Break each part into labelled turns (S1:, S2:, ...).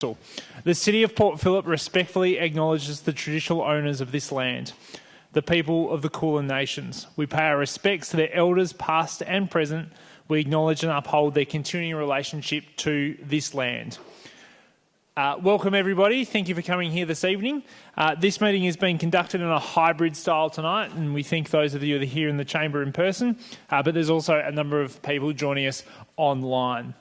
S1: The City of Port Phillip respectfully acknowledges the traditional owners of this land, the people of the Kulin Nations. We pay our respects to their elders, past and present. We acknowledge and uphold their continuing relationship to this land. Welcome, everybody. Thank you for coming here this evening. This meeting is being conducted in a hybrid style tonight, and we thank those of you that are here in the chamber in person, but there's also a number of people joining us online.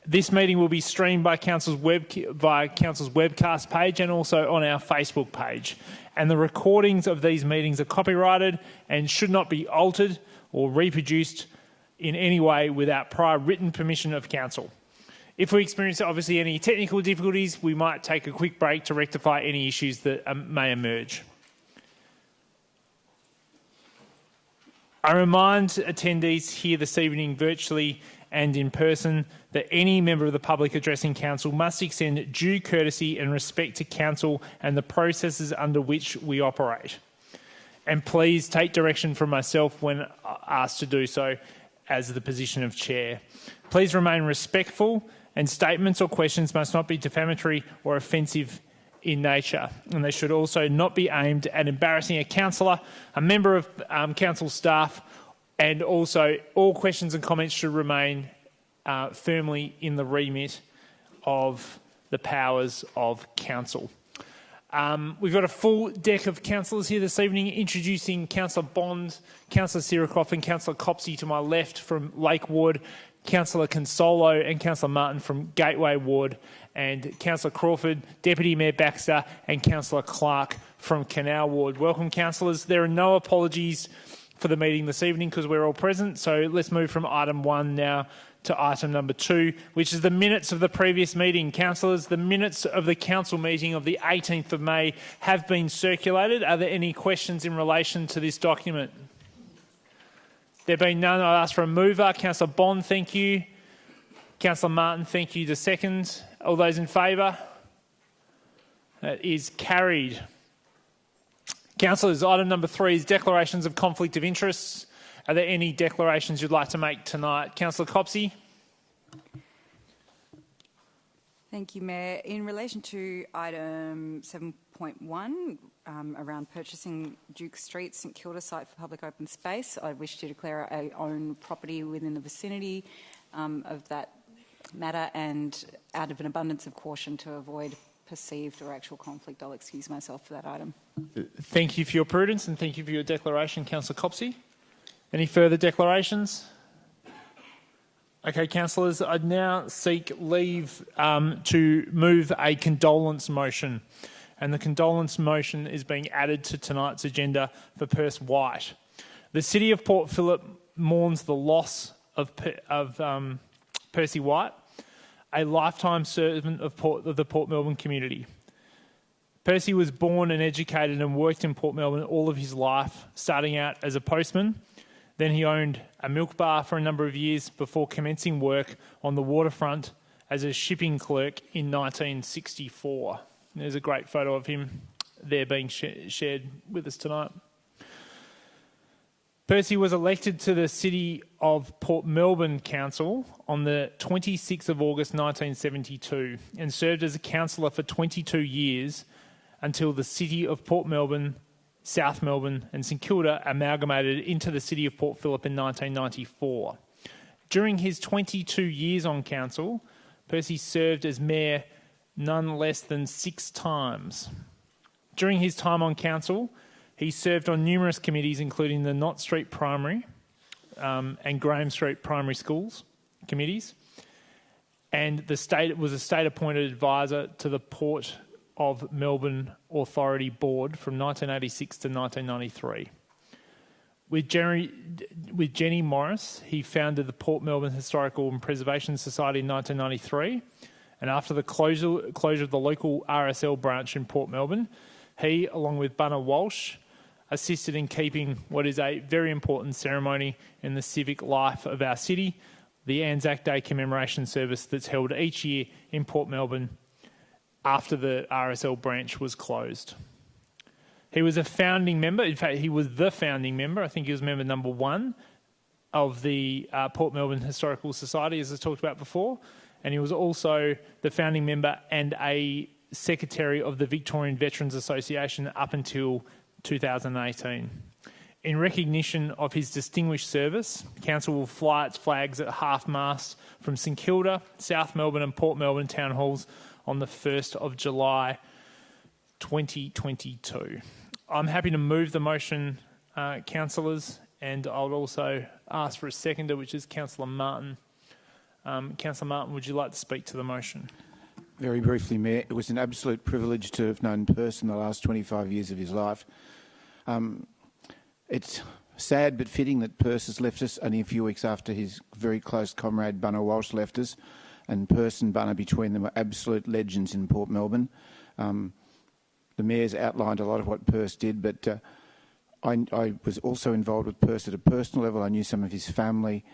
S1: This meeting will be streamed by via Council's webcast page and also on our Facebook page. And the recordings of these meetings are copyrighted and should not be altered or reproduced in any way without prior written permission of Council. If we experience obviously any technical difficulties, we might take a quick break to rectify any issues that may emerge. I remind attendees here this evening virtually and in person that any member of the public addressing Council must extend due courtesy and respect to Council and the processes under which we operate. And please take direction from myself when asked to do so as the position of Chair. Please remain respectful, and statements or questions must not be defamatory or offensive in nature, and they should also not be aimed at embarrassing a councillor, a member of Council staff, and also all questions and comments should remain firmly in the remit of the powers of Council. We've got a full deck of councillors here this evening, introducing Councillor Bond, Councillor Sirikoff and Councillor Copsey to my left from Lake Ward, Councillor Consolo and Councillor Martin from Gateway Ward, and Councillor Crawford, Deputy Mayor Baxter and Councillor Clark from Canal Ward. Welcome, councillors. There are no apologies for the meeting this evening because we're all present, so let's move from item 1 now to item number 2, which is the minutes of the previous meeting. Councillors, the minutes of the council meeting of the 18th of May have been circulated. Are there any questions in relation to this document? There being none, I'll ask for a mover. Councillor Bond, thank you. Councillor Martin, thank you to second. All those in favour? That is carried. Councillors, item number 3 is declarations of conflict of interests. Are there any declarations you'd like to make tonight? Councillor Copsey.
S2: Thank you, Mayor. In relation to item 7.1, around purchasing Duke Street, St Kilda site for public open space, I wish to declare I own property within the vicinity of that matter, and out of an abundance of caution to avoid perceived or actual conflict, I'll excuse myself for that item.
S1: Thank you for your prudence and thank you for your declaration, Councillor Copsey. Any further declarations? Okay, councillors, I now seek leave to move a condolence motion, and the condolence motion is being added to tonight's agenda for Perce White. The City of Port Phillip mourns the loss of Percy White, a lifetime servant of the Port Melbourne community. Percy was born and educated and worked in Port Melbourne all of his life, starting out as a postman. Then he owned a milk bar for a number of years before commencing work on the waterfront as a shipping clerk in 1964. There's a great photo of him there being shared with us tonight. Percy was elected to the City of Port Melbourne Council on the 26th of August 1972 and served as a councillor for 22 years until the City of Port Melbourne, South Melbourne and St Kilda amalgamated into the City of Port Phillip in 1994. During his 22 years on council, Percy served as mayor none less than 6 times. During his time on council, he served on numerous committees, including the Knott Street Primary and Graham Street Primary Schools committees, and was a state-appointed advisor to the Port of Melbourne Authority Board from 1986 to 1993. With Jenny Morris, he founded the Port Melbourne Historical and Preservation Society in 1993, and after the closure of the local RSL branch in Port Melbourne, he, along with Bunna Walsh, assisted in keeping what is a very important ceremony in the civic life of our city, the Anzac Day commemoration service that's held each year in Port Melbourne after the RSL branch was closed. He was a founding member, in fact he was the founding member, I think he was member number 1 of the Port Melbourne Historical Society, as I talked about before, and he was also the founding member and a secretary of the Victorian Veterans Association up until 2018. In recognition of his distinguished service, Council will fly its flags at half-mast from St Kilda, South Melbourne and Port Melbourne town halls on the 1st of July 2022. I'm happy to move the motion, councillors, and I would also ask for a seconder, which is Councillor Martin. Councillor Martin, would you like to speak to the motion?
S3: Very briefly, Mayor, it was an absolute privilege to have known Person the last 25 years of his life. It's sad but fitting that Perce has left us only a few weeks after his very close comrade Bunner Walsh left us, and Perce and Bunner between them were absolute legends in Port Melbourne. The Mayor's outlined a lot of what Perce did, but I was also involved with Perce at a personal level. I knew some of his family.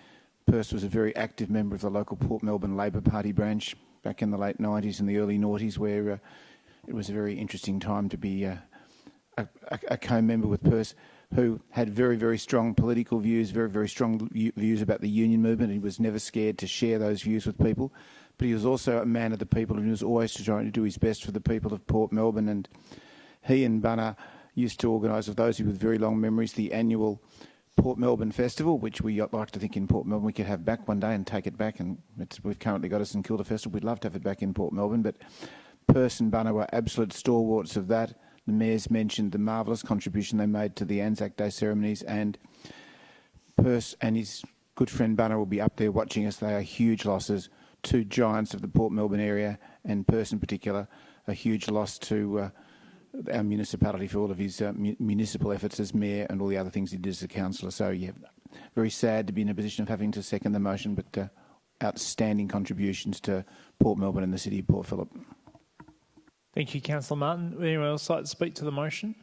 S3: Perce was a very active member of the local Port Melbourne Labor Party branch back in the late 90s and the early noughties, where it was a very interesting time to be a co-member with Perce, who had very, very strong political views, very, very strong views about the union movement. He was never scared to share those views with people. But he was also a man of the people, and he was always trying to do his best for the people of Port Melbourne. And he and Bunner used to organise, of those with very long memories, the annual Port Melbourne Festival, which we like to think in Port Melbourne we could have back one day and take it back. And we've currently got a St Kilda Festival. We'd love to have it back in Port Melbourne. But Perce and Bunner were absolute stalwarts of that. The Mayor's mentioned the marvellous contribution they made to the Anzac Day ceremonies, and Perce and his good friend Bunner will be up there watching us. They are huge losses, two giants of the Port Melbourne area, and Perce in particular, a huge loss to our municipality for all of his municipal efforts as Mayor and all the other things he did as a councillor. So, yeah, very sad to be in a position of having to second the motion, but outstanding contributions to Port Melbourne and the city of Port Phillip.
S1: Thank you, Councillor Martin. Would anyone else like to speak to the motion?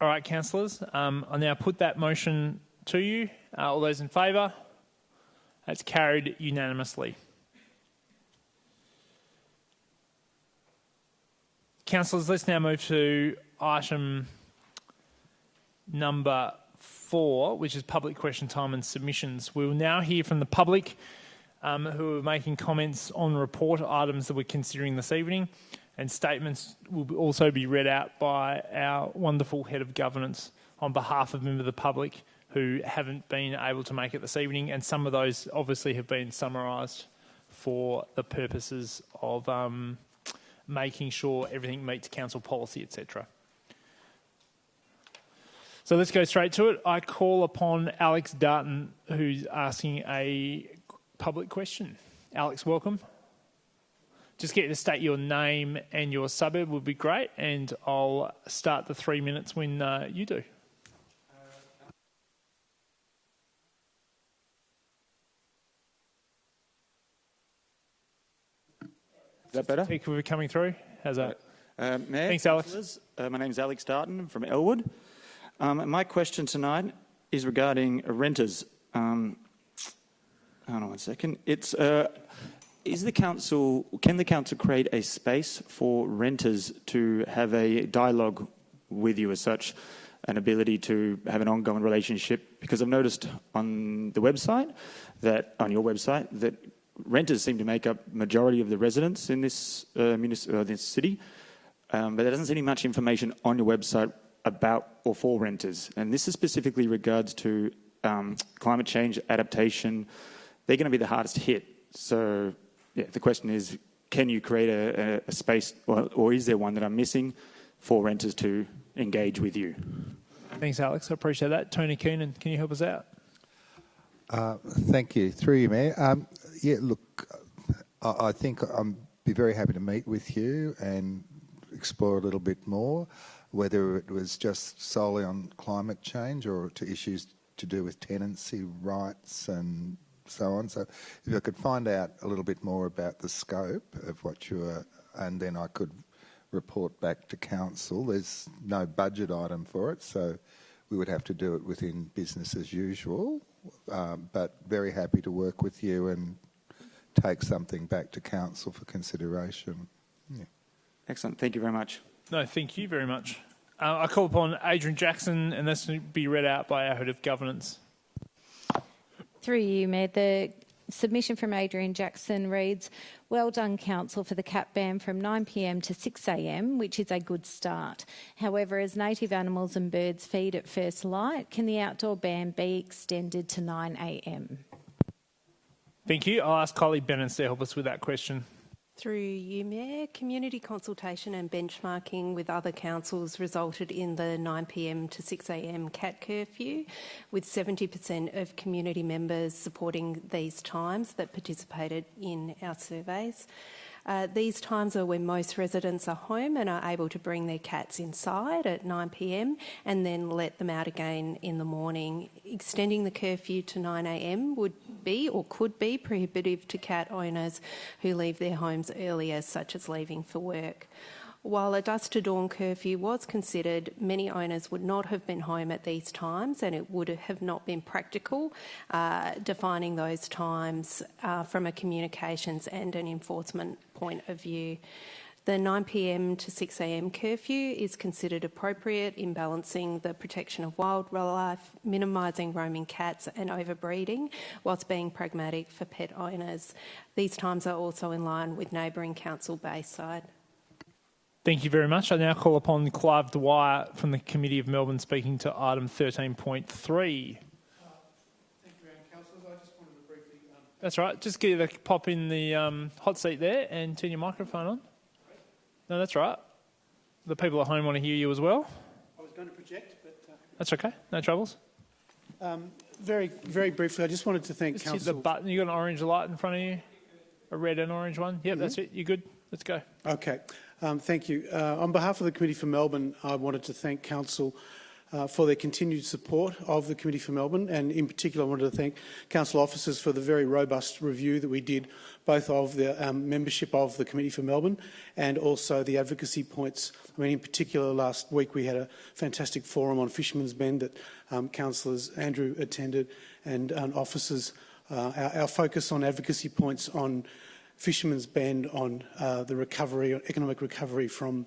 S1: All right, councillors. I'll now put that motion to you. All those in favour? That's carried unanimously. Councillors, let's now move to item number 4, which is public question time and submissions. We will now hear from the public who are making comments on report items that we're considering this evening, and statements will also be read out by our wonderful Head of Governance on behalf of members of the public who haven't been able to make it this evening, and some of those obviously have been summarised for the purposes of making sure everything meets council policy, etc. So let's go straight to it. I call upon Alex Darton, who's asking a public question. Alex, welcome. Just get you to state your name and your suburb would be great, and I'll start the 3 minutes when you do.
S4: Is that better?
S1: Thank you for coming through. How's that?
S4: Mayor,
S1: thanks, Alex.
S4: My name's Alex Darton. I'm from Elwood. My question tonight is regarding renters. Hold on 1 second. It's can the council create a space for renters to have a dialogue with you as such, an ability to have an ongoing relationship? Because I've noticed on the website on your website that renters seem to make up majority of the residents in this this city, but there doesn't seem much information on your website about or for renters. And this is specifically regards to climate change adaptation. They're going to be the hardest hit. So, yeah, the question is, can you create a space, or is there one that I'm missing for renters to engage with you?
S1: Thanks, Alex. I appreciate that. Tony Keenan, can you help us out?
S5: Thank you. Through you, Mayor. Yeah, look, I think I'd be very happy to meet with you and explore a little bit more, whether it was just solely on climate change or to issues to do with tenancy rights and so on. So if I could find out a little bit more about the scope of what you are, and then I could report back to council. There's no budget item for it, so we would have to do it within business as usual, but very happy to work with you and take something back to council for consideration. Yeah.
S4: Excellent. Thank you very much.
S1: No, thank you very much. I call upon Adrian Jackson, and this will be read out by our Head of Governance.
S6: Through you, Mayor, the submission from Adrian Jackson reads, "Well done, Council, for the cat ban from 9 p.m. to 6 a.m, which is a good start. However, as native animals and birds feed at first light, can the outdoor ban be extended to 9 a.m?
S1: Thank you. I'll ask colleague Bennett to help us with that question.
S7: Through you, Mayor, community consultation and benchmarking with other councils resulted in the 9 p.m. to 6 a.m. cat curfew, with 70% of community members supporting these times that participated in our surveys. These times are when most residents are home and are able to bring their cats inside at 9 p.m. and then let them out again in the morning. Extending the curfew to 9 a.m. would be or could be prohibitive to cat owners who leave their homes earlier, such as leaving for work. While a dusk to dawn curfew was considered, many owners would not have been home at these times, and it would have not been practical defining those times from a communications and an enforcement point of view. The 9 p.m. to 6 a.m. curfew is considered appropriate in balancing the protection of wildlife, minimising roaming cats and overbreeding, whilst being pragmatic for pet owners. These times are also in line with neighbouring council Bayside.
S1: Thank you very much. I now call upon Clive Dwyer from the Committee of Melbourne speaking to item 13.3.
S8: Thank you, Councillors. I just wanted to briefly...
S1: That's right. Just get a pop in the hot seat there and turn your microphone on. No, that's right. The people at home want to hear you as well.
S8: I was going to project, but...
S1: That's okay. No troubles.
S8: Very, very briefly, I just wanted to thank
S1: Just hit
S8: Council...
S1: the button. You got an orange light in front of you? A red and orange one? Yep, that's it. You're good. Let's go.
S8: Okay. Thank you. On behalf of the Committee for Melbourne, I wanted to thank Council for their continued support of the Committee for Melbourne, and in particular I wanted to thank Council officers for the very robust review that we did, both of the membership of the Committee for Melbourne and also the advocacy points. I mean, in particular, last week we had a fantastic forum on Fisherman's Bend that Councillors Andrew attended and officers. Our focus on advocacy points on Fisherman's Bend, on the recovery, economic recovery from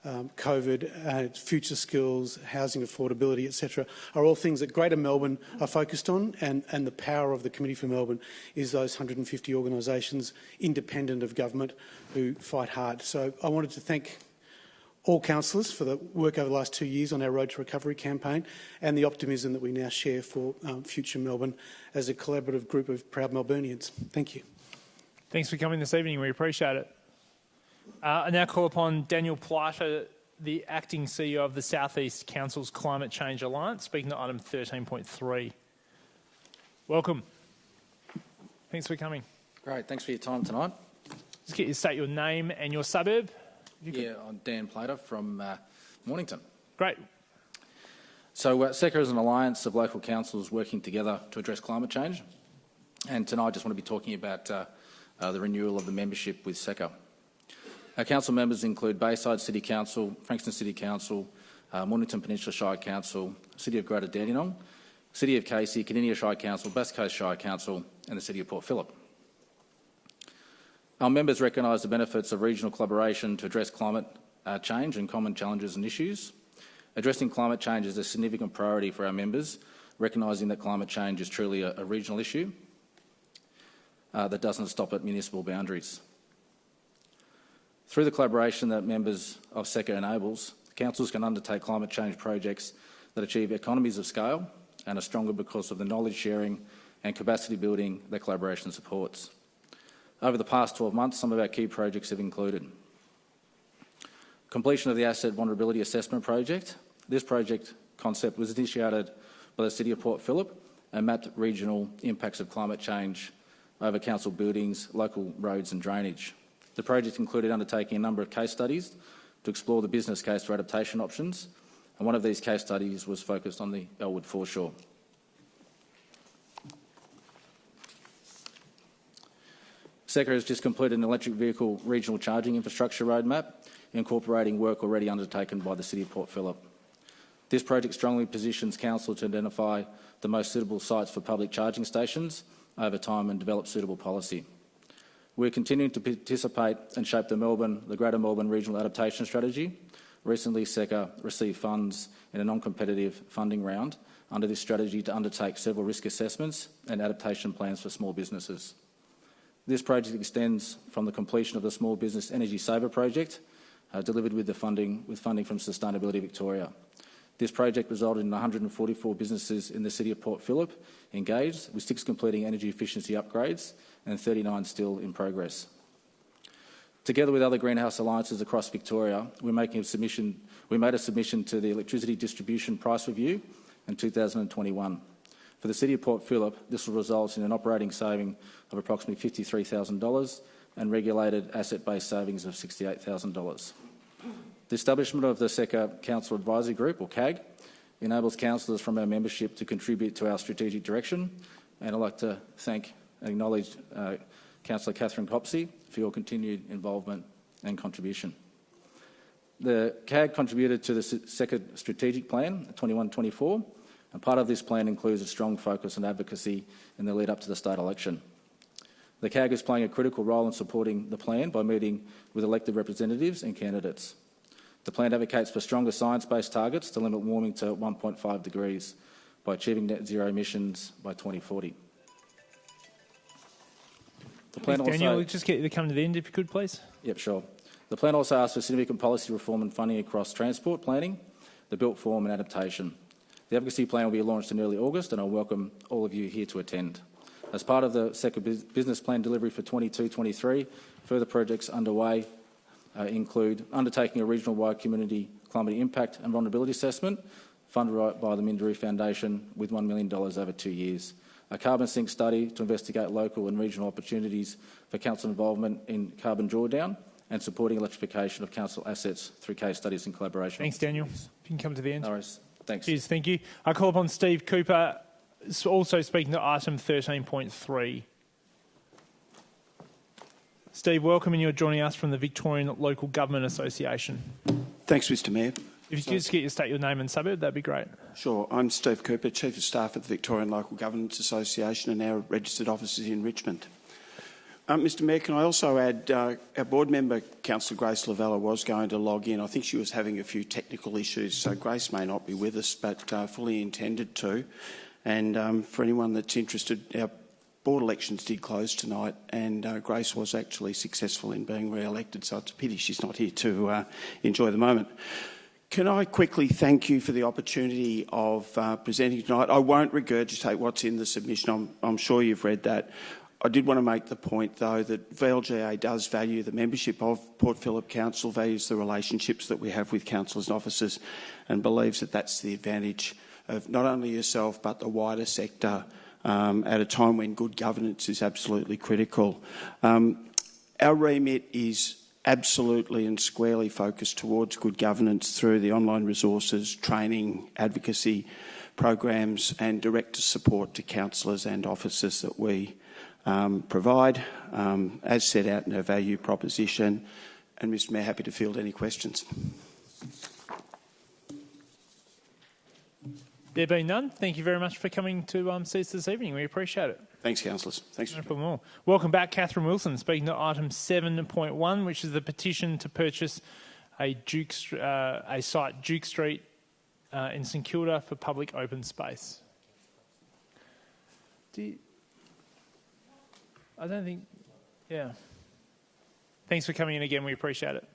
S8: COVID, future skills, housing affordability, etc., are all things that Greater Melbourne are focused on, and the power of the Committee for Melbourne is those 150 organisations independent of government who fight hard. So I wanted to thank all councillors for the work over the last 2 years on our Road to Recovery campaign and the optimism that we now share for future Melbourne as a collaborative group of proud Melburnians. Thank you.
S1: Thanks for coming this evening. We appreciate it. I now call upon Daniel Plater, the Acting CEO of the South East Council's Climate Change Alliance, speaking to item 13.3. Welcome. Thanks for coming.
S9: Great, thanks for your time tonight.
S1: Just get you to state your name and your suburb.
S9: Yeah, I'm Dan Plater from Mornington.
S1: Great.
S9: So SECA is an alliance of local councils working together to address climate change. And tonight I just want to be talking about the renewal of the membership with SECA. Our council members include Bayside City Council, Frankston City Council, Mornington Peninsula Shire Council, City of Greater Dandenong, City of Casey, Cardinia Shire Council, Bass Coast Shire Council and the City of Port Phillip. Our members recognise the benefits of regional collaboration to address climate change and common challenges and issues. Addressing climate change is a significant priority for our members, recognising that climate change is truly a regional issue that doesn't stop at municipal boundaries. Through the collaboration that members of SECA enables, councils can undertake climate change projects that achieve economies of scale and are stronger because of the knowledge sharing and capacity building that collaboration supports. Over the past 12 months, some of our key projects have included completion of the Asset Vulnerability Assessment Project. This project concept was initiated by the City of Port Phillip and mapped regional impacts of climate change over council buildings, local roads and drainage. The project included undertaking a number of case studies to explore the business case for adaptation options, and one of these case studies was focused on the Elwood foreshore. SECA has just completed an electric vehicle regional charging infrastructure roadmap, incorporating work already undertaken by the City of Port Phillip. This project strongly positions council to identify the most suitable sites for public charging stations over time and develop suitable policy. We're continuing to participate and shape the Greater Melbourne Regional Adaptation Strategy, recently SECA received funds in a non-competitive funding round under this strategy to undertake several risk assessments and adaptation plans for small businesses. This project extends from the completion of the Small Business Energy Saver project, delivered with funding from Sustainability Victoria. This project resulted in 144 businesses in the City of Port Phillip engaged, with 6 completing energy efficiency upgrades and 39 still in progress. Together with other greenhouse alliances across Victoria, we made a submission to the Electricity Distribution Price Review in 2021. For the City of Port Phillip, this will result in an operating saving of approximately $53,000 and regulated asset-based savings of $68,000. The establishment of the SECA Council Advisory Group, or CAG, enables councillors from our membership to contribute to our strategic direction, and I'd like to thank and acknowledge Councillor Catherine Copsey for your continued involvement and contribution. The CAG contributed to the SECA Strategic Plan, 21-24, and part of this plan includes a strong focus on advocacy in the lead up to the state election. The CAG is playing a critical role in supporting the plan by meeting with elected representatives and candidates. The plan advocates for stronger science-based targets to limit warming to 1.5 degrees by achieving net zero emissions by 2040. The plan
S1: Daniel, just get you to come to the end if you could, please.
S9: Yep, sure. The plan also asks for significant policy reform and funding across transport planning, the built form and adaptation. The advocacy plan will be launched in early August, and I welcome all of you here to attend. As part of the SECA business plan delivery for 22-23, further projects underway include undertaking a regional-wide community climate impact and vulnerability assessment funded by the Minderoo Foundation with $1 million over 2 years, a carbon sink study to investigate local and regional opportunities for council involvement in carbon drawdown, and supporting electrification of council assets through case studies and collaboration.
S1: Thanks, Daniel. If you can come to the end.
S9: No worries. Thanks.
S1: Cheers, thank you. I call upon Steve Cooper, also speaking to item 13.3. Steve, welcome, and you're joining us from the Victorian Local Government Association.
S10: Thanks, Mr Mayor.
S1: If you could just get your state your name and suburb, that'd be great.
S10: Sure. I'm Steve Cooper, Chief of Staff at the Victorian Local Government Association, and our registered office is in Richmond. Mr Mayor, can I also add our board member, Councillor Grace Lavella, was going to log in. I think she was having a few technical issues, so Grace may not be with us, but fully intended to. And for anyone that's interested, our board elections did close tonight, and Grace was actually successful in being re-elected, so it's a pity she's not here to enjoy the moment. Can I quickly thank you for the opportunity of presenting tonight? I won't regurgitate what's in the submission. I'm sure you've read that. I did want to make the point, though, that VLGA does value the membership of Port Phillip Council, values the relationships that we have with councillors and officers, and believes that that's the advantage of not only yourself but the wider sector at a time when good governance is absolutely critical. Our remit is absolutely and squarely focused towards good governance through the online resources, training, advocacy programs and direct support to councillors and officers that we provide, as set out in our value proposition. And Mr Mayor, happy to field any questions.
S1: There being none, thank you very much for coming to see us this evening. We appreciate it.
S10: Thanks, councillors. Thanks.
S1: No problem at all. Welcome back, Catherine Wilson, speaking to item 7.1, which is the petition to purchase a site, Duke Street, in St Kilda for public open space. I don't think, yeah. Thanks for coming in again. We appreciate it.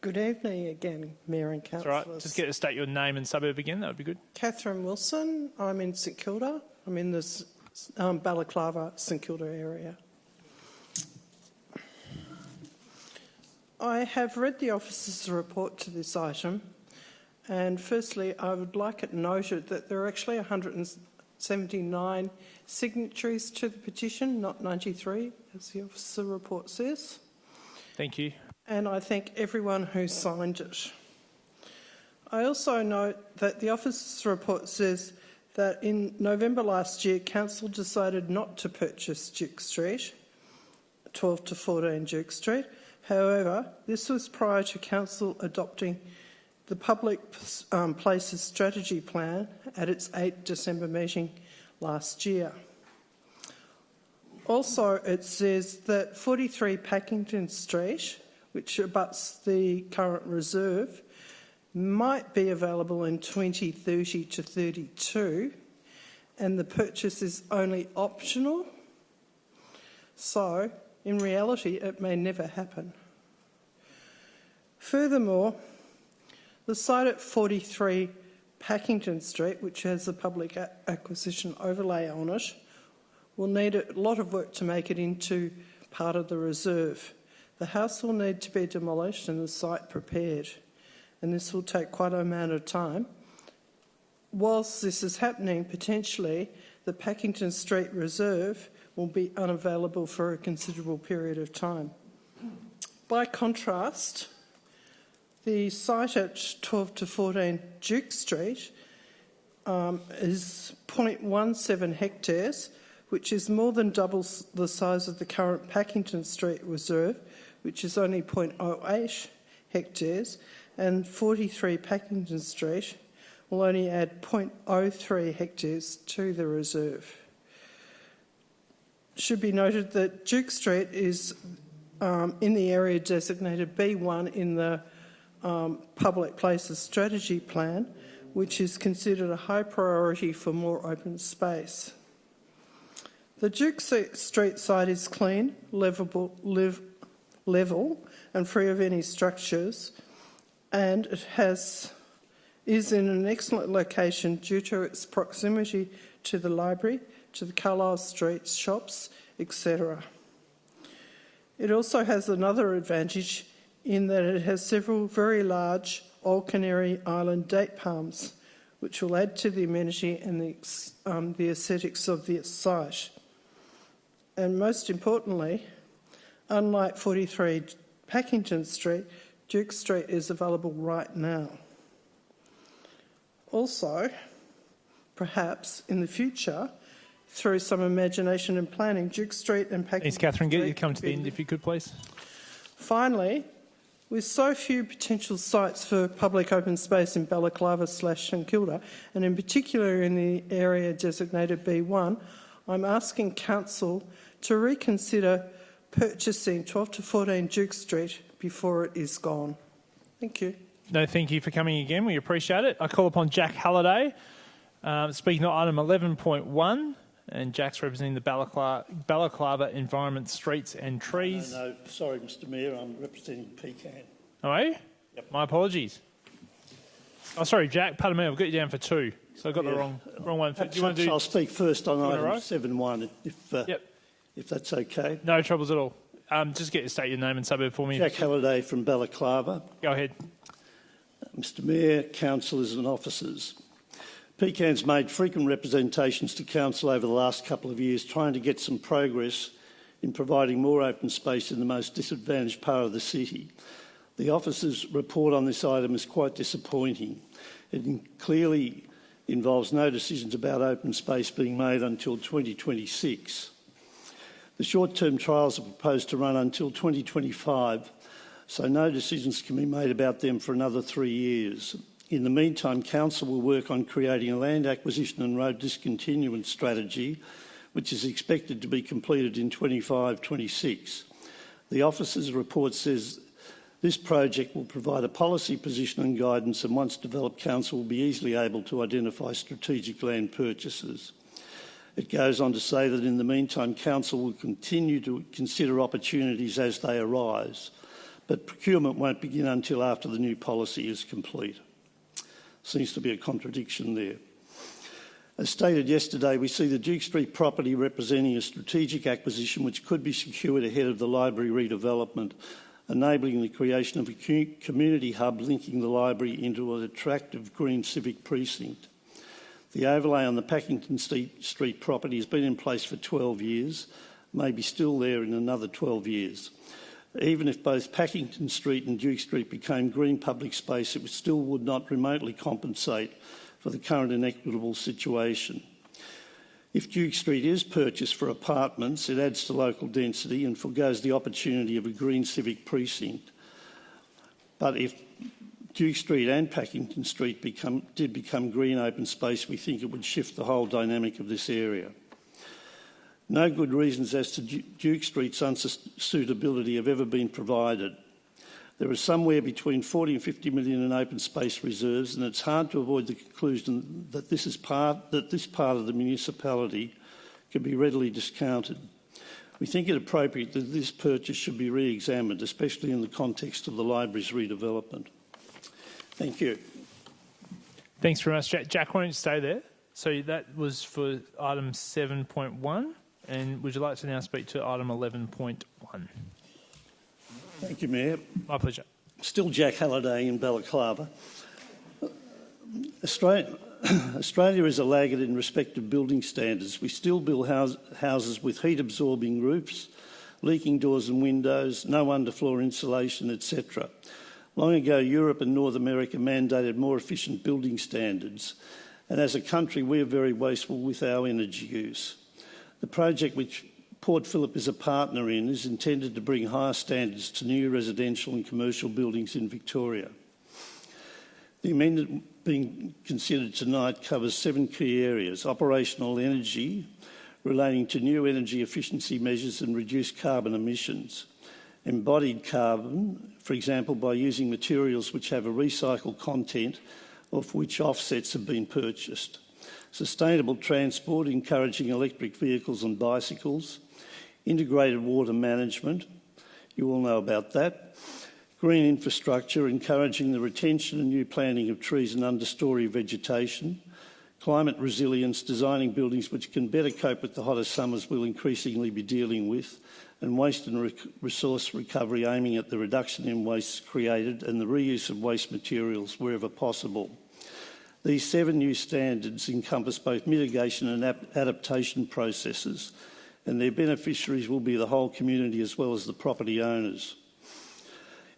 S11: Good evening again, Mayor and Councillors.
S1: That's all right. Just get to state your name and suburb again. That would be good.
S11: Catherine Wilson. I'm in St Kilda. I'm in the Balaclava, St Kilda area. I have read the officer's report to this item, and firstly, I would like it noted that there are actually 179 signatories to the petition, not 93, as the officer report says.
S1: Thank you.
S11: And I thank everyone who signed it. I also note that the officer's report says that in November last year, Council decided not to purchase Duke Street, 12 to 14 Duke Street. However, this was prior to Council adopting the Public Places Strategy Plan at its 8 December meeting last year. Also, it says that 43 Packington Street, which abuts the current reserve, might be available in 2030 to 32, and the purchase is only optional. So, in reality, it may never happen. Furthermore, the site at 43 Packington Street, which has a public acquisition overlay on it, will need a lot of work to make it into part of the reserve. The house will need to be demolished and the site prepared, and this will take quite an amount of time. Whilst this is happening, potentially the Packington Street Reserve will be unavailable for a considerable period of time. By contrast, the site at 12 to 14 Duke Street is 0.17 hectares, which is more than double the size of the current Packington Street Reserve, which is only 0.08 hectares, and 43 Packington Street will only add 0.03 hectares to the reserve. It should be noted that Duke Street is in the area designated B1 in the Public Places Strategy Plan, which is considered a high priority for more open space. The Duke Street site is clean, level and free of any structures, and it is in an excellent location due to its proximity to the library, to the Carlisle Street shops, etc. It also has another advantage in that it has several very large Old Canary Island date palms, which will add to the amenity and the aesthetics of the site. And most importantly, unlike 43 Packington Street, Duke Street is available right now. Also, perhaps in the future, through some imagination and planning, Duke Street and Packington
S1: Thanks, Catherine.
S11: Street
S1: Get you to come to the end if you could, please.
S11: Finally, with so few potential sites for public open space in Balaclava/St Kilda, and in particular in the area designated B1, I'm asking Council to reconsider purchasing 12 to 14 Duke Street before it is gone. Thank you.
S1: No, thank you for coming again. We appreciate it. I call upon Jack Halliday, speaking on item 11.1, and Jack's representing the Balaclava Environment, Streets and Trees.
S12: No, sorry, Mr Mayor, I'm representing Pecan.
S1: Oh, are you?
S12: Yep.
S1: My apologies. Oh, sorry, Jack. Pardon me. I've got you down for 2, so I got the wrong one. Do you want to do?
S12: I'll speak first on item 7.1, if that's okay.
S1: No troubles at all. Just state your name and suburb for me.
S12: Jack Halliday from Balaclava.
S1: Go ahead.
S12: Mr Mayor, councillors and officers. Pecan's made frequent representations to council over the last couple of years trying to get some progress in providing more open space in the most disadvantaged part of the city. The officers' report on this item is quite disappointing. It clearly involves no decisions about open space being made until 2026. The short-term trials are proposed to run until 2025, so no decisions can be made about them for another 3 years. In the meantime, Council will work on creating a land acquisition and road discontinuance strategy, which is expected to be completed in 25-26. The officers' report says this project will provide a policy position and guidance, and once developed, Council will be easily able to identify strategic land purchases. It goes on to say that in the meantime, Council will continue to consider opportunities as they arise, but procurement won't begin until after the new policy is complete. Seems to be a contradiction there. As stated yesterday, we see the Duke Street property representing a strategic acquisition which could be secured ahead of the library redevelopment, enabling the creation of a community hub linking the library into an attractive green civic precinct. The overlay on the Packington Street property has been in place for 12 years, may be still there in another 12 years. Even if both Packington Street and Duke Street became green public space, it still would not remotely compensate for the current inequitable situation. If Duke Street is purchased for apartments, it adds to local density and forgoes the opportunity of a green civic precinct. But if Duke Street and Packington Street did become green open space, we think it would shift the whole dynamic of this area. No good reasons as to Duke Street's unsuitability have ever been provided. There is somewhere between 40 and 50 million in open space reserves, and it's hard to avoid the conclusion that this part of the municipality can be readily discounted. We think it appropriate that this purchase should be re-examined, especially in the context of the library's redevelopment. Thank you.
S1: Thanks very much, Jack. Jack won't stay there. So that was for item 7.1. And would you like to now speak to item 11.1?
S12: Thank you, Mayor.
S1: My pleasure.
S12: Still Jack Halliday in Balaclava. Australia is a laggard in respect of building standards. We still build houses with heat-absorbing roofs, leaking doors and windows, no underfloor insulation, etc. Long ago, Europe and North America mandated more efficient building standards, and as a country, we are very wasteful with our energy use. The project, which Port Phillip is a partner in, is intended to bring higher standards to new residential and commercial buildings in Victoria. The amendment being considered tonight covers 7 key areas: operational energy, relating to new energy efficiency measures and reduced carbon emissions; embodied carbon, for example, by using materials which have a recycled content of which offsets have been purchased; sustainable transport, encouraging electric vehicles and bicycles; integrated water management, you all know about that; green infrastructure, encouraging the retention and new planting of trees and understory vegetation; climate resilience, designing buildings which can better cope with the hotter summers we'll increasingly be dealing with; and waste and resource recovery, aiming at the reduction in waste created and the reuse of waste materials wherever possible. These 7 new standards encompass both mitigation and adaptation processes, and their beneficiaries will be the whole community as well as the property owners.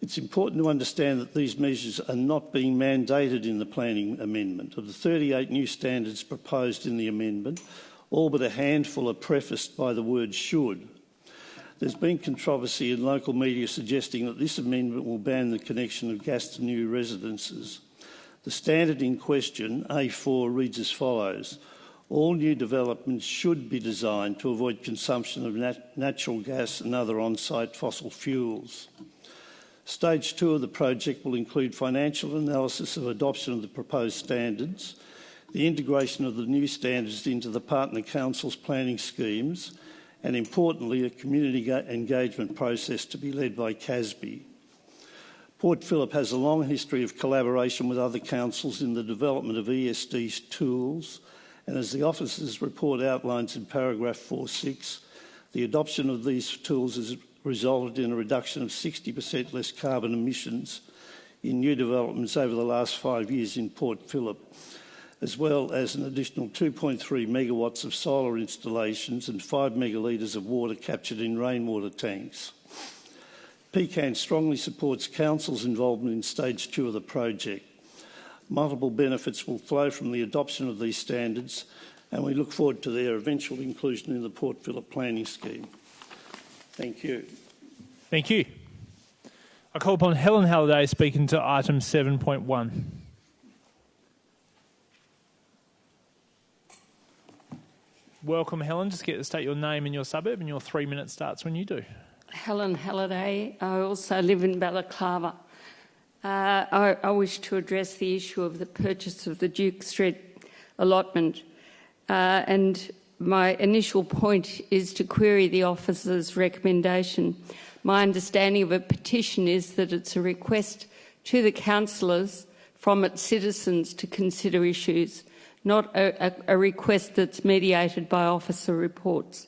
S12: It's important to understand that these measures are not being mandated in the planning amendment. Of the 38 new standards proposed in the amendment, all but a handful are prefaced by the word should. There's been controversy in local media suggesting that this amendment will ban the connection of gas to new residences. The standard in question, A4, reads as follows: all new developments should be designed to avoid consumption of natural gas and other on-site fossil fuels. Stage 2 of the project will include financial analysis of adoption of the proposed standards, the integration of the new standards into the partner council's planning schemes, and importantly, a community engagement process to be led by CASB. Port Phillip has a long history of collaboration with other councils in the development of ESD tools, and as the officer's report outlines in paragraph 4.6, the adoption of these tools has resulted in a reduction of 60% less carbon emissions in new developments over the last 5 years in Port Phillip, as well as an additional 2.3 megawatts of solar installations and 5 megalitres of water captured in rainwater tanks. PCAN strongly supports Council's involvement in Stage 2 of the project. Multiple benefits will flow from the adoption of these standards, and we look forward to their eventual inclusion in the Port Phillip planning scheme. Thank you.
S1: Thank you. I call upon Helen Halliday speaking to item 7.1. Welcome, Helen. Just get to state your name and your suburb, and your 3 minutes starts when you do.
S13: Helen Halliday. I also live in Balaclava. I wish to address the issue of the purchase of the Duke Street allotment, and my initial point is to query the officer's recommendation. My understanding of a petition is that it's a request to the councillors from its citizens to consider issues, not a request that's mediated by officer reports.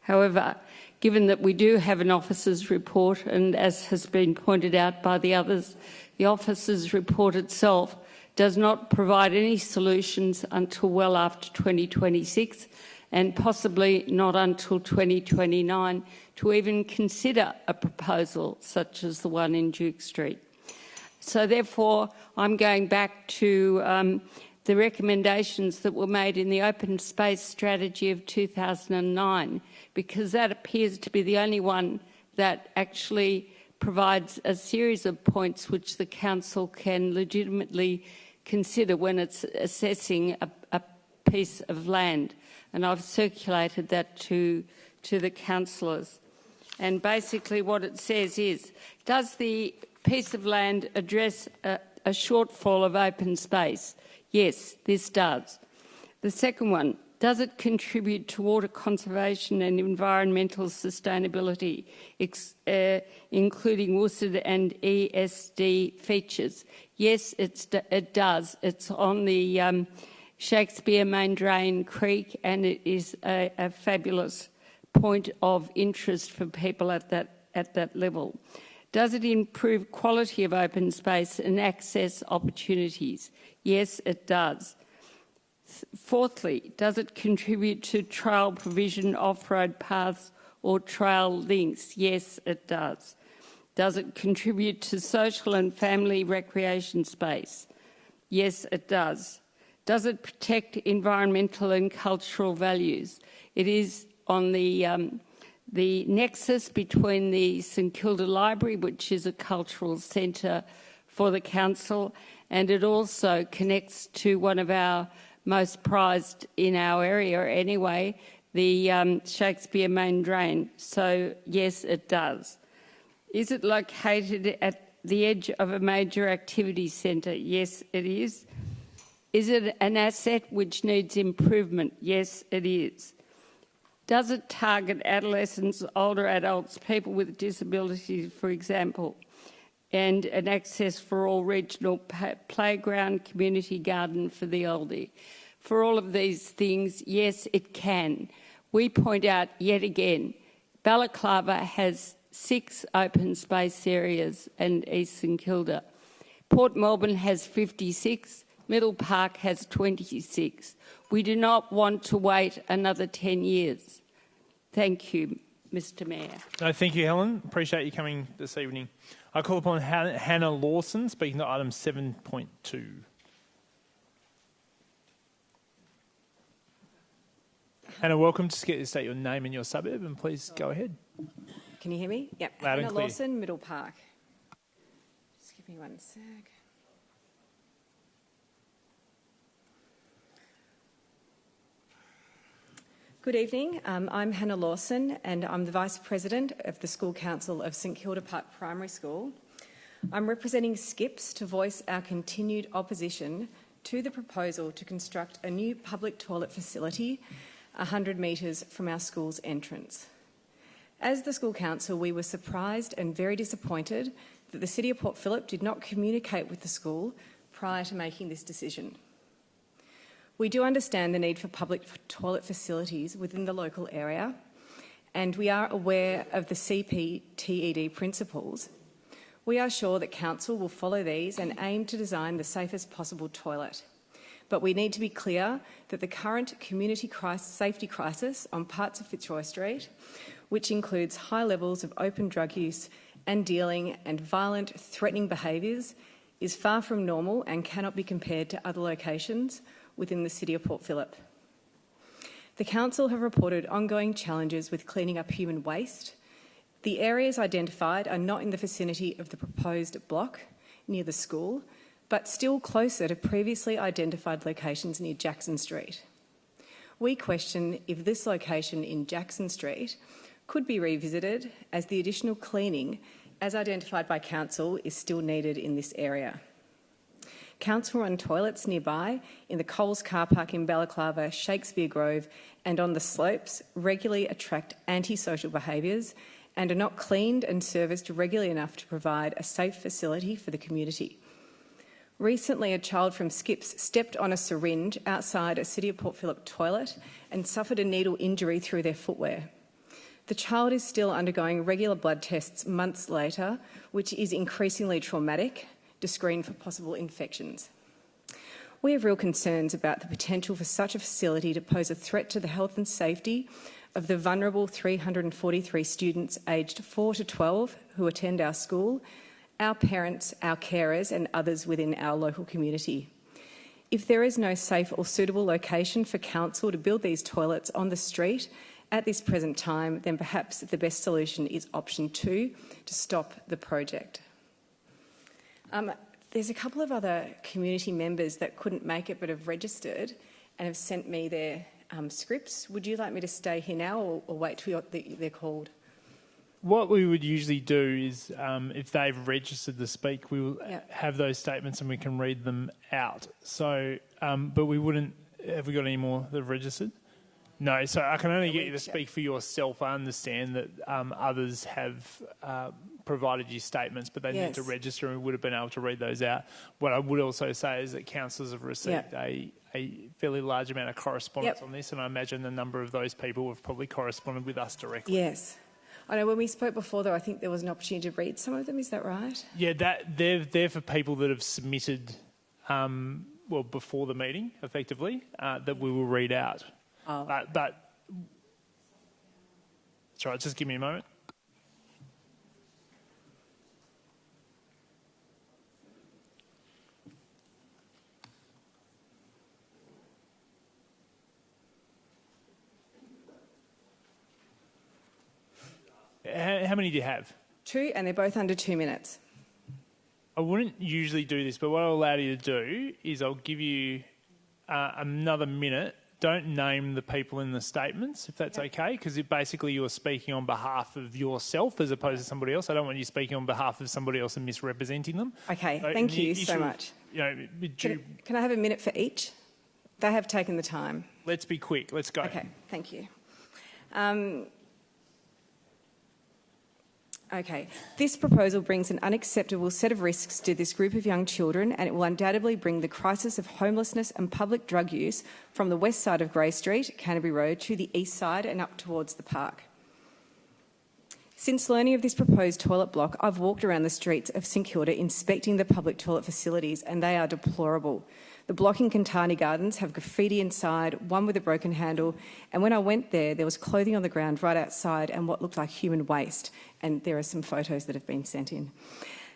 S13: However, given that we do have an officer's report, and as has been pointed out by the others, the officer's report itself does not provide any solutions until well after 2026, and possibly not until 2029 to even consider a proposal such as the one in Duke Street. So therefore, I'm going back to the recommendations that were made in the Open Space Strategy of 2009, because that appears to be the only one that actually provides a series of points which the Council can legitimately consider when it's assessing a piece of land. And I've circulated that to the councillors. And basically what it says is, does the piece of land address a shortfall of open space? Yes, this does. The second one, does it contribute to water conservation and environmental sustainability, including WUSD and ESD features? Yes, it does. It's on the Shakespeare Main Drain Creek, and it is a fabulous point of interest for people at that level. Does it improve quality of open space and access opportunities? Yes, it does. Fourthly, does it contribute to trail provision, off-road paths or trail links? Yes, it does. Does it contribute to social and family recreation space? Yes, it does. Does it protect environmental and cultural values? It is on the nexus between the St Kilda Library, which is a cultural centre for the council, and it also connects to one of our most prized in our area anyway, the Shakespeare Main Drain. So yes, it does. Is it located at the edge of a major activity centre? Yes, it is. Is it an asset which needs improvement? Yes, it is. Does it target adolescents, older adults, people with disabilities, for example, and an access for all regional playground, community garden for the elderly? For all of these things, yes, it can. We point out yet again, Balaclava has 6 open space areas and East St Kilda. Port Melbourne has 56, Middle Park has 26. We do not want to wait another 10 years. Thank you, Mr Mayor.
S1: No, thank you, Helen. Appreciate you coming this evening. I call upon Hannah Lawson, speaking to item 7.2. Hannah, welcome. Just get to state your name and your suburb, and please go ahead.
S2: Can you hear me? Yep.
S1: Loud and
S2: Hannah
S1: clear.
S2: Lawson, Middle Park. Just give me one sec. Good evening. I'm Hannah Lawson, and I'm the Vice President of the School Council of St Kilda Park Primary School. I'm representing SCIPS to voice our continued opposition to the proposal to construct a new public toilet facility 100 metres from our school's entrance. As the School Council, we were surprised and very disappointed that the City of Port Phillip did not communicate with the school prior to making this decision. We do understand the need for public toilet facilities within the local area, and we are aware of the CPTED principles. We are sure that Council will follow these and aim to design the safest possible toilet. But we need to be clear that the current community safety crisis on parts of Fitzroy Street, which includes high levels of open drug use and dealing and violent, threatening behaviours, is far from normal and cannot be compared to other locations within the City of Port Phillip. The Council have reported ongoing challenges with cleaning up human waste. The areas identified are not in the vicinity of the proposed block near the school, but still closer to previously identified locations near Jackson Street. We question if this location in Jackson Street could be revisited, as the additional cleaning, as identified by Council, is still needed in this area. Council-run toilets nearby, in the Coles car park in Balaclava, Shakespeare Grove and on the slopes, regularly attract antisocial behaviours and are not cleaned and serviced regularly enough to provide a safe facility for the community. Recently, a child from Skips stepped on a syringe outside a City of Port Phillip toilet and suffered a needle injury through their footwear. The child is still undergoing regular blood tests months later, which is increasingly traumatic, to screen for possible infections. We have real concerns about the potential for such a facility to pose a threat to the health and safety of the vulnerable 343 students aged 4 to 12 who attend our school, our parents, our carers and others within our local community. If there is no safe or suitable location for Council to build these toilets on the street at this present time, then perhaps the best solution is option 2, to stop the project. There's a couple of other community members that couldn't make it but have registered and have sent me their scripts. Would you like me to stay here now or wait till they're called?
S1: What we would usually do is, if they've registered to speak, we will have those statements and we can read them out. So, but we wouldn't. Have we got any more that have registered? No. So I can only get you to speak for yourself. I understand that others have provided you statements, but they need to register, and we would have been able to read those out. What I would also say is that councillors have received a fairly large amount of correspondence on this, and I imagine a number of those people have probably corresponded with us directly.
S2: Yes. I know when we spoke before, though, I think there was an opportunity to read some of them. Is that right? Yeah,
S1: they're for people that have submitted, before the meeting, effectively, that we will read out.
S2: Oh.
S1: But that's right. Just give me a moment. How many do you have?
S2: 2, and they're both under 2 minutes.
S1: I wouldn't usually do this, but what I'll allow you to do is I'll give you another minute. Don't name the people in the statements, if that's okay, because basically you're speaking on behalf of yourself as opposed to somebody else. I don't want you speaking on behalf of somebody else and misrepresenting them.
S2: Okay, thank you so much. Can I have a minute for each? They have taken the time.
S1: Let's be quick. Let's go.
S2: Okay, thank you. Okay, this proposal brings an unacceptable set of risks to this group of young children, and it will undoubtedly bring the crisis of homelessness and public drug use from the west side of Grey Street, Canterbury Road, to the east side and up towards the park. Since learning of this proposed toilet block, I've walked around the streets of St Kilda inspecting the public toilet facilities, and they are deplorable. The block in Cantani Gardens have graffiti inside, one with a broken handle, and when I went there was clothing on the ground right outside and what looked like human waste, and there are some photos that have been sent in.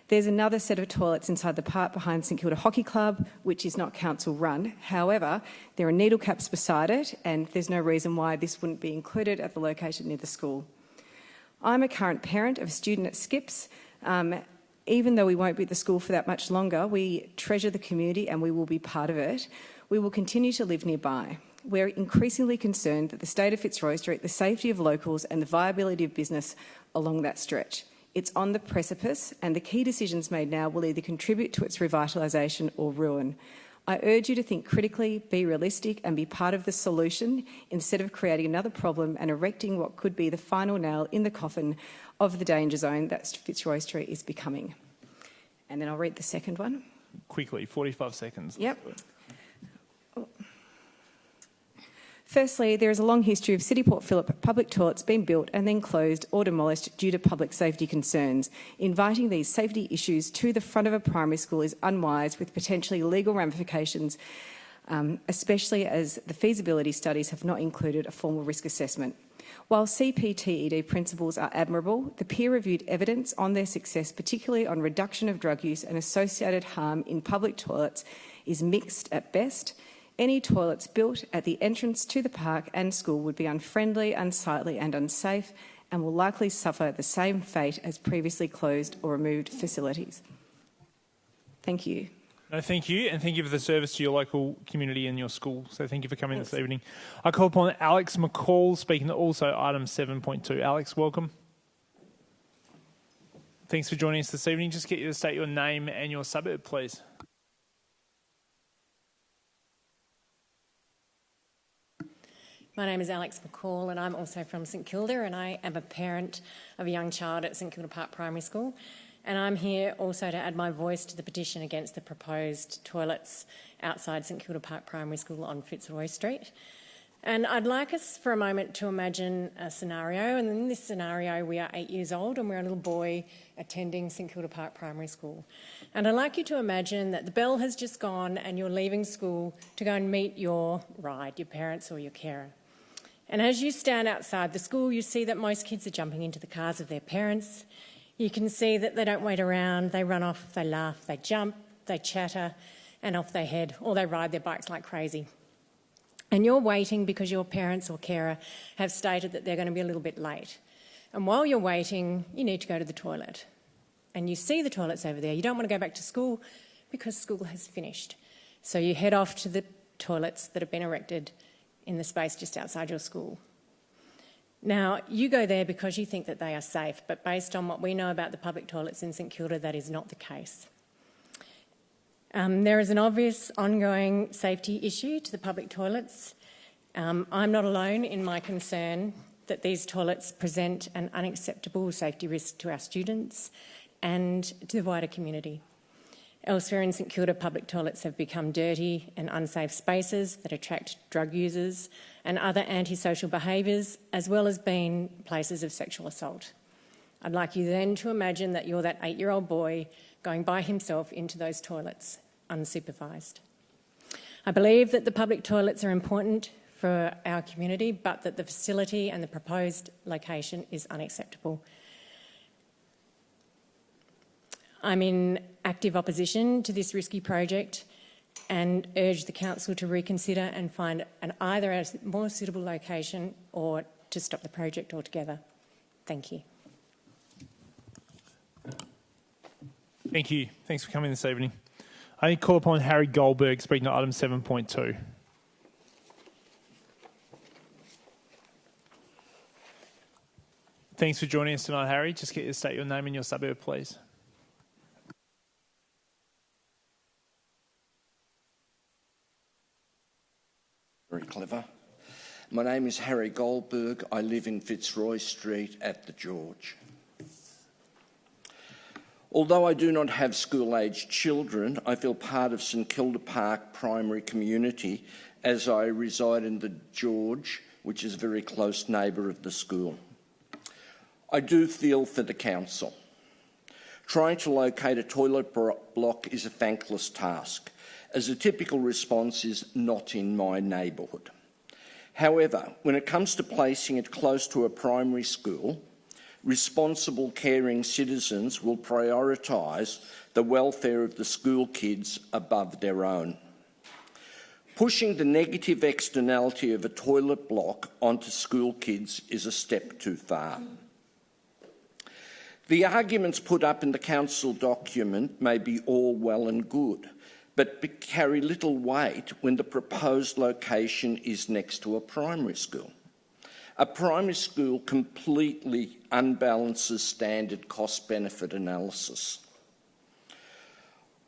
S2: There's another set of toilets inside the park behind St Kilda Hockey Club, which is not council run. However, there are needle caps beside it, and there's no reason why this wouldn't be included at the location near the school. I'm a current parent of a student at Skips. Even though we won't be at the school for that much longer, we treasure the community and we will be part of it. We will continue to live nearby. We're increasingly concerned that the state of Fitzroy Street, the safety of locals and the viability of business along that stretch. It's on the precipice, and the key decisions made now will either contribute to its revitalisation or ruin. I urge you to think critically, be realistic and be part of the solution instead of creating another problem and erecting what could be the final nail in the coffin of the danger zone that Fitzroy Street is becoming. And then I'll read the second one.
S1: Quickly, 45 seconds.
S2: Yep. Firstly, there is a long history of City Port Phillip public toilets being built and then closed or demolished due to public safety concerns. Inviting these safety issues to the front of a primary school is unwise, with potentially legal ramifications, especially as the feasibility studies have not included a formal risk assessment. While CPTED principles are admirable, the peer-reviewed evidence on their success, particularly on reduction of drug use and associated harm in public toilets, is mixed at best. Any toilets built at the entrance to the park and school would be unfriendly, unsightly and unsafe, and will likely suffer the same fate as previously closed or removed facilities. Thank you.
S1: No, thank you, and thank you for the service to your local community and your school. So thank you for coming this evening. I call upon Alex McCall, speaking to also item 7.2. Alex, welcome. Thanks for joining us this evening. Just get you to state your name and your suburb, please.
S14: My name is Alex McCall and I'm also from St Kilda, and I am a parent of a young child at St Kilda Park Primary School. And I'm here also to add my voice to the petition against the proposed toilets outside St Kilda Park Primary School on Fitzroy Street. And I'd like us for a moment to imagine a scenario, and in this scenario we are 8 years old and we're a little boy attending St Kilda Park Primary School. And I'd like you to imagine that the bell has just gone and you're leaving school to go and meet your ride, your parents or your carer. And as you stand outside the school, you see that most kids are jumping into the cars of their parents. You can see that they don't wait around, they run off, they laugh, they jump, they chatter, and off they head, or they ride their bikes like crazy. And you're waiting because your parents or carer have stated that they're going to be a little bit late. And while you're waiting, you need to go to the toilet. And you see the toilets over there. You don't want to go back to school because school has finished. So you head off to the toilets that have been erected in the space just outside your school. Now, you go there because you think that they are safe, but based on what we know about the public toilets in St Kilda, that is not the case. There is an obvious ongoing safety issue to the public toilets. I'm not alone in my concern that these toilets present an unacceptable safety risk to our students and to the wider community. Elsewhere in St Kilda, public toilets have become dirty and unsafe spaces that attract drug users and other antisocial behaviours, as well as being places of sexual assault. I'd like you then to imagine that you're that 8-year-old boy going by himself into those toilets, unsupervised. I believe that the public toilets are important for our community, but that the facility and the proposed location is unacceptable. I'm in active opposition to this risky project and urge the Council to reconsider and find either a more suitable location or to stop the project altogether. Thank you.
S1: Thank you. Thanks for coming this evening. I call upon Harry Goldberg, speaking to item 7.2. Thanks for joining us tonight, Harry. Just get you to state your name and your suburb, please.
S15: Very clever. My name is Harry Goldberg. I live in Fitzroy Street at the George. Although I do not have school-aged children, I feel part of St Kilda Park primary community as I reside in the George, which is a very close neighbour of the school. I do feel for the council. Trying to locate a toilet block is a thankless task, as a typical response is not in my neighbourhood. However, when it comes to placing it close to a primary school, responsible, caring citizens will prioritise the welfare of the school kids above their own. Pushing the negative externality of a toilet block onto school kids is a step too far. The arguments put up in the council document may be all well and good, but carry little weight when the proposed location is next to a primary school. A primary school completely unbalances standard cost-benefit analysis.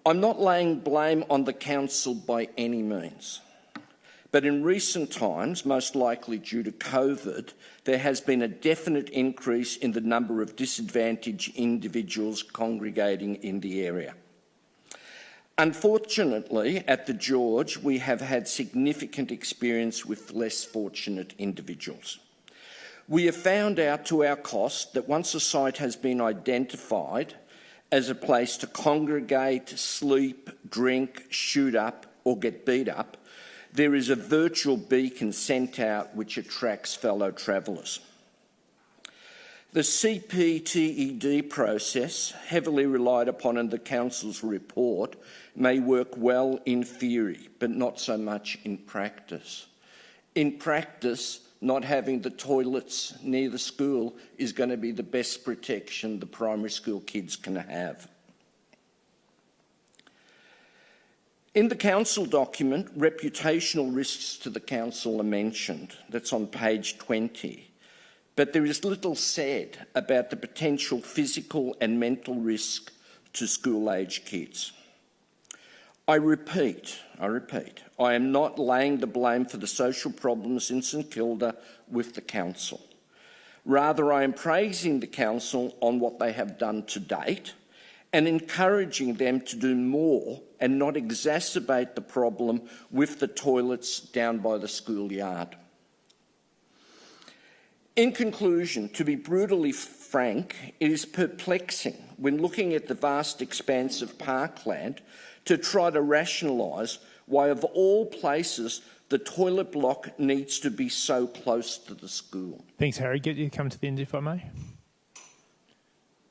S15: I'm not laying blame on the council by any means, but in recent times, most likely due to COVID, there has been a definite increase in the number of disadvantaged individuals congregating in the area. Unfortunately, at the George, we have had significant experience with less fortunate individuals. We have found out to our cost that once a site has been identified as a place to congregate, sleep, drink, shoot up or get beat up, there is a virtual beacon sent out which attracts fellow travellers. The CPTED process, heavily relied upon in the Council's report, may work well in theory, but not so much in practice. In practice, not having the toilets near the school is going to be the best protection the primary school kids can have. In the council document, reputational risks to the council are mentioned. That's on page 20. But there is little said about the potential physical and mental risk to school-age kids. I repeat, I am not laying the blame for the social problems in St Kilda with the council. Rather, I am praising the council on what they have done to date and encouraging them to do more and not exacerbate the problem with the toilets down by the schoolyard. In conclusion, to be brutally frank, it is perplexing when looking at the vast expanse of parkland to try to rationalise why, of all places, the toilet block needs to be so close to the school.
S1: Thanks, Harry. Get you to come to the end, if I may.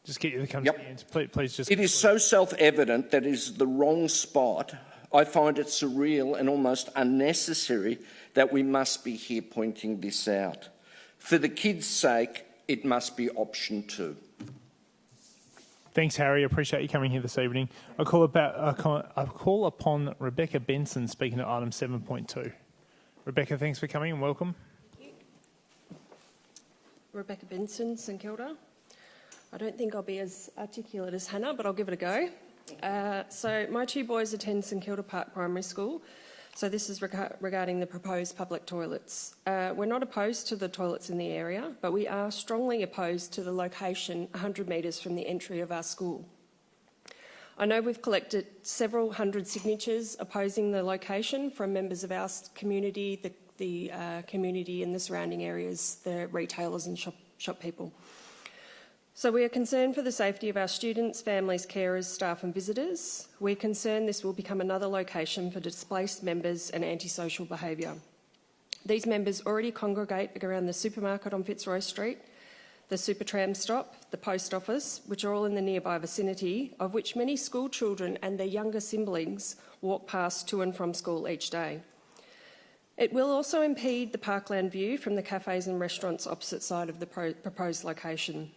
S1: Just get you to come to the end. Please just...
S15: It is so self-evident that it is the wrong spot. I find it surreal and almost unnecessary that we must be here pointing this out. For the kids' sake, it must be option 2.
S1: Thanks, Harry. I appreciate you coming here this evening. I call upon Rebecca Benson, speaking at item 7.2. Rebecca, thanks for coming and welcome.
S16: Rebecca Benson, St Kilda. I don't think I'll be as articulate as Hannah, but I'll give it a go. So my two boys attend St Kilda Park Primary School. So this is regarding the proposed public toilets. We're not opposed to the toilets in the area, but we are strongly opposed to the location 100 metres from the entry of our school. I know we've collected several hundred signatures opposing the location from members of our community, the community in the surrounding areas, the retailers and shop people. So we are concerned for the safety of our students, families, carers, staff and visitors. We're concerned this will become another location for displaced members and antisocial behaviour. These members already congregate around the supermarket on Fitzroy Street, the Supertram stop, the post office, which are all in the nearby vicinity, of which many school children and their younger siblings walk past to and from school each day. It will also impede the parkland view from the cafes and restaurants opposite side of the proposed location.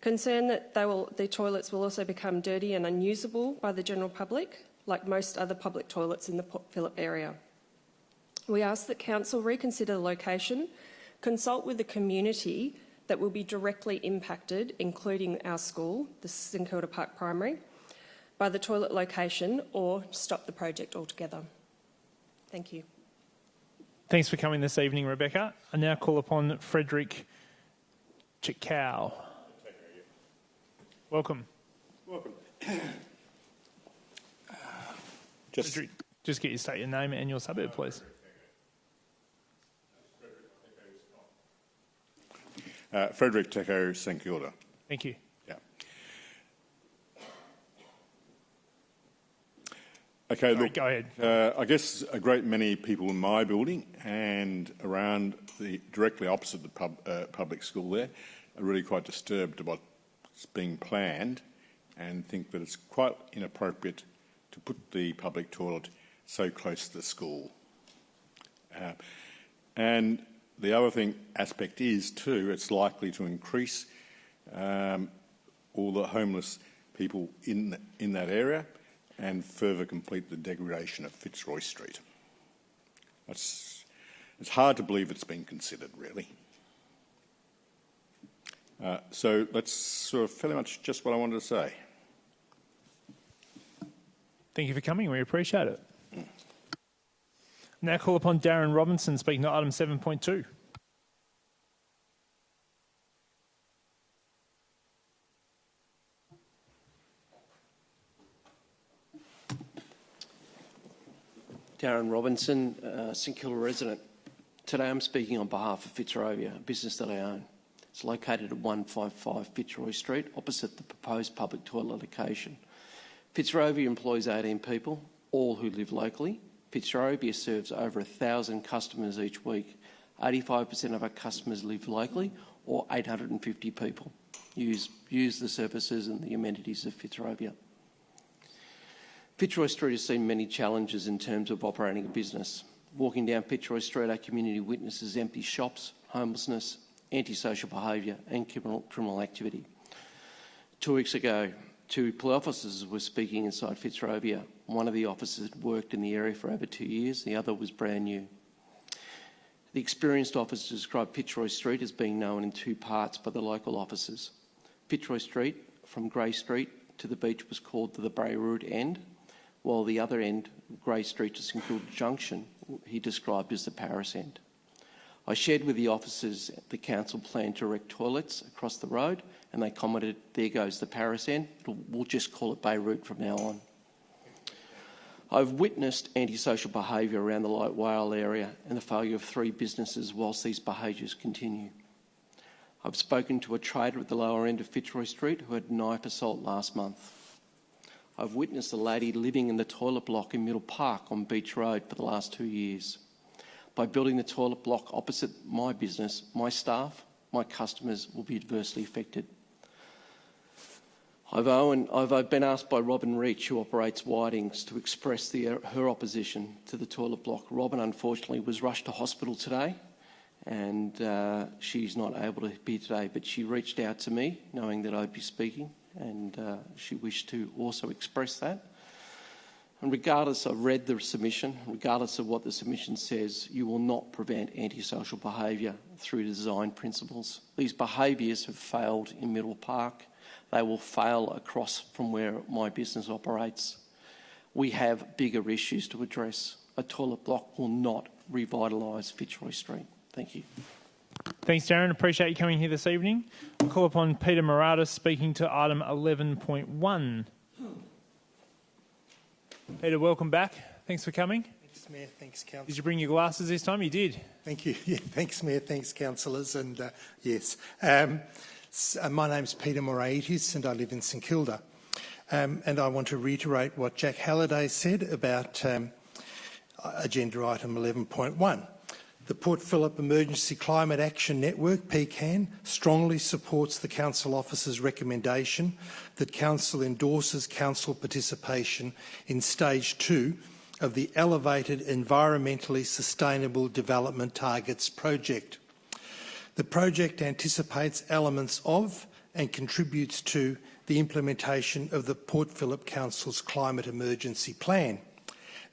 S16: Concerned that the toilets will also become dirty and unusable by the general public, like most other public toilets in the Port Phillip area. We ask that Council reconsider the location, consult with the community that will be directly impacted, including our school, the St Kilda Park Primary, by the toilet location, or stop the project altogether. Thank you.
S1: Thanks for coming this evening, Rebecca. I now call upon Frederick Chikow. Welcome.
S17: Welcome.
S1: Just get you state your name and your suburb, please.
S17: Frederick Teco, St Kilda.
S1: Thank you.
S17: Yeah. Okay, look,
S1: go ahead.
S17: I guess a great many people in my building and around directly opposite the public school there are really quite disturbed about what's being planned and think that it's quite inappropriate to put the public toilet so close to the school. And the other aspect is too, it's likely to increase all the homeless people in that area and further complete the degradation of Fitzroy Street. It's hard to believe it's been considered, really. So that's sort of fairly much just what I wanted to say.
S1: Thank you for coming. We appreciate it. Now call upon Darren Robinson speaking to item 7.2.
S18: Darren Robinson, St Kilda resident. Today I'm speaking on behalf of Fitzroy, a business that I own. It's located at 155 Fitzroy Street, opposite the proposed public toilet location. Fitzroy employs 18 people, all who live locally. Fitzroy serves over 1,000 customers each week. 85% of our customers live locally, or 850 people use the services and the amenities of Fitzroy. Fitzroy Street has seen many challenges in terms of operating a business. Walking down Fitzroy Street, our community witnesses empty shops, homelessness, antisocial behaviour and criminal activity. 2 weeks ago, 2 police officers were speaking inside Fitzroy. One of the officers had worked in the area for over 2 years, the other was brand new. The experienced officer described Fitzroy Street as being known in 2 parts by the local officers. Fitzroy Street, from Grey Street to the beach, was called the Beirut end, while the other end, Grey Street to St Kilda Junction, he described as the Paris end. I shared with the officers the council plan to erect toilets across the road, and they commented, there goes the Paris end, we'll just call it Beirut from now on. I've witnessed antisocial behaviour around the Light Whale area and the failure of 3 businesses whilst these behaviours continue. I've spoken to a trader at the lower end of Fitzroy Street who had a knife assault last month. I've witnessed a lady living in the toilet block in Middle Park on Beach Road for the last 2 years. By building the toilet block opposite my business, my staff, my customers will be adversely affected. I've been asked by Robin Reach, who operates Whiting's, to express her opposition to the toilet block. Robin, unfortunately, was rushed to hospital today and she's not able to be today, but she reached out to me knowing that I'd be speaking and she wished to also express that. And regardless, I've read the submission, regardless of what the submission says, you will not prevent antisocial behaviour through design principles. These behaviours have failed in Middle Park. They will fail across from where my business operates. We have bigger issues to address. A toilet block will not revitalise Fitzroy Street. Thank you.
S1: Thanks, Darren. Appreciate you coming here this evening. I'll call upon Peter Murata speaking to item 11.1. Peter, welcome back. Thanks for coming.
S19: Thanks, Mayor. Thanks, Councillor.
S1: Did you bring your glasses this time? You did.
S19: Thank you. Yeah, thanks, Mayor. Thanks, councillors. And yes, my name's Peter Moraitis and I live in St Kilda. And I want to reiterate what Jack Halliday said about agenda item 11.1. The Port Phillip Emergency Climate Action Network, PCAN, strongly supports the Council Officer's recommendation that Council endorses Council participation in Stage 2 of the Elevated Environmentally Sustainable Development Targets project. The project anticipates elements of and contributes to the implementation of the Port Phillip Council's Climate Emergency Plan.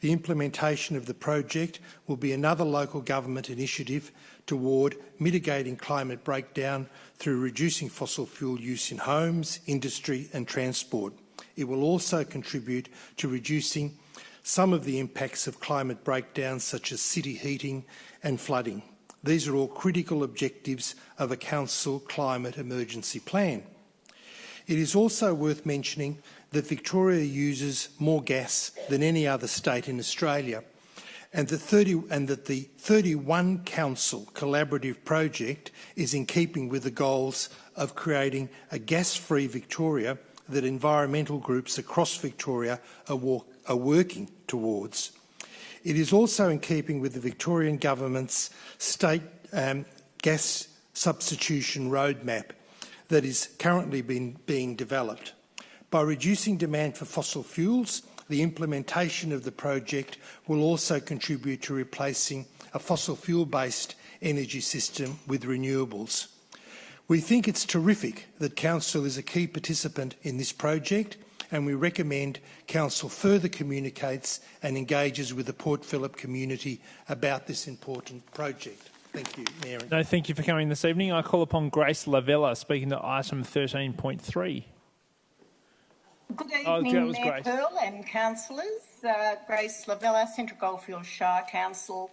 S19: The implementation of the project will be another local government initiative toward mitigating climate breakdown through reducing fossil fuel use in homes, industry and transport. It will also contribute to reducing some of the impacts of climate breakdown, such as city heating and flooding. These are all critical objectives of a council climate emergency plan. It is also worth mentioning that Victoria uses more gas than any other state in Australia, and that the 31 council collaborative project is in keeping with the goals of creating a gas-free Victoria that environmental groups across Victoria are working towards. It is also in keeping with the Victorian Government's state gas substitution roadmap that is currently being developed. By reducing demand for fossil fuels, the implementation of the project will also contribute to replacing a fossil fuel-based energy system with renewables. We think it's terrific that Council is a key participant in this project, and we recommend Council further communicates and engages with the Port Phillip community about this important project. Thank you, Mayor.
S1: No, thank you for coming this evening. I call upon Grace Lavella speaking to item 13.3.
S20: Good evening, Mayor Pearl and councillors. Grace Lavella, Central Goldfields Shire Council,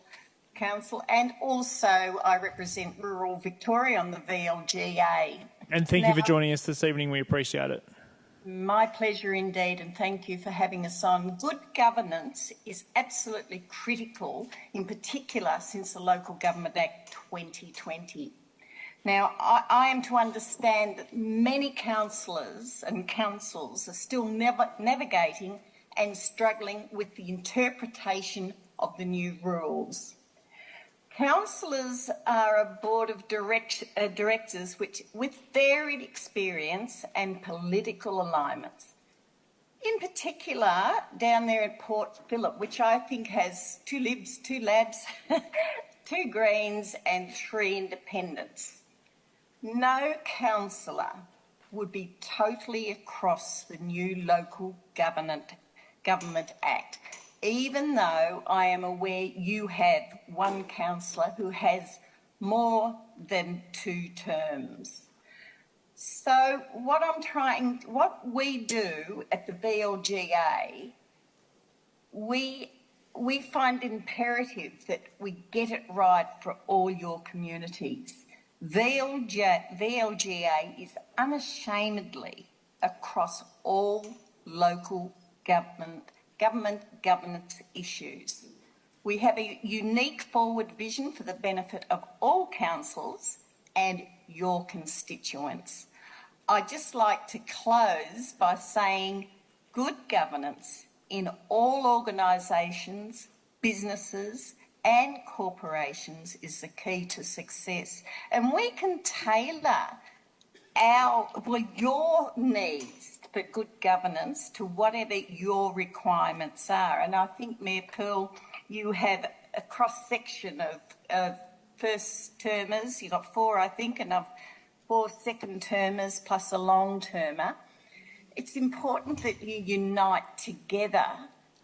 S20: and also I represent rural Victoria on the VLGA.
S1: And thank you for joining us this evening. We appreciate it.
S20: My pleasure indeed, and thank you for having us on. Good governance is absolutely critical, in particular since the Local Government Act 2020. Now, I am to understand that many councillors and councils are still navigating and struggling with the interpretation of the new rules. Councillors are a board of directors with varied experience and political alignments. In particular, down there at Port Phillip, which I think has 2 Libs, 2 Labs, 2 Greens and 3 Independents. No councillor would be totally across the new Local Government Act, even though I am aware you have one councillor who has more than 2 terms. So what we do at the VLGA, we find imperative that we get it right for all your communities. VLGA is unashamedly across all local governance issues. We have a unique forward vision for the benefit of all councils and your constituents. I'd just like to close by saying good governance in all organisations, businesses and corporations is the key to success. And we can tailor your needs for good governance to whatever your requirements are. And I think, Mayor Pearl, you have a cross-section of first-termers. You've got 4, I think, and 4 second-termers plus a long-termer. It's important that you unite together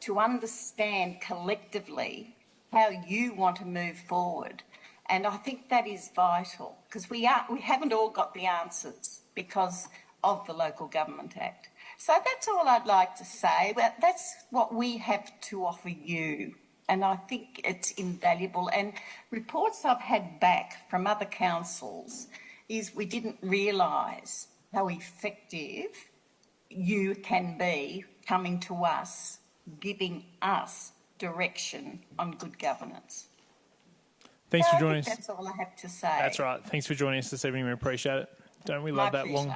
S20: to understand collectively how you want to move forward. And I think that is vital, because we haven't all got the answers because of the Local Government Act. So that's all I'd like to say. But that's what we have to offer you. And I think it's invaluable. And reports I've had back from other councils is we didn't realise how effective you can be coming to us, giving us direction on good governance.
S1: Thanks for joining us.
S20: That's all I have to say.
S1: That's right. Thanks for joining us this evening. We appreciate it. Don't we love that long?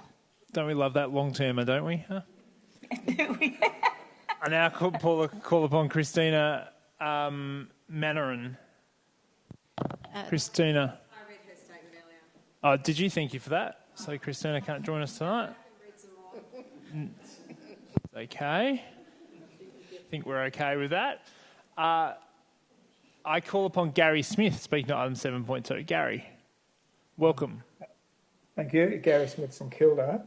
S1: Don't we love that long termer? Don't we? Huh?
S20: Do we?
S1: I now call upon Christina Manarin. Christina.
S21: I read her statement earlier.
S1: Oh, did you? Thank you for that. So Christina can't join us tonight. Okay. I think we're okay with that. I call upon Gary Smith, speaking to item 7.2. Gary, welcome.
S22: Thank you. Gary Smith from Kilda.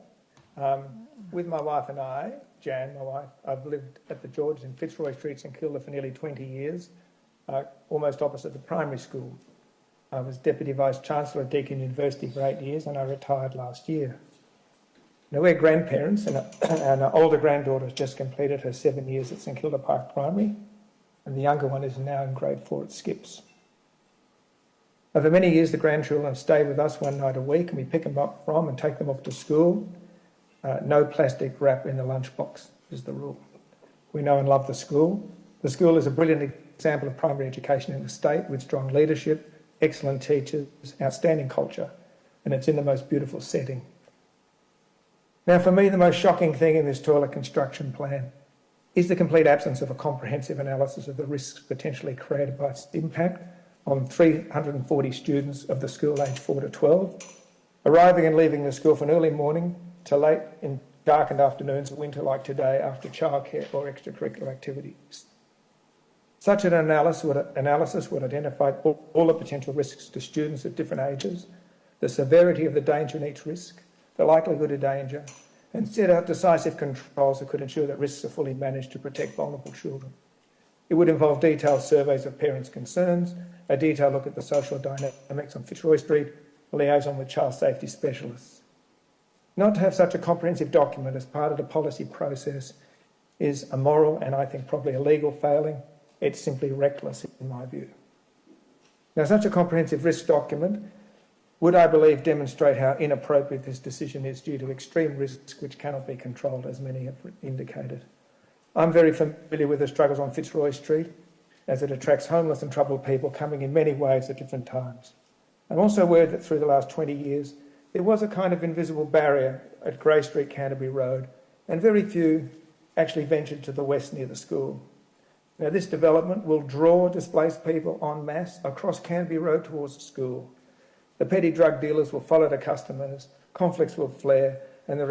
S22: With my wife and I, Jan, my wife, I've lived at the George in Fitzroy Streets in Kilda for nearly 20 years, almost opposite the primary school. I was Deputy Vice-Chancellor at Deakin University for 8 years and I retired last year. Now, we're grandparents and our older granddaughter has just completed her 7 years at St Kilda Park Primary and the younger one is now in grade 4 at Skips. Over many years, the grandchildren stay with us one night a week and we pick them up from and take them off to school. No plastic wrap in the lunchbox is the rule. We know and love the school. The school is a brilliant example of primary education in the state with strong leadership, excellent teachers, outstanding culture, and it's in the most beautiful setting. Now, for me, the most shocking thing in this toilet construction plan is the complete absence of a comprehensive analysis of the risks potentially created by its impact on 340 students of the school aged 4 to 12, arriving and leaving the school from early morning to late in darkened afternoons of winter like today after childcare or extracurricular activities. Such an analysis would identify all the potential risks to students at different ages, the severity of the danger in each risk, the likelihood of danger, and set out decisive controls that could ensure that risks are fully managed to protect vulnerable children. It would involve detailed surveys of parents' concerns, a detailed look at the social dynamics on Fitzroy Street, a liaison with child safety specialists. Not to have such a comprehensive document as part of the policy process is a moral and I think probably a legal failing. It's simply reckless in my view. Now, such a comprehensive risk document would, I believe, demonstrate how inappropriate this decision is due to extreme risks which cannot be controlled, as many have indicated. I'm very familiar with the struggles on Fitzroy Street, as it attracts homeless and troubled people coming in many ways at different times. I'm also aware that through the last 20 years, there was a kind of invisible barrier at Grey Street, Canterbury Road, and very few actually ventured to the west near the school. Now, this development will draw displaced people en masse across Canterbury Road towards the school. The petty drug dealers will follow the customers, conflicts will flare, and the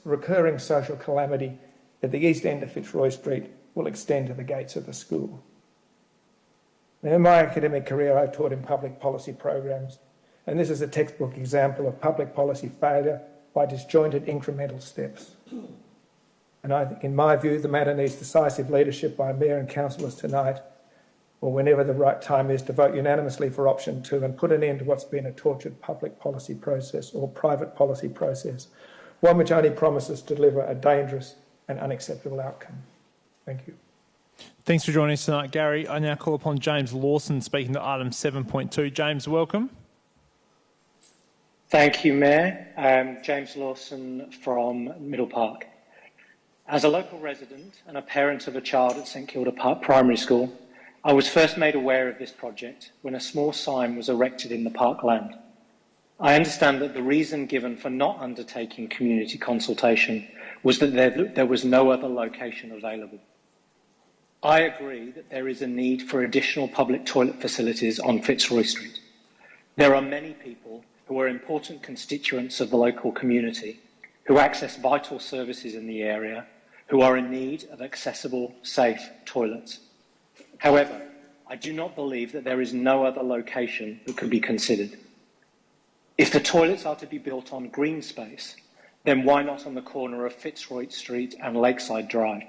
S22: recurring social calamity at the east end of Fitzroy Street will extend to the gates of the school. Now, in my academic career, I've taught in public policy programs, and this is a textbook example of public policy failure by disjointed incremental steps. And I think, in my view, the matter needs decisive leadership by Mayor and councillors tonight, or whenever the right time is, to vote unanimously for option 2 and put an end to what's been a tortured public policy process or private policy process, one which only promises to deliver a dangerous and unacceptable outcome. Thank you.
S1: Thanks for joining us tonight, Gary. I now call upon James Lawson, speaking to item 7.2. James, welcome.
S23: Thank you, Mayor. James Lawson from Middle Park. As a local resident and a parent of a child at St Kilda Park Primary School, I was first made aware of this project when a small sign was erected in the parkland. I understand that the reason given for not undertaking community consultation was that there was no other location available. I agree that there is a need for additional public toilet facilities on Fitzroy Street. There are many people who are important constituents of the local community who access vital services in the area, who are in need of accessible, safe toilets. However, I do not believe that there is no other location that could be considered. If the toilets are to be built on green space, then why not on the corner of Fitzroy Street and Lakeside Drive?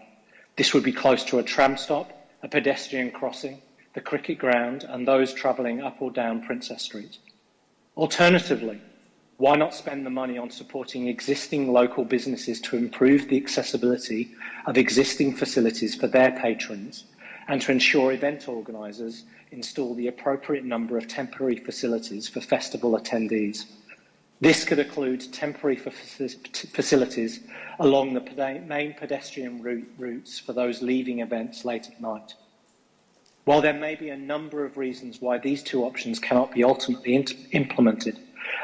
S23: This would be close to a tram stop, a pedestrian crossing, the cricket ground, and those travelling up or down Princess Street. Alternatively, why not spend the money on supporting existing local businesses to improve the accessibility of existing facilities for their patrons and to ensure event organisers install the appropriate number of temporary facilities for festival attendees? This could include temporary facilities along the main pedestrian routes for those leaving events late at night. While there may be a number of reasons why these two options cannot be ultimately implemented,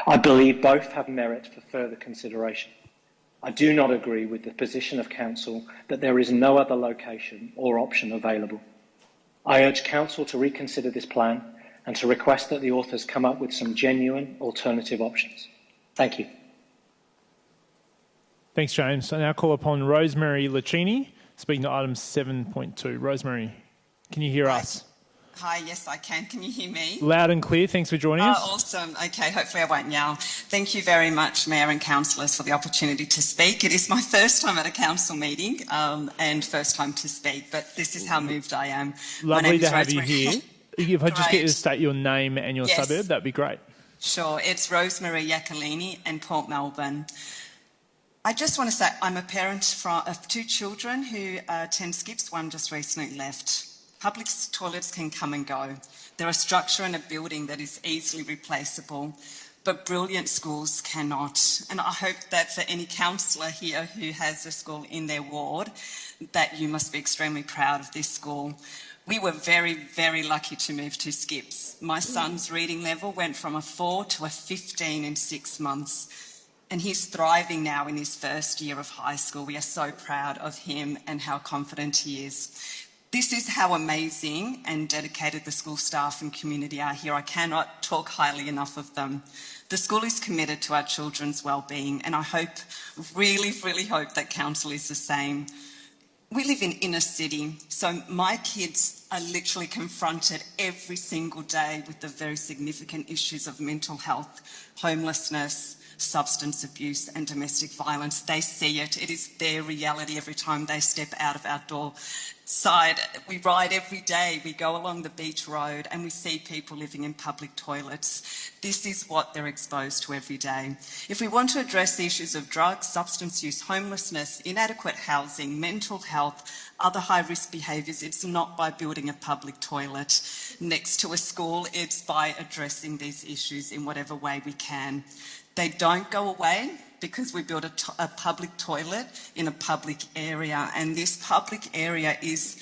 S23: I believe both have merit for further consideration. I do not agree with the position of Council that there is no other location or option available. I urge Council to reconsider this plan and to request that the authors come up with some genuine alternative options. Thank you.
S1: Thanks, James. I now call upon Rosemary Lucchini, speaking to item 7.2. Rosemary, can you hear us?
S3: Hi, yes, I can. Can you hear me?
S1: Loud and clear. Thanks for joining us.
S3: Oh, awesome. Okay, hopefully I won't yell. Thank you very much, Mayor and councillors, for the opportunity to speak. It is my first time at a council meeting and first time to speak, but this is how moved I am.
S1: Lovely to have you here. If I just get you to state your name and your suburb, that'd be great.
S3: Sure. It's Rosemary Iacolini in Port Melbourne. I just want to say I'm a parent of two children who attend skips. One just recently left. Public toilets can come and go. They're a structure in a building that is easily replaceable, but brilliant schools cannot. And I hope that for any councillor here who has a school in their ward, that you must be extremely proud of this school. We were very, very lucky to move to skips. My son's reading level went from a 4 to a 15 in 6 months. And he's thriving now in his first year of high school. We are so proud of him and how confident he is. This is how amazing and dedicated the school staff and community are here. I cannot talk highly enough of them. The school is committed to our children's well-being, and I hope, really, really hope that council is the same. We live in inner city, so my kids are literally confronted every single day with the very significant issues of mental health, homelessness, substance abuse and domestic violence. They see it. It is their reality every time they step out of our door side. We ride every day. We go along the beach road and we see people living in public toilets. This is what they're exposed to every day. If we want to address the issues of drugs, substance use, homelessness, inadequate housing, mental health, other high-risk behaviours, it's not by building a public toilet next to a school. It's by addressing these issues in whatever way we can. They don't go away because we built a public toilet in a public area, and this public area is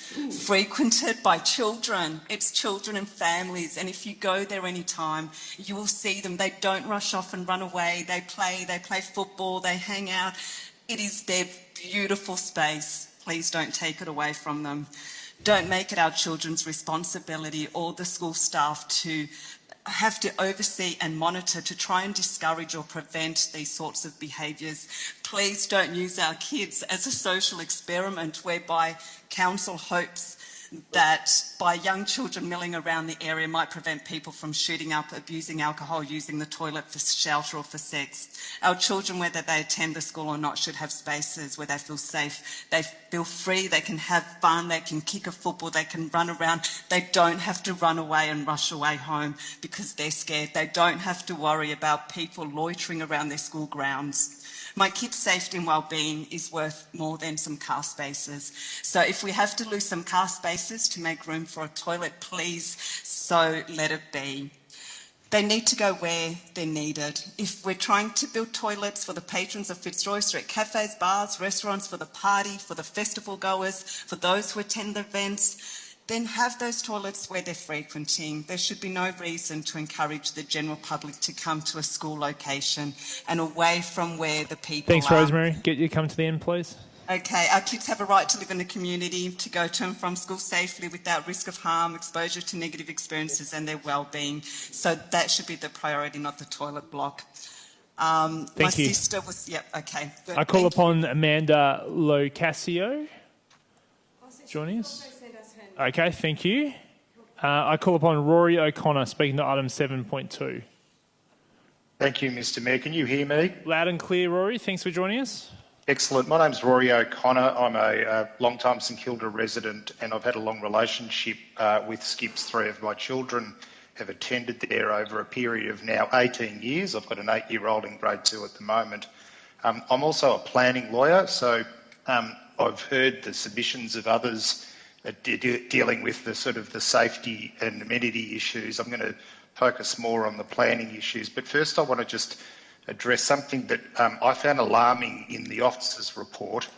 S3: frequented by children. It's children and families, and if you go there any time, you will see them. They don't rush off and run away. They play football, they hang out. It is their beautiful space. Please don't take it away from them. Don't make it our children's responsibility or the school staff to have to oversee and monitor to try and discourage or prevent these sorts of behaviours. Please don't use our kids as a social experiment whereby council hopes that by young children milling around the area might prevent people from shooting up, abusing alcohol, using the toilet for shelter or for sex. Our children, whether they attend the school or not, should have spaces where they feel safe, they feel free, they can have fun, they can kick a football, they can run around. They don't have to run away and rush away home because they're scared. They don't have to worry about people loitering around their school grounds. My kids' safety and well-being is worth more than some car spaces. So if we have to lose some car spaces to make room for a toilet, please, so let it be. They need to go where they're needed. If we're trying to build toilets for the patrons of Fitzroy Street, cafes, bars, restaurants, for the party, for the festival goers, for those who attend the events, then have those toilets where they're frequenting. There should be no reason to encourage the general public to come to a school location and away from where the people
S1: Thanks, Rosemary. Get you come to the end, please.
S3: Okay, our kids have a right to live in a community, to go to and from school safely without risk of harm, exposure to negative experiences and their well-being. So that should be the priority, not the toilet block.
S1: Thank you.
S3: My sister was, okay.
S1: I call upon Amanda Locasio joining us. Okay, thank you. I call upon Rory O'Connor, speaking to item 7.2.
S5: Thank you, Mr Mayor. Can you hear me?
S1: Loud and clear, Rory. Thanks for joining us.
S4: Excellent. My name's Rory O'Connor. I'm a long-time St Kilda resident, and I've had a long relationship with Skips. 3 of my children have attended there over a period of now 18 years. I've got an 8-year-old in grade 2 at the moment. I'm also a planning lawyer, so I've heard the submissions of others dealing with the sort of the safety and amenity issues. I'm going to focus more on the planning issues. But first I want to just address something that I found alarming in the officer's report,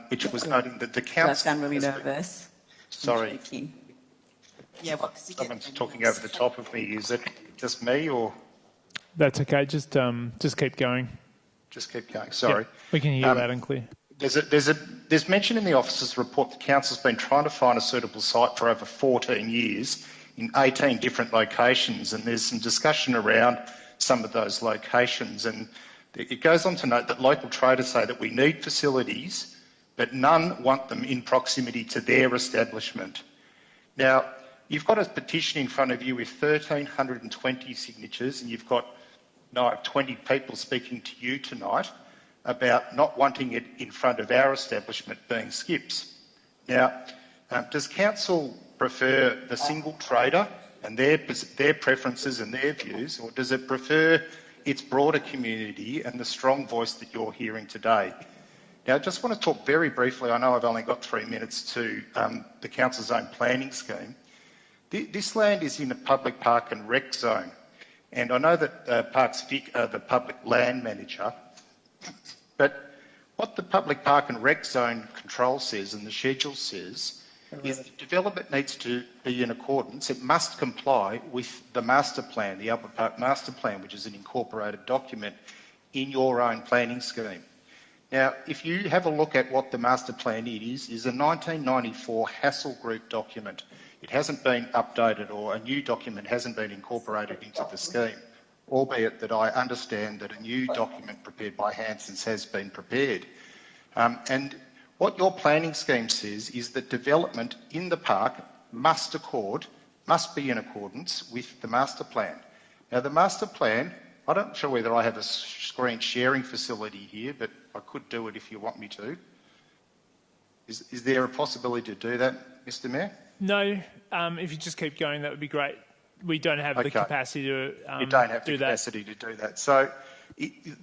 S4: which was noting that the council...
S5: I sound really nervous.
S4: Sorry.
S5: Yeah, what?
S4: Someone's talking over the top of me. Is it just me or...?
S1: That's okay. Just keep going.
S4: Just keep going. Sorry.
S1: Yep, we can hear you loud and clear.
S4: There's mention in the officer's report the council's been trying to find a suitable site for over 14 years in 18 different locations, and there's some discussion around some of those locations. And it goes on to note that local traders say that we need facilities, but none want them in proximity to their establishment. Now, you've got a petition in front of you with 1,320 signatures, and you've got 20 people speaking to you tonight about not wanting it in front of our establishment, being Skips. Now, does council prefer the single trader and their preferences and their views, or does it prefer its broader community and the strong voice that you're hearing today? Now, I just want to talk very briefly, I know I've only got 3 minutes, to the council's own planning scheme. This land is in a public park and rec zone, and I know that Parks Vic are the public land manager, but what the public park and rec zone control says and the schedule says is that development needs to be in accordance. It must comply with the master plan, the Albert Park Master Plan, which is an incorporated document in your own planning scheme. Now, if you have a look at what the master plan is a 1994 Hassel Group document. It hasn't been updated, or a new document hasn't been incorporated into the scheme, albeit that I understand that a new document prepared by Hansons has been prepared. And what your planning scheme says is that development in the park must be in accordance with the master plan. Now, the master plan, I'm not sure whether I have a screen sharing facility here, but I could do it if you want me to. Is there a possibility to do that, Mr. Mayor?
S1: No. If you just keep going, that would be great. We don't have the capacity to
S4: you don't have the capacity to do that. So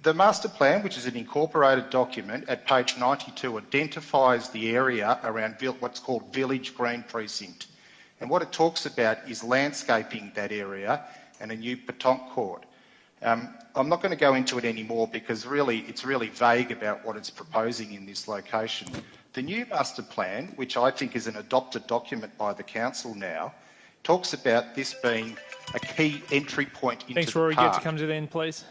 S4: the master plan, which is an incorporated document, at page 92 identifies the area around what's called Village Green Precinct. And what it talks about is landscaping that area and a new petanque court. I'm not going to go into it anymore because it's really vague about what it's proposing in this location. The new master plan, which I think is an adopted document by the council now, talks about this being a key entry point into
S1: Thanks,
S4: the
S1: Rory.
S4: park.
S1: Get to come to the end, please.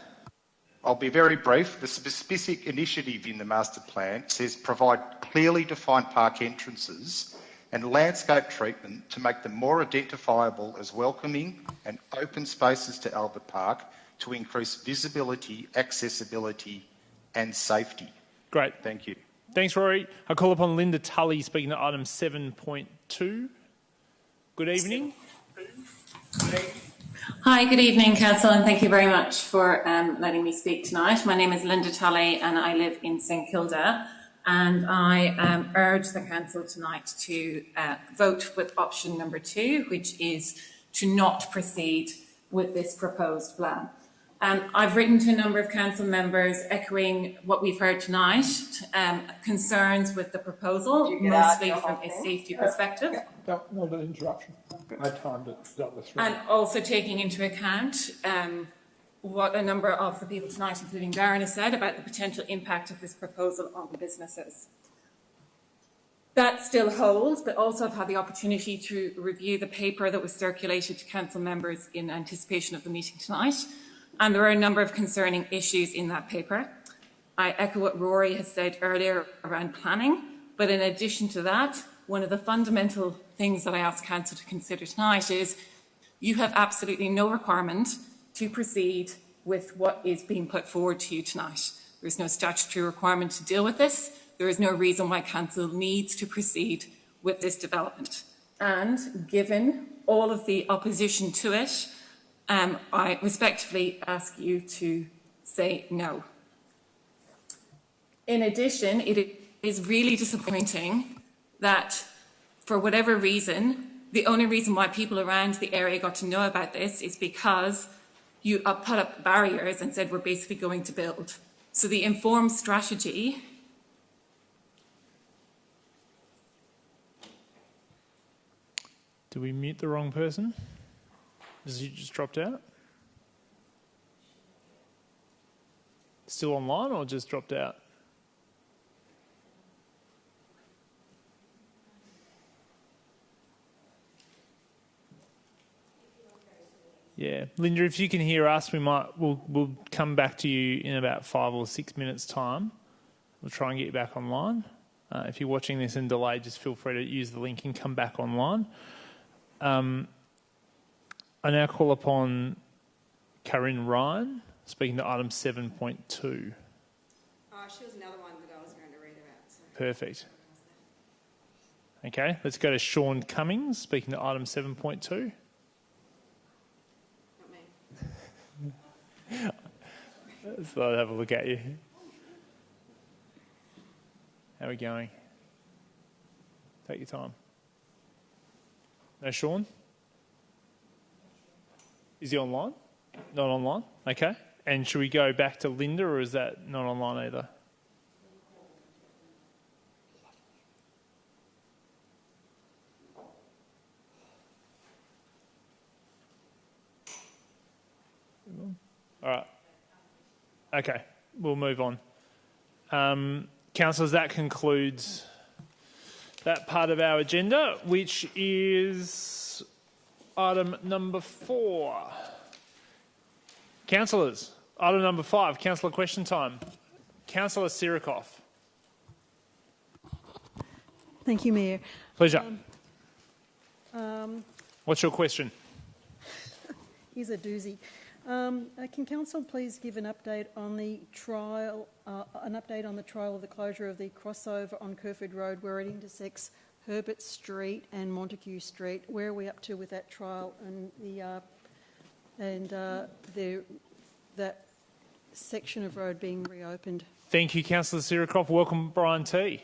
S4: I'll be very brief. The specific initiative in the master plan says provide clearly defined park entrances and landscape treatment to make them more identifiable as welcoming and open spaces to Albert Park to increase visibility, accessibility and safety.
S1: Great.
S4: Thank you.
S1: Thanks, Rory. I call upon Linda Tully speaking to item 7.2. Good evening.
S21: Hi, good evening, Council, and thank you very much for letting me speak tonight. My name is Linda Tully and I live in St Kilda, and I urge the Council tonight to vote with option number 2, which is to not proceed with this proposed plan. I've written to a number of council members echoing what we've heard tonight, concerns with the proposal, mostly from a safety perspective.
S22: Not an interruption. I timed it. That was
S21: and also taking into account what a number of the people tonight, including Darren, has said about the potential impact of this proposal on the businesses. That still holds, but also I've had the opportunity to review the paper that was circulated to council members in anticipation of the meeting tonight. And there are a number of concerning issues in that paper. I echo what Rory has said earlier around planning, but in addition to that, one of the fundamental things that I ask Council to consider tonight is you have absolutely no requirement to proceed with what is being put forward to you tonight. There is no statutory requirement to deal with this. There is no reason why Council needs to proceed with this development. And given all of the opposition to it, I respectfully ask you to say no. In addition, it is really disappointing that, for whatever reason, the only reason why people around the area got to know about this is because you put up barriers and said we're basically going to build. So the informed strategy.
S1: Did we mute the wrong person? Has he just dropped out? Still online or just dropped out? Yeah, Linda, if you can hear us, we'll come back to you in about 5 or 6 minutes' time. We'll try and get you back online. If you're watching this in delay, just feel free to use the link and come back online. I now call upon Corinne Ryan, speaking to item 7.2.
S6: She was another one that I was going to read about. So.
S1: Perfect. Okay, let's go to Sean Cummings, speaking to item 7.2. I thought I'd have a look at you. How are we going? Take your time. No, Sean? Is he online? Not online? Okay. And should we go back to Linda, or is that not online either? All right. Okay, we'll move on. Councillors, that concludes that part of our agenda, which is item number 4. Councillors, item number 5, councillor question time. Councillor Sirikoff.
S7: Thank you, Mayor.
S1: Pleasure. What's your question?
S7: Here's a doozy. Can Council please give an update on the trial, of the closure of the crossover on Kerford Road where it intersects Herbert Street and Montague Street? Where are we up to with that trial and that section of road being reopened?
S1: Thank you, Councillor Sirikoff. Welcome, Brian T.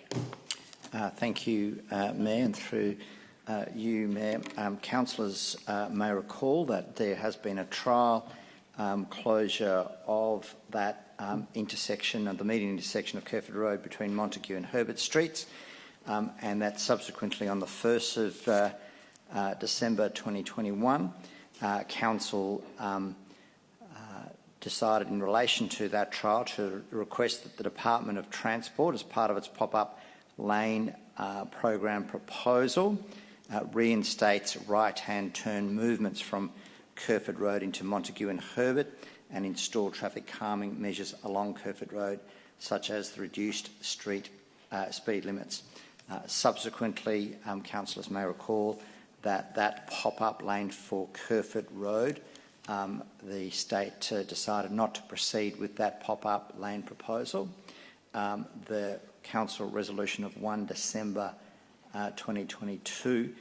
S8: Thank you, Mayor, and through you, Mayor. Councillors may recall that there has been a trial closure of that intersection, of the median intersection of Kerford Road between Montague and Herbert Streets, and that subsequently on the 1st of December 2021, Council decided in relation to that trial to request that the Department of Transport, as part of its pop-up lane program proposal, reinstates right-hand turn movements from Kerford Road into Montague and Herbert and install traffic calming measures along Kerford Road, such as the reduced street speed limits. Subsequently, councillors may recall that that pop-up lane for Kerford Road, the state decided not to proceed with that pop-up lane proposal. The council resolution of 1 December 2022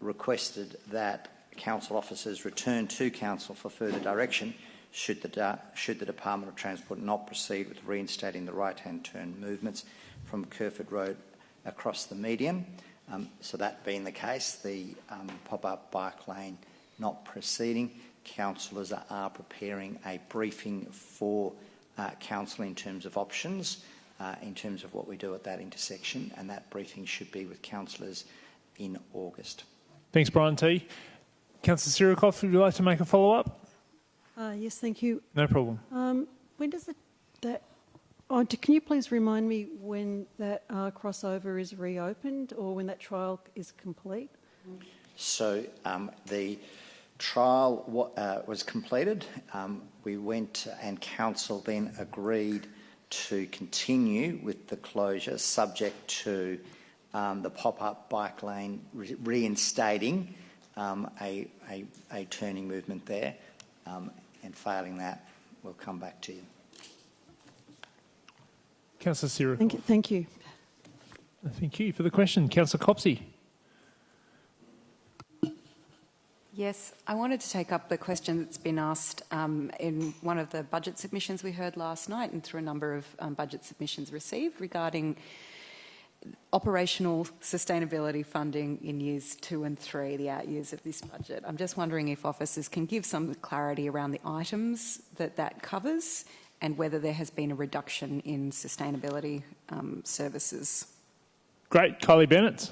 S8: requested that council officers return to council for further direction should the Department of Transport not proceed with reinstating the right-hand turn movements from Kerford Road across the median. So that being the case, the pop-up bike lane not proceeding, councillors are preparing a briefing for council in terms of options, in terms of what we do at that intersection, and that briefing should be with councillors in August.
S1: Thanks, Brian T. Councillor Sirikoff, would you like to make a follow-up?
S7: Yes, thank you.
S1: No problem.
S7: When does can you please remind me when that crossover is reopened or when that trial is complete?
S8: So the trial was completed. We went and council then agreed to continue with the closure subject to the pop-up bike lane reinstating a turning movement there, and failing that, we'll come back to you.
S1: Councillor Sirikoff.
S7: Thank you.
S1: Thank you for the question. Councillor Copsey.
S2: Yes, I wanted to take up the question that's been asked in one of the budget submissions we heard last night and through a number of budget submissions received regarding operational sustainability funding in years 2 and 3, the out years of this budget. I'm just wondering if officers can give some clarity around the items that covers and whether there has been a reduction in sustainability services.
S1: Great. Kylie Bennett.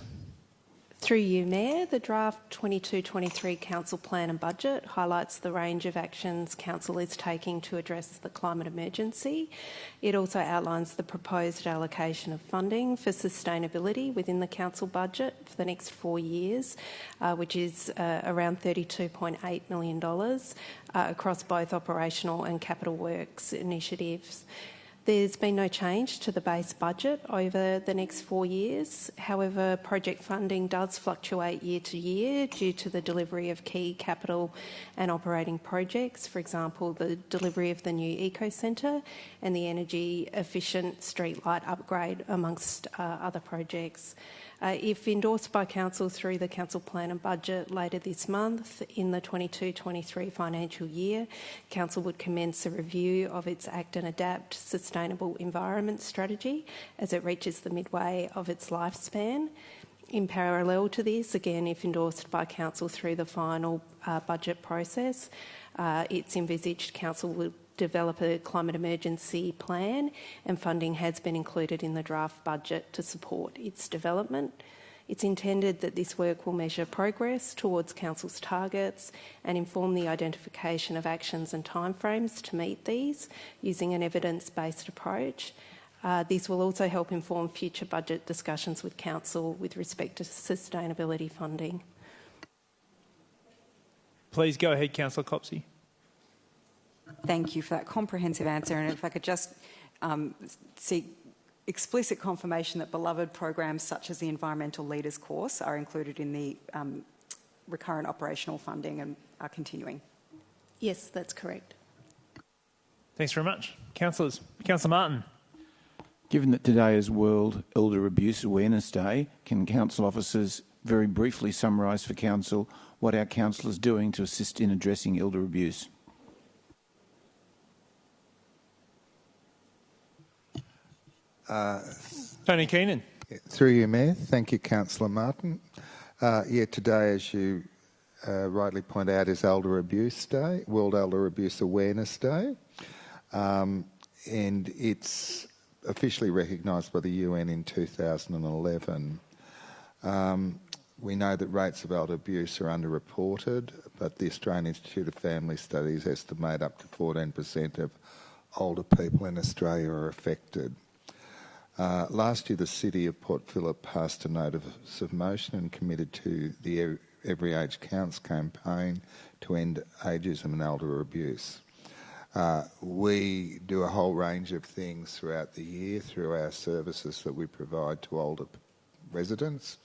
S9: Through you, Mayor, the draft 22-23 Council Plan and Budget highlights the range of actions Council is taking to address the climate emergency. It also outlines the proposed allocation of funding for sustainability within the Council budget for the next 4 years, which is around $32.8 million across both operational and capital works initiatives. There's been no change to the base budget over the next 4 years. However, project funding does fluctuate year to year due to the delivery of key capital and operating projects, for example, the delivery of the new Eco Centre and the energy efficient streetlight upgrade, amongst other projects. If endorsed by Council through the Council Plan and Budget later this month, in the 22-23 financial year, Council would commence a review of its Act and Adapt Sustainable Environment Strategy as it reaches the midway of its lifespan. In parallel to this, again, if endorsed by Council through the final budget process, it's envisaged Council will develop a climate emergency plan, and funding has been included in the draft budget to support its development. It's intended that this work will measure progress towards Council's targets and inform the identification of actions and timeframes to meet these using an evidence-based approach. This will also help inform future budget discussions with Council with respect to sustainability funding.
S1: Please go ahead, Councillor Copsey.
S2: Thank you for that comprehensive answer. And if I could just seek explicit confirmation that beloved programs such as the Environmental Leaders course are included in the recurrent operational funding and are continuing.
S9: Yes, that's correct.
S1: Thanks very much. Councillors. Councillor Martin.
S10: Given that today is World Elder Abuse Awareness Day, can council officers very briefly summarise for council what our council is doing to assist in addressing elder abuse?
S1: Tony Keenan.
S11: Through you, Mayor. Thank you, Councillor Martin. Today, as you rightly point out, is Elder Abuse Day, World Elder Abuse Awareness Day, and it's officially recognised by the UN in 2011. We know that rates of elder abuse are underreported, but the Australian Institute of Family Studies estimate up to 14% of older people in Australia are affected. Last year, the City of Port Phillip passed a notice of motion and committed to the Every Age Counts campaign to end ageism and elder abuse. We do a whole range of things throughout the year through our services that we provide to older residents,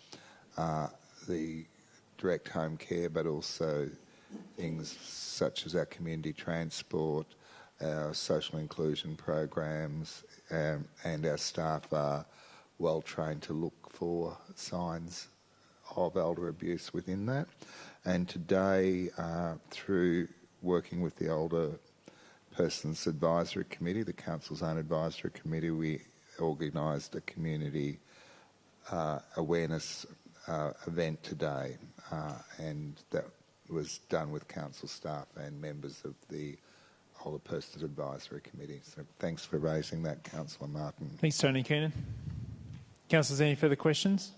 S11: the direct home care, but also things such as our community transport, our social inclusion programs, and our staff are well trained to look for signs of elder abuse within that. And today, through working with the Older Persons Advisory Committee, the Council's own advisory committee, we organised a community awareness event today, and that was done with Council staff and members of the Older Persons Advisory Committee. So thanks for raising that, Councillor Martin.
S1: Thanks, Tony Keenan. Councillors, any further questions?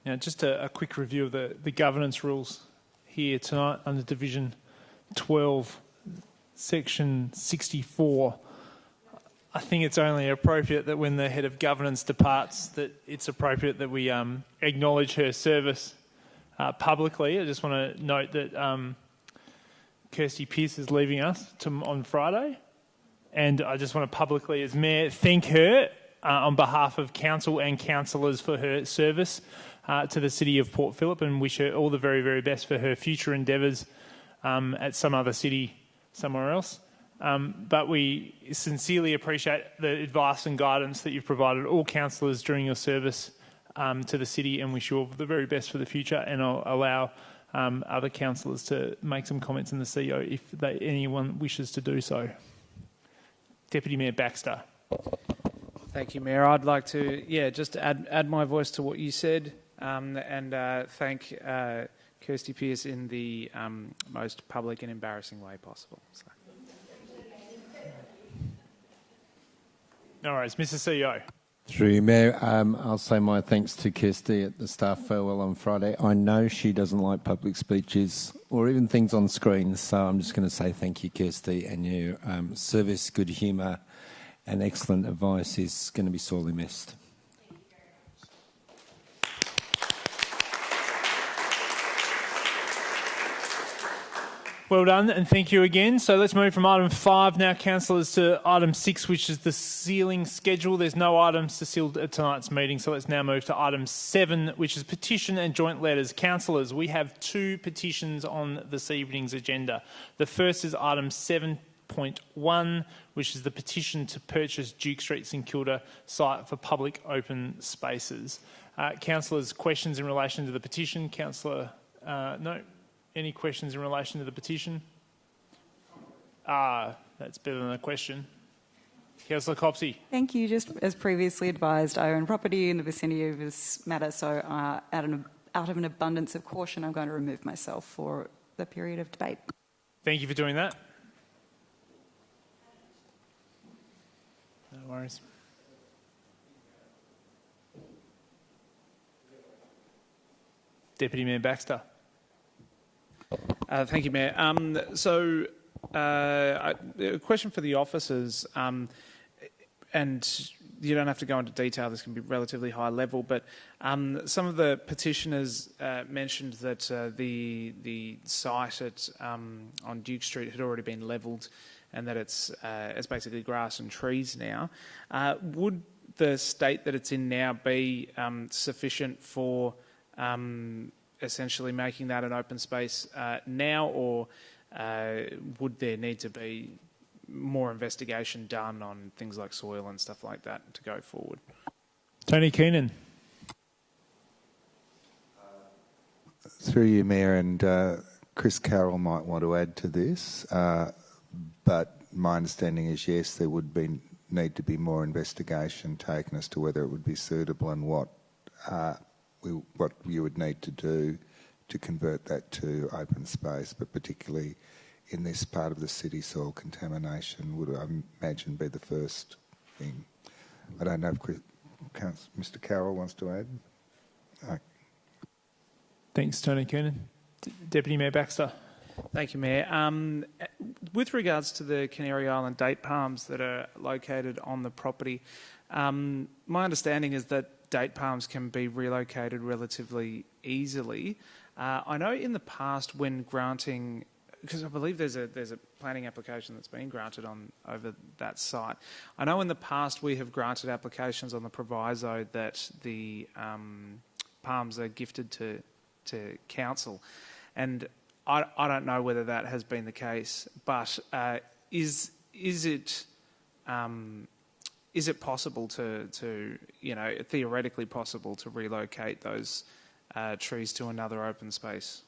S1: Now, just a quick review of the governance rules here tonight under Division 12, Section 64. I think it's only appropriate that when the head of governance departs, that it's appropriate that we acknowledge her service publicly. I just want to note that Kirsty Pearce is leaving us on Friday, and I just want to publicly, as Mayor, thank her on behalf of Council and councillors for her service to the City of Port Phillip, and wish her all the very, very best for her future endeavours at some other city somewhere else. But we sincerely appreciate the advice and guidance that you've provided all councillors during your service to the city, and wish you all the very best for the future. And I'll allow other councillors to make some comments in the CEO if anyone wishes to do so. Deputy Mayor Baxter.
S12: Thank you, Mayor. I'd like to, just add my voice to what you said and thank Kirsty Pearce in the most public and embarrassing way possible. So.
S1: No worries. Mr. CEO.
S13: Through you, Mayor, I'll say my thanks to Kirsty at the staff farewell on Friday. I know she doesn't like public speeches or even things on screen, so I'm just going to say thank you, Kirsty, and your service, good humour and excellent advice is going to be sorely missed.
S1: Well done, and thank you again. So let's move from item 5 now, councillors, to item 6, which is the sealing schedule. There's no items to seal at tonight's meeting, so let's now move to item 7, which is petition and joint letters. Councillors, we have 2 petitions on this evening's agenda. The first is item 7.1, which is the petition to purchase Duke Street, St Kilda site for public open spaces. Councillors, questions in relation to the petition? Councillor, no. Any questions in relation to the petition? That's better than a question. Councillor Copsey.
S2: Thank you. Just as previously advised, I own property in the vicinity of this matter, so out of an abundance of caution, I'm going to remove myself for the period of debate.
S1: Thank you for doing that. No worries. Deputy Mayor Baxter.
S22: Thank you, Mayor. A question for the officers, and you don't have to go into detail, this can be relatively high level, but some of the petitioners mentioned that the site on Duke Street had already been levelled and that it's basically grass and trees now. Would the state that it's in now be sufficient for essentially making that an open space now, or would there need to be more investigation done on things like soil and stuff like that to go forward?
S1: Tony Keenan.
S11: Through you, Mayor, and Chris Carroll might want to add to this, but my understanding is yes, there would need to be more investigation taken as to whether it would be suitable and what you would need to do to convert that to open space, but particularly in this part of the city, soil contamination would, I imagine, be the first thing. I don't know if Mr. Carroll wants to add.
S1: Thanks, Tony Keenan. Deputy Mayor Baxter.
S22: Thank you, Mayor. With regards to the Canary Island date palms that are located on the property, my understanding is that date palms can be relocated relatively easily. I know in the past when granting, because I believe there's a planning application that's been granted over that site. I know in the past we have granted applications on the proviso that the palms are gifted to council, and I don't know whether that has been the case, but is it possible to theoretically possible to relocate those trees to another open space?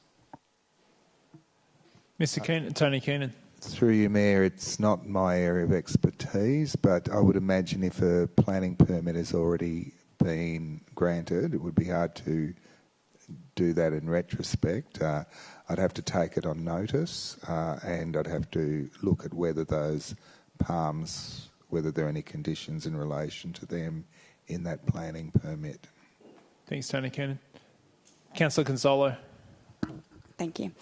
S1: Mr. Keenan, Tony Keenan.
S11: Through you, Mayor, it's not my area of expertise, but I would imagine if a planning permit has already been granted, it would be hard to do that in retrospect. I'd have to take it on notice and I'd have to look at whether those palms, whether there are any conditions in relation to them in that planning permit.
S1: Thanks, Tony Keenan. Councillor Consolo.
S14: Thank you.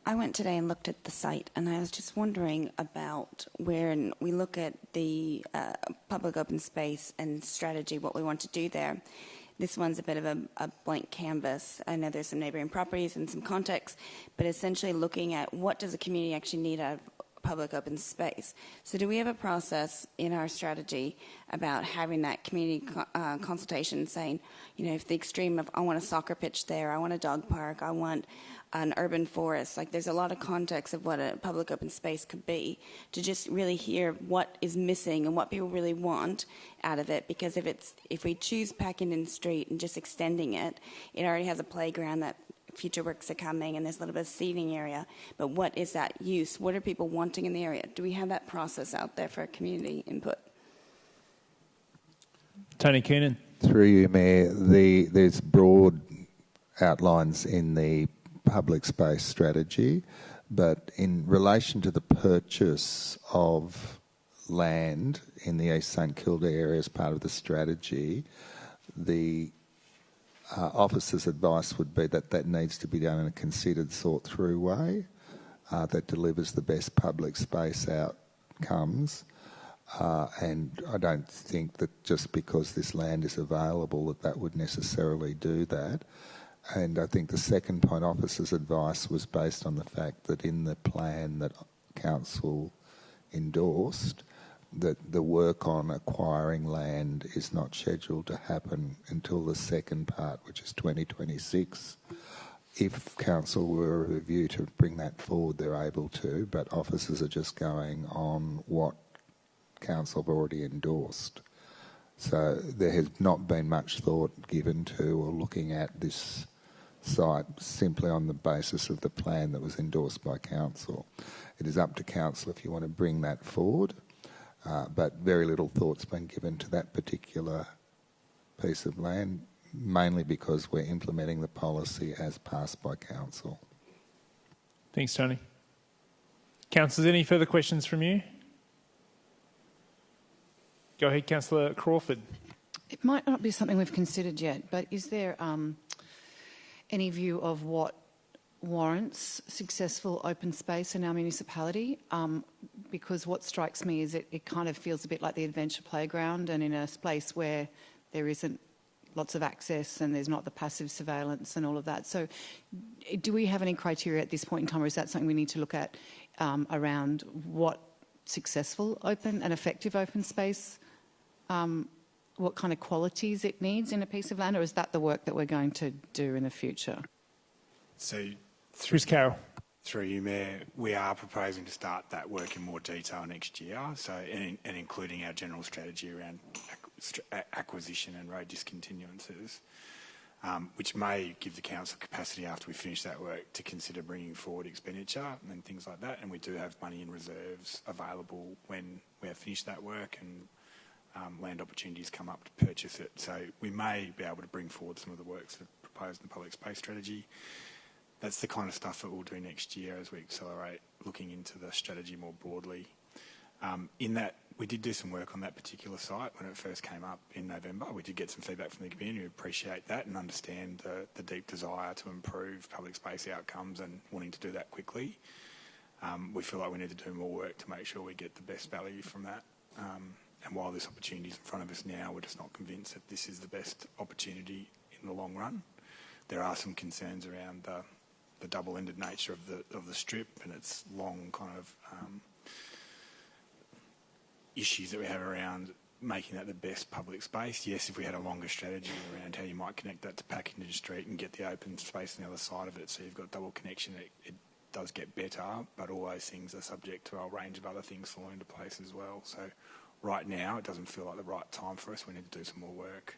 S14: I went today and looked at the site, and I was just wondering about where we look at the public open space and strategy, what we want to do there. This one's a bit of a blank canvas. I know there's some neighbouring properties and some context, but essentially looking at what does the community actually need out of public open space. So do we have a process in our strategy about having that community consultation saying, if the extreme of I want a soccer pitch there, I want a dog park, I want an urban forest, like there's a lot of context of what a public open space could be, to just really hear what is missing and what people really want out of it. Because if we choose Packington Street and just extending it, it already has a playground that future works are coming and there's a little bit of seating area, but what is that use? What are people wanting in the area? Do we have that process out there for community input?
S1: Tony Keenan.
S11: Through you, Mayor, there's broad outlines in the public space strategy, but in relation to the purchase of land in the East St Kilda area as part of the strategy, the officer's advice would be that that needs to be done in a considered, thought-through way that delivers the best public space outcomes. And I don't think that just because this land is available that would necessarily do that. And I think the second point, officer's advice was based on the fact that in the plan that council endorsed, that the work on acquiring land is not scheduled to happen until the second part, which is 2026. If council were of a view to bring that forward, they're able to, but officers are just going on what council have already endorsed. So there has not been much thought given to or looking at this site simply on the basis of the plan that was endorsed by council. It is up to council if you want to bring that forward, but very little thought's been given to that particular piece of land, mainly because we're implementing the policy as passed by council.
S1: Thanks, Tony. Councillors, any further questions from you? Go ahead, Councillor Crawford.
S15: It might not be something we've considered yet, but is there any view of what warrants successful open space in our municipality? Because what strikes me is it kind of feels a bit like the adventure playground, and in a place where there isn't lots of access and there's not the passive surveillance and all of that. So do we have any criteria at this point in time, or is that something we need to look at around what successful open and effective open space, what kind of qualities it needs in a piece of land, or is that the work that we're going to do in the future?
S1: So, Chris Carroll.
S16: Through you, Mayor, we are proposing to start that work in more detail next year, so and including our general strategy around acquisition and road discontinuances, which may give the council capacity after we finish that work to consider bringing forward expenditure and things like that. And we do have money in reserves available when we have finished that work and land opportunities come up to purchase it. So we may be able to bring forward some of the works that are proposed in the public space strategy. That's the kind of stuff that we'll do next year as we accelerate looking into the strategy more broadly. In that, we did do some work on that particular site when it first came up in November. We did get some feedback from the community. We appreciate that and understand the deep desire to improve public space outcomes and wanting to do that quickly. We feel like we need to do more work to make sure we get the best value from that. And while this opportunity is in front of us now, we're just not convinced that this is the best opportunity in the long run. There are some concerns around the double-ended nature of the strip and its long kind of issues that we have around making that the best public space. Yes, if we had a longer strategy around how you might connect that to Pakenham Street and get the open space on the other side of it, so you've got double connection, it does get better, but all those things are subject to a range of other things falling into place as well. So right now, it doesn't feel like the right time for us. We need to do some more work.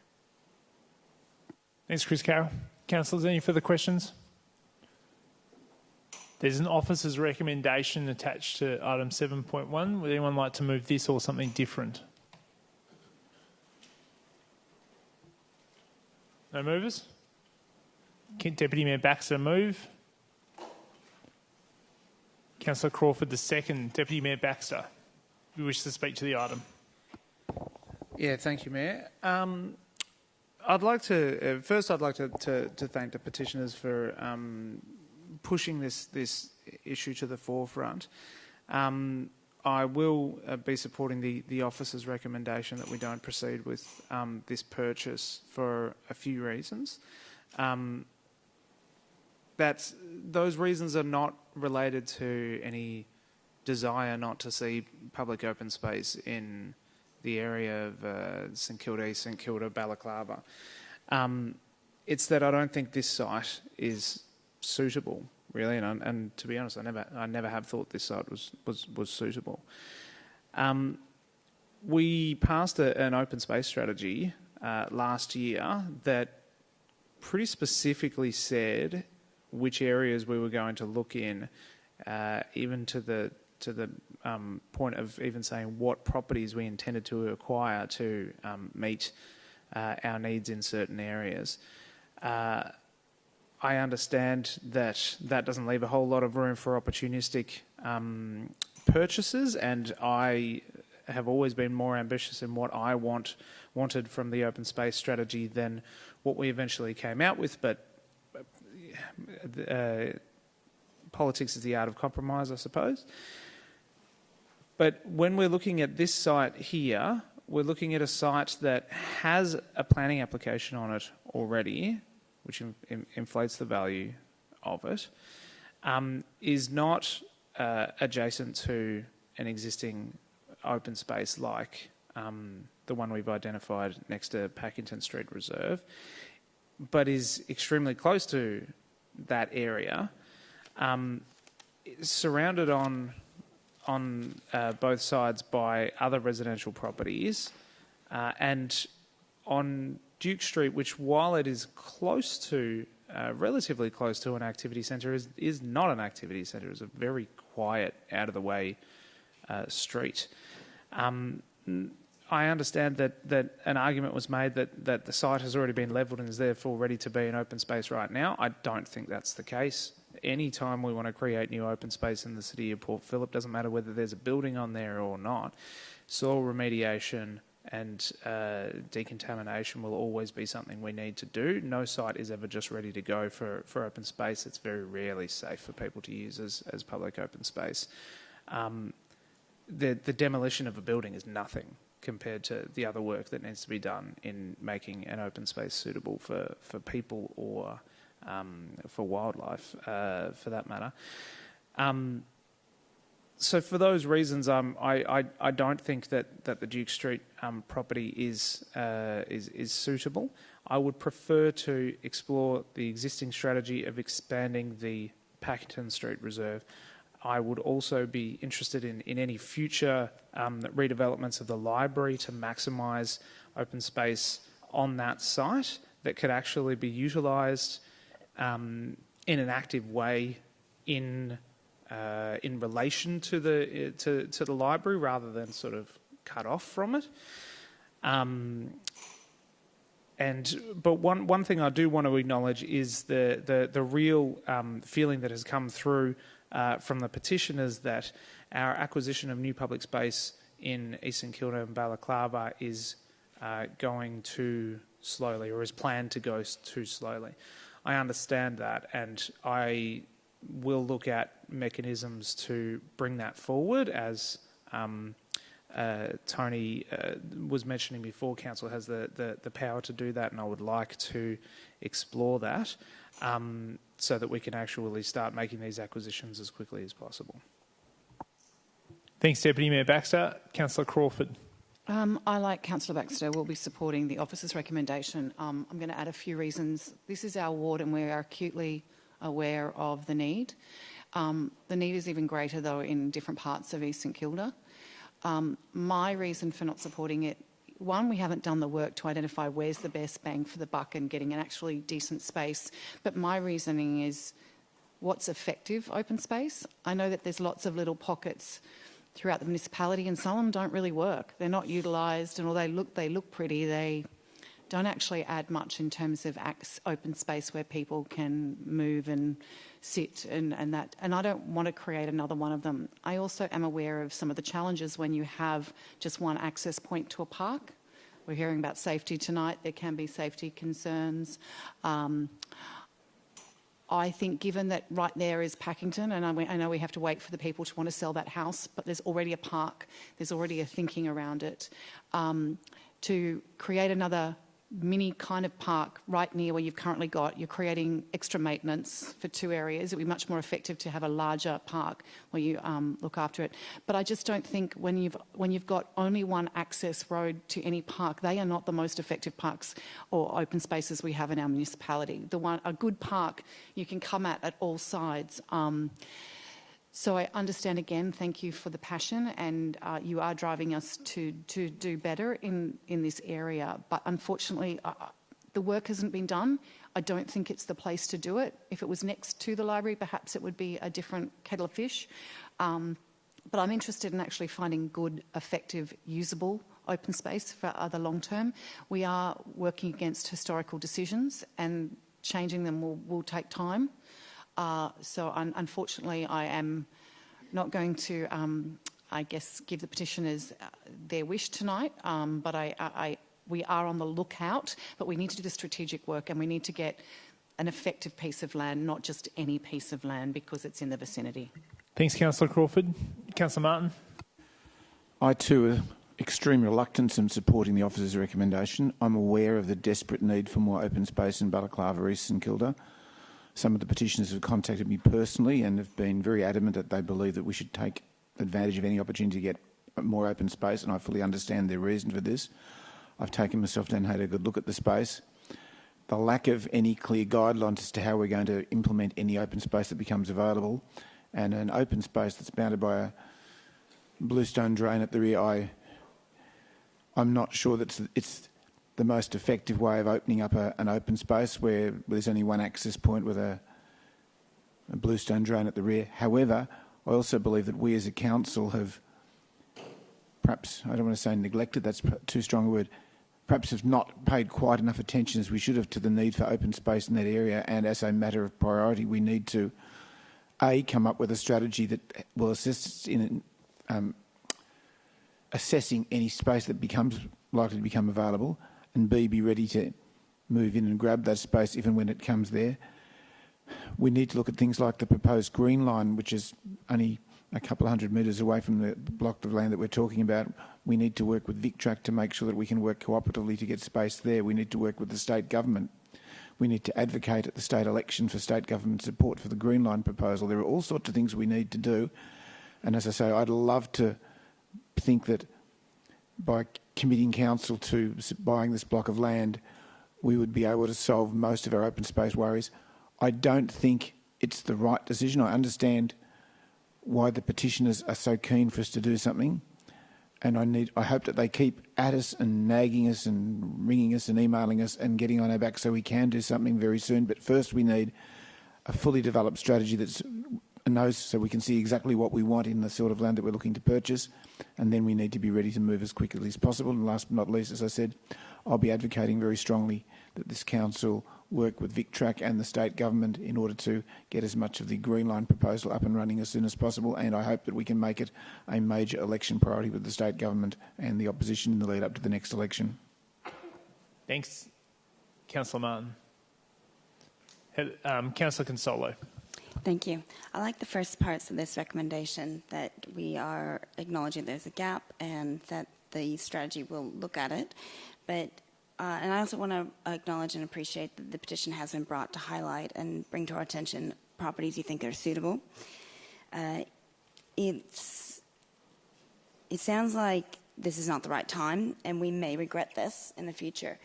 S1: Thanks, Chris Carroll. Councillors, any further questions? There's an officer's recommendation attached to item 7.1. Would anyone like to move this or something different? No movers? Deputy Mayor Baxter, move. Councillor Crawford, the second. Deputy Mayor Baxter, you wish to speak to the item.
S12: Yeah, thank you, Mayor. I'd like to thank the petitioners for pushing this issue to the forefront. I will be supporting the officer's recommendation that we don't proceed with this purchase for a few reasons. Those reasons are not related to any desire not to see public open space in the area of St Kilda, St Kilda, Balaclava. It's that I don't think this site is suitable, really, and to be honest, I never have thought this site was suitable. We passed an open space strategy last year that pretty specifically said which areas we were going to look in, even to the point of even saying what properties we intended to acquire to meet our needs in certain areas. I understand that that doesn't leave a whole lot of room for opportunistic purchases, and I have always been more ambitious in what I wanted from the open space strategy than what we eventually came out with, but politics is the art of compromise, I suppose. But when we're looking at this site here, we're looking at a site that has a planning application on it already, which inflates the value of it, is not adjacent to an existing open space like the one we've identified next to Petiton Street Reserve, but is extremely close to that area, surrounded on both sides by other residential properties, and on Duke Street, which while it is close to, relatively close to an activity centre, is not an activity centre. It's a very quiet, out-of-the-way street. I understand that an argument was made that the site has already been levelled and is therefore ready to be an open space right now. I don't think that's the case. Any time we want to create new open space in the city of Port Phillip, doesn't matter whether there's a building on there or not, soil remediation and decontamination will always be something we need to do. No site is ever just ready to go for open space. It's very rarely safe for people to use as public open space. The demolition of a building is nothing compared to the other work that needs to be done in making an open space suitable for people or for wildlife, for that matter. So for those reasons, I don't think that the Duke Street property is suitable. I would prefer to explore the existing strategy of expanding the Petiton Street Reserve. I would also be interested in any future redevelopments of the library to maximise open space on that site that could actually be utilised in an active way in relation to the library rather than sort of cut off from it. But one thing I do want to acknowledge is the real feeling that has come through from the petitioners that our acquisition of new public space in Eastern Kilda and Balaclava is going too slowly, or is planned to go too slowly. I understand that, and I will look at mechanisms to bring that forward. As Tony was mentioning before, Council has the power to do that, and I would like to explore that so that we can actually start making these acquisitions as quickly as possible.
S1: Thanks, Deputy Mayor Baxter. Councillor Crawford.
S15: I, like Councillor Baxter, will be supporting the officer's recommendation. I'm going to add a few reasons. This is our ward and we are acutely aware of the need. The need is even greater, though, in different parts of East St Kilda. My reason for not supporting it, one, we haven't done the work to identify where's the best bang for the buck and getting an actually decent space. But my reasoning is what's effective open space. I know that there's lots of little pockets throughout the municipality, and some of them don't really work. They're not utilised, and although they look pretty, they don't actually add much in terms of open space where people can move and sit and that. And I don't want to create another one of them. I also am aware of some of the challenges when you have just one access point to a park. We're hearing about safety tonight. There can be safety concerns. I think given that right there is Packington, and I know we have to wait for the people to want to sell that house, but there's already a park, there's already a thinking around it, to create another mini kind of park right near where you've currently got, you're creating extra maintenance for two areas. It would be much more effective to have a larger park where you look after it. But I just don't think when you've got only one access road to any park, they are not the most effective parks or open spaces we have in our municipality. A good park you can come at all sides. So I understand again, thank you for the passion, and you are driving us to do better in this area. But unfortunately, the work hasn't been done. I don't think it's the place to do it. If it was next to the library, perhaps it would be a different kettle of fish. But I'm interested in actually finding good, effective, usable open space for the long term. We are working against historical decisions, and changing them will take time. So unfortunately, I am not going to, I guess, give the petitioners their wish tonight, but we are on the lookout, but we need to do the strategic work, and we need to get an effective piece of land, not just any piece of land, because it's in the vicinity.
S1: Thanks, Councillor Crawford. Councillor Martin.
S10: I too am extremely reluctant in supporting the officer's recommendation. I'm aware of the desperate need for more open space in Balaclava East and Kilda. Some of the petitioners have contacted me personally and have been very adamant that they believe that we should take advantage of any opportunity to get more open space, and I fully understand their reason for this. I've taken myself down and had a good look at the space. The lack of any clear guidelines as to how we're going to implement any open space that becomes available, and an open space that's bounded by a bluestone drain at the rear, I'm not sure that it's the most effective way of opening up an open space where there's only one access point with a bluestone drain at the rear. However, I also believe that we as a council have perhaps, I don't want to say neglected, that's too strong a word, perhaps have not paid quite enough attention as we should have to the need for open space in that area, and as a matter of priority we need to come up with a strategy that will assist us in assessing any space that becomes likely to become available, and B, be ready to move in and grab that space if and when it comes there. We need to look at things like the proposed green line, which is only a couple of 100 metres away from the block of land that we're talking about. We need to work with VicTrack to make sure that we can work cooperatively to get space there. We need to work with the state government. We need to advocate at the state election for state government support for the Green Line proposal. There are all sorts of things we need to do. And as I say, I'd love to think that by committing council to buying this block of land, we would be able to solve most of our open space worries. I don't think it's the right decision. I understand why the petitioners are so keen for us to do something. And I hope that they keep at us and nagging us and ringing us and emailing us and getting on our back so we can do something very soon. But first we need a fully developed strategy that's knows so we can see exactly what we want in the sort of land that we're looking to purchase, and then we need to be ready to move as quickly as possible. And last but not least, as I said, I'll be advocating very strongly that this council work with VicTrack and the state government in order to get as much of the Green Line proposal up and running as soon as possible, and I hope that we can make it a major election priority with the state government and the opposition in the lead up to the next election.
S1: Thanks, Councillor Martin. Councillor Consolo.
S14: Thank you. I like the first parts of this recommendation, that we are acknowledging there's a gap and that the strategy will look at it. But and I also want to acknowledge and appreciate that the petition has been brought to highlight and bring to our attention properties you think are suitable. It sounds like this is not the right time, and we may regret this in the future.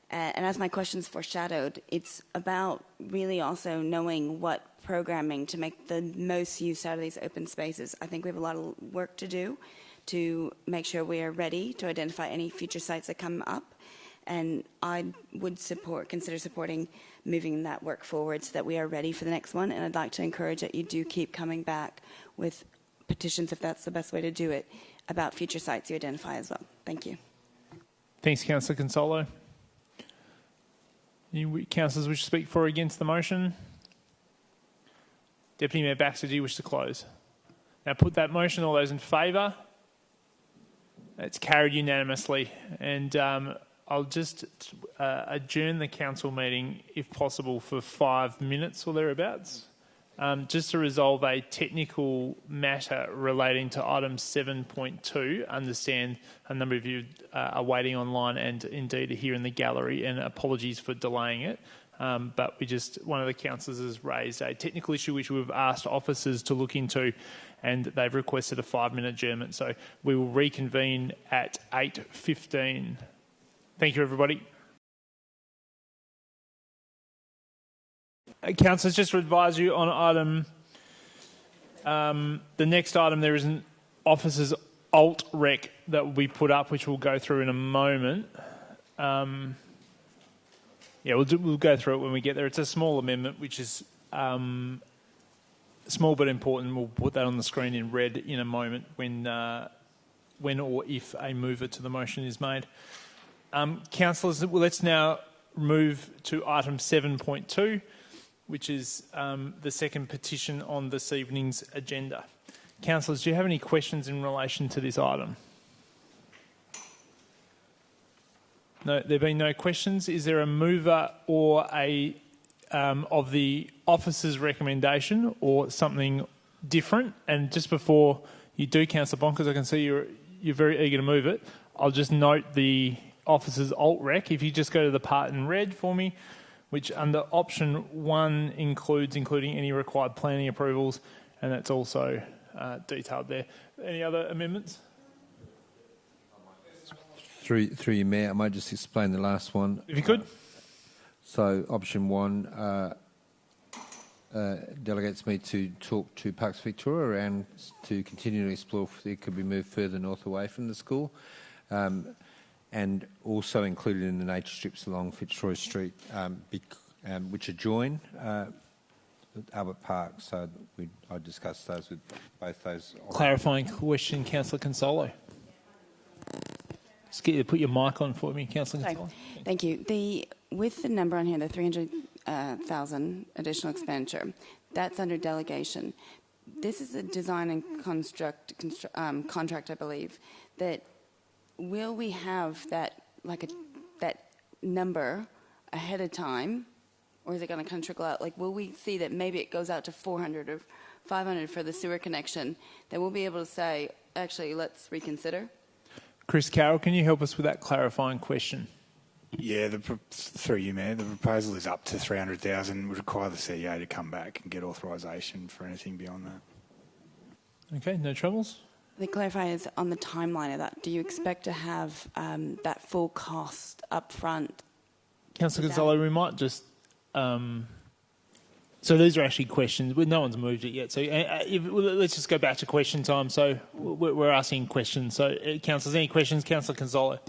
S14: And as my questions foreshadowed, it's about really also knowing what programming to make the most use out of these open spaces. I think we have a lot of work to do to make sure we are ready to identify any future sites that come up. And I would consider supporting moving that work forward so that we are ready for the next one. And I'd like to encourage that you do keep coming back with petitions, if that's the best way to do it, about future sites you identify as well. Thank you.
S1: Thanks, Councillor Consolo. Any councillors wish to speak for or against the motion? Deputy Mayor Baxter, do you wish to close? Now put that motion. All those in favour? It's carried unanimously. And I'll just adjourn the council meeting, if possible, for 5 minutes or thereabouts, just to resolve a technical matter relating to item 7.2. Understand a number of you are waiting online and indeed are here in the gallery, and apologies for delaying it. But one of the councillors has raised a technical issue which we've asked officers to look into, and they've requested a 5-minute adjournment. So we will reconvene at 8:15. Thank you, everybody. Councillors, just to advise you on the next item, there is an officer's alt rec that will be put up, which we'll go through in a moment. Yeah, we'll go through it when we get there. It's a small amendment, which is small but important. We'll put that on the screen in red in a moment when or if a mover to the motion is made. Councillors, let's now move to item 7.2, which is the second petition on this evening's agenda. Councillors, do you have any questions in relation to this item? No, there have been no questions. Is there a mover or a of the officer's recommendation or something different? And just before you do, Councillor Bonkers, I can see you're very eager to move it. I'll just note the officer's alt-rec. If you just go to the part in red for me, which under option 1 including any required planning approvals, and that's also detailed there. Any other amendments?
S13: Through you, Mayor, I might just explain the last one.
S1: If you could.
S13: So option 1 delegates me to talk to Parks Victoria and to continue to explore if it could be moved further north away from the school, and also included in the nature strips along Fitzroy Street, which adjoin Albert Park. So I discussed those with both those.
S1: Clarifying question, Councillor Consolo. Just get you to put your mic on for me, Councillor Consolo.
S14: Thank you. With the number on here, the 300,000 additional expenditure, that's under delegation. This is a design and contract, I believe. That will we have that that number ahead of time, or is it going to kind of trickle out? Like, will we see that maybe it goes out to 400 or 500 for the sewer connection? That we'll be able to say, actually, let's reconsider.
S1: Chris Carroll, can you help us with that clarifying question?
S16: Yeah, through you, Mayor, the proposal is up to 300,000. Would require the CEO to come back and get authorisation for anything beyond that.
S1: Okay, no troubles.
S14: The clarifier is on the timeline of that. Do you expect to have that full cost up front?
S1: Councillor Gonzalo, we might just... so these are actually questions. No one's moved it yet. So let's just go back to question time. So we're asking questions. So, councillors, any questions? Councillor Gonzalo.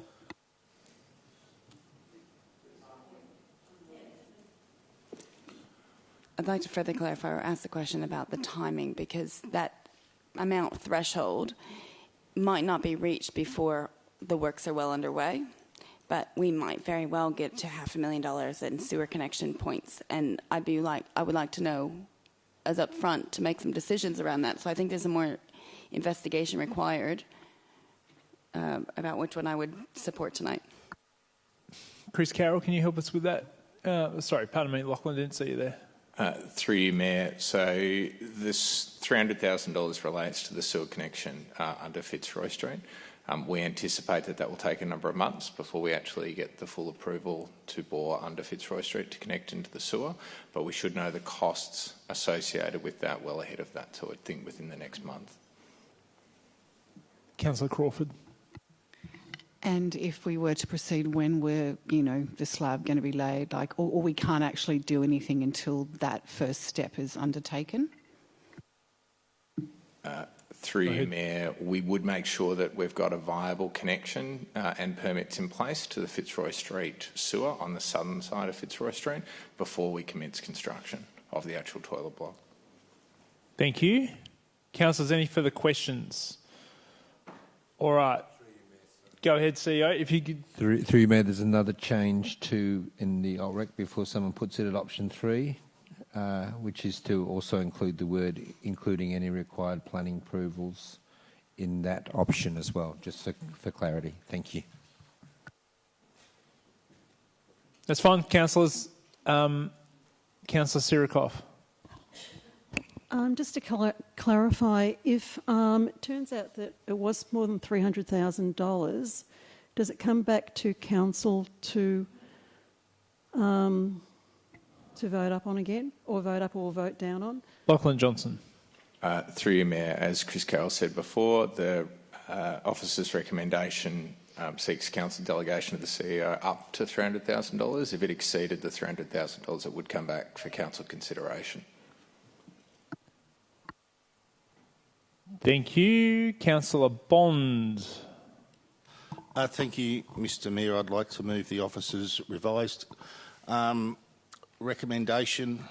S14: I'd like to further clarify or ask the question about the timing, because that amount threshold might not be reached before the works are well underway, but we might very well get to $500,000 in sewer connection points, and I would like to know as upfront to make some decisions around that. So I think there's a more investigation required about which one I would support tonight.
S1: Carroll, can you help us with that? Sorry, pardon me, Lachlan, didn't see you there.
S17: Through you, Mayor. So this $300,000 relates to the sewer connection under Fitzroy Street. We anticipate that will take a number of months before we actually get the full approval to bore under Fitzroy Street to connect into the sewer, but we should know the costs associated with that well ahead of that, so I think within the next month.
S1: Councillor Crawford.
S15: And if we were to proceed, when were, the slab going to be laid? Or we can't actually do anything until that first step is undertaken?
S17: Through you, Mayor, we would make sure that we've got a viable connection and permits in place to the Fitzroy Street sewer on the southern side of Fitzroy Street before we commence construction of the actual toilet block.
S1: Thank you. Councillors, any further questions? All right. Go ahead, CEO. If you could...
S13: Through you, Mayor, there's another change in the OLREC before someone puts it at option 3. Which is to also include the word including any required planning approvals in that option as well, just for clarity. Thank you.
S1: That's fine, councillors. Councillor Sirikoff.
S7: Just to clarify, if it turns out that it was more than $300,000, does it come back to council to vote up on again, or vote up or vote down on?
S1: Lachlan Johnson.
S17: Through you, Mayor, as Chris Carroll said before, the officer's recommendation seeks council delegation of the CEO up to $300,000. If it exceeded the $300,000, it would come back for council consideration.
S1: Thank you. Councillor Bond.
S18: Thank you, Mr Mayor. I'd like to move the officer's revised Recommendation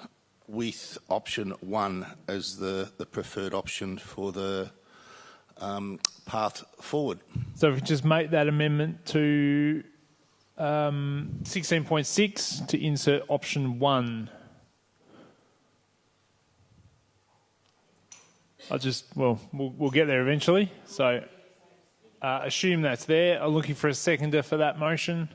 S18: with option 1 as the preferred option for the path forward.
S1: So if we just make that amendment to 16.6 to insert option 1. We'll get there eventually. So assume that's there. I'm looking for a seconder for that motion.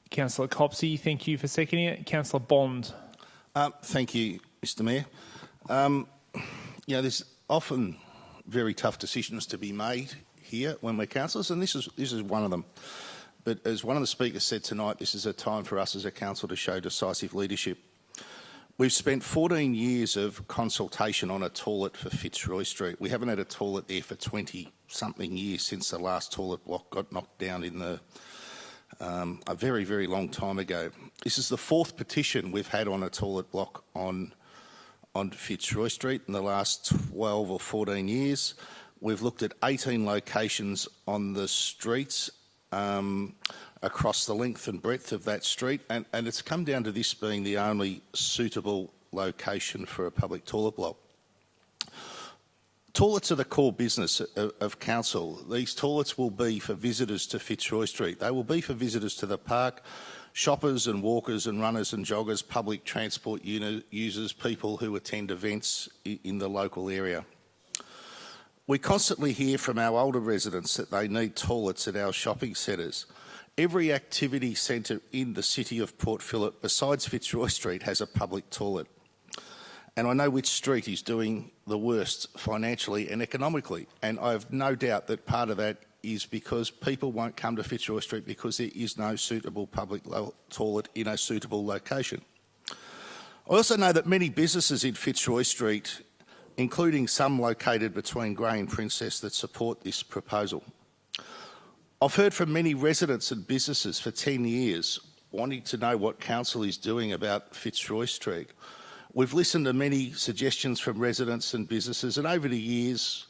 S1: Councillor Copsey, thank you for seconding it. Councillor Bond.
S18: Thank you, Mr Mayor. There's often very tough decisions to be made here when we're councillors, and this is one of them. But as one of the speakers said tonight, this is a time for us as a council to show decisive leadership. We've spent 14 years of consultation on a toilet for Fitzroy Street. We haven't had a toilet there for 20-something years since the last toilet block got knocked down in a very, very long time ago. This is the 4th petition we've had on a toilet block on Fitzroy Street in the last 12 or 14 years. We've looked at 18 locations on the streets across the length and breadth of that street, and it's come down to this being the only suitable location for a public toilet block. Toilets are the core business of council. These toilets will be for visitors to Fitzroy Street. They will be for visitors to the park, shoppers and walkers and runners and joggers, public transport users, people who attend events in the local area. We constantly hear from our older residents that they need toilets at our shopping centres. Every activity centre in the city of Port Phillip, besides Fitzroy Street, has a public toilet. And I know which street is doing the worst financially and economically. And I have no doubt that part of that is because people won't come to Fitzroy Street because there is no suitable public toilet in a suitable location. I also know that many businesses in Fitzroy Street, including some located between Grey and Princess, that support this proposal. I've heard from many residents and businesses for 10 years wanting to know what council is doing about Fitzroy Street. We've listened to many suggestions from residents and businesses, and over the years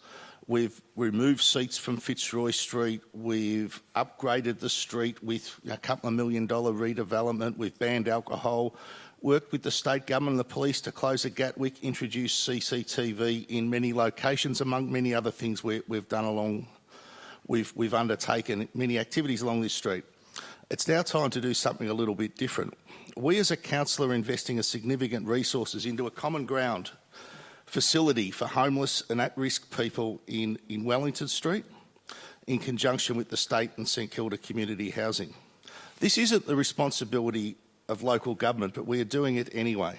S18: we've removed seats from Fitzroy Street, we've upgraded the street with a couple of $1 million redevelopment, we've banned alcohol, worked with the state government and the police to close at Gatwick, introduced CCTV in many locations, among many other things we've done along. We've undertaken many activities along this street. It's now time to do something a little bit different. We as a council are investing a significant resources into a common ground facility for homeless and at-risk people in Wellington Street in conjunction with the state and St Kilda Community Housing. This isn't the responsibility of local government, but we are doing it anyway.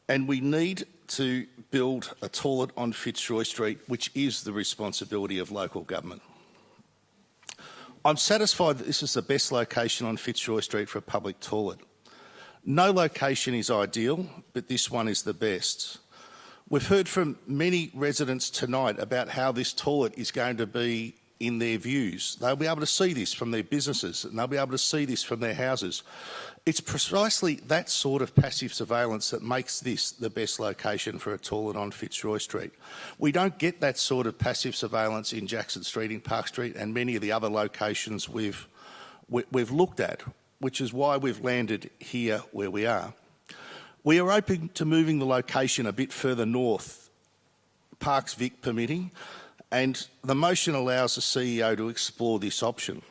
S18: And we need to build a toilet on Fitzroy Street, which is the responsibility of local government. I'm satisfied that this is the best location on Fitzroy Street for a public toilet. No location is ideal, but this one is the best. We've heard from many residents tonight about how this toilet is going to be in their views. They'll be able to see this from their businesses and they'll be able to see this from their houses. It's precisely that sort of passive surveillance that makes this the best location for a toilet on Fitzroy Street. We don't get that sort of passive surveillance in Jackson Street, in Park Street and many of the other locations we've looked at, which is why we've landed here where we are. We are open to moving the location a bit further north, Parks Vic permitting, and the motion allows the CEO to explore this option.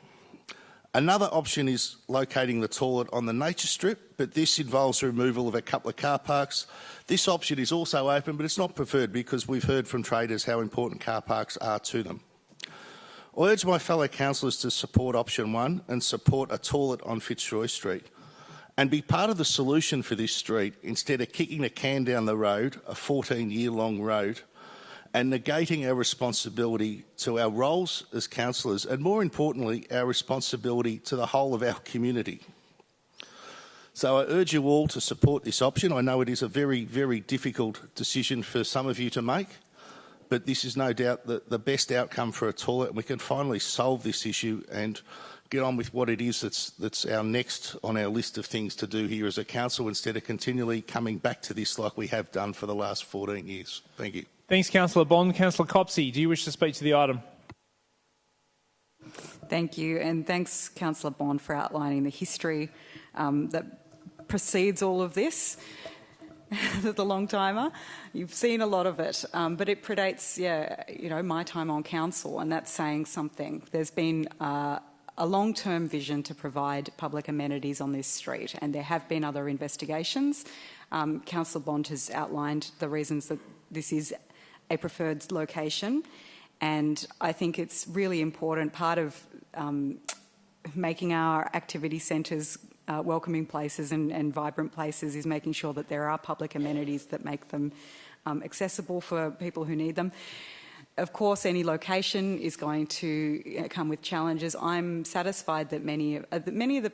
S18: Another option is locating the toilet on the nature strip, but this involves the removal of a couple of car parks. This option is also open, but it's not preferred because we've heard from traders how important car parks are to them. I urge my fellow councillors to support option 1 and support a toilet on Fitzroy Street and be part of the solution for this street instead of kicking the can down the road, a 14-year-long road, and negating our responsibility to our roles as councillors and, more importantly, our responsibility to the whole of our community. So I urge you all to support this option. I know it is a very, very difficult decision for some of you to make, but this is no doubt the best outcome for a toilet, and we can finally solve this issue and get on with what it is that's our next on our list of things to do here as a council instead of continually coming back to this like we have done for the last 14 years. Thank you.
S1: Thanks, Councillor Bond. Councillor Copsey, do you wish to speak to the item?
S2: Thank you, and thanks, Councillor Bond, for outlining the history that precedes all of this. The long timer, you've seen a lot of it, but it predates, my time on council, and that's saying something. There's been a long-term vision to provide public amenities on this street, and there have been other investigations. Councillor Bond has outlined the reasons that this is a preferred location, and I think it's really important. Part of making our activity centres welcoming places and vibrant places is making sure that there are public amenities that make them accessible for people who need them. Of course, any location is going to come with challenges. I'm satisfied that many of the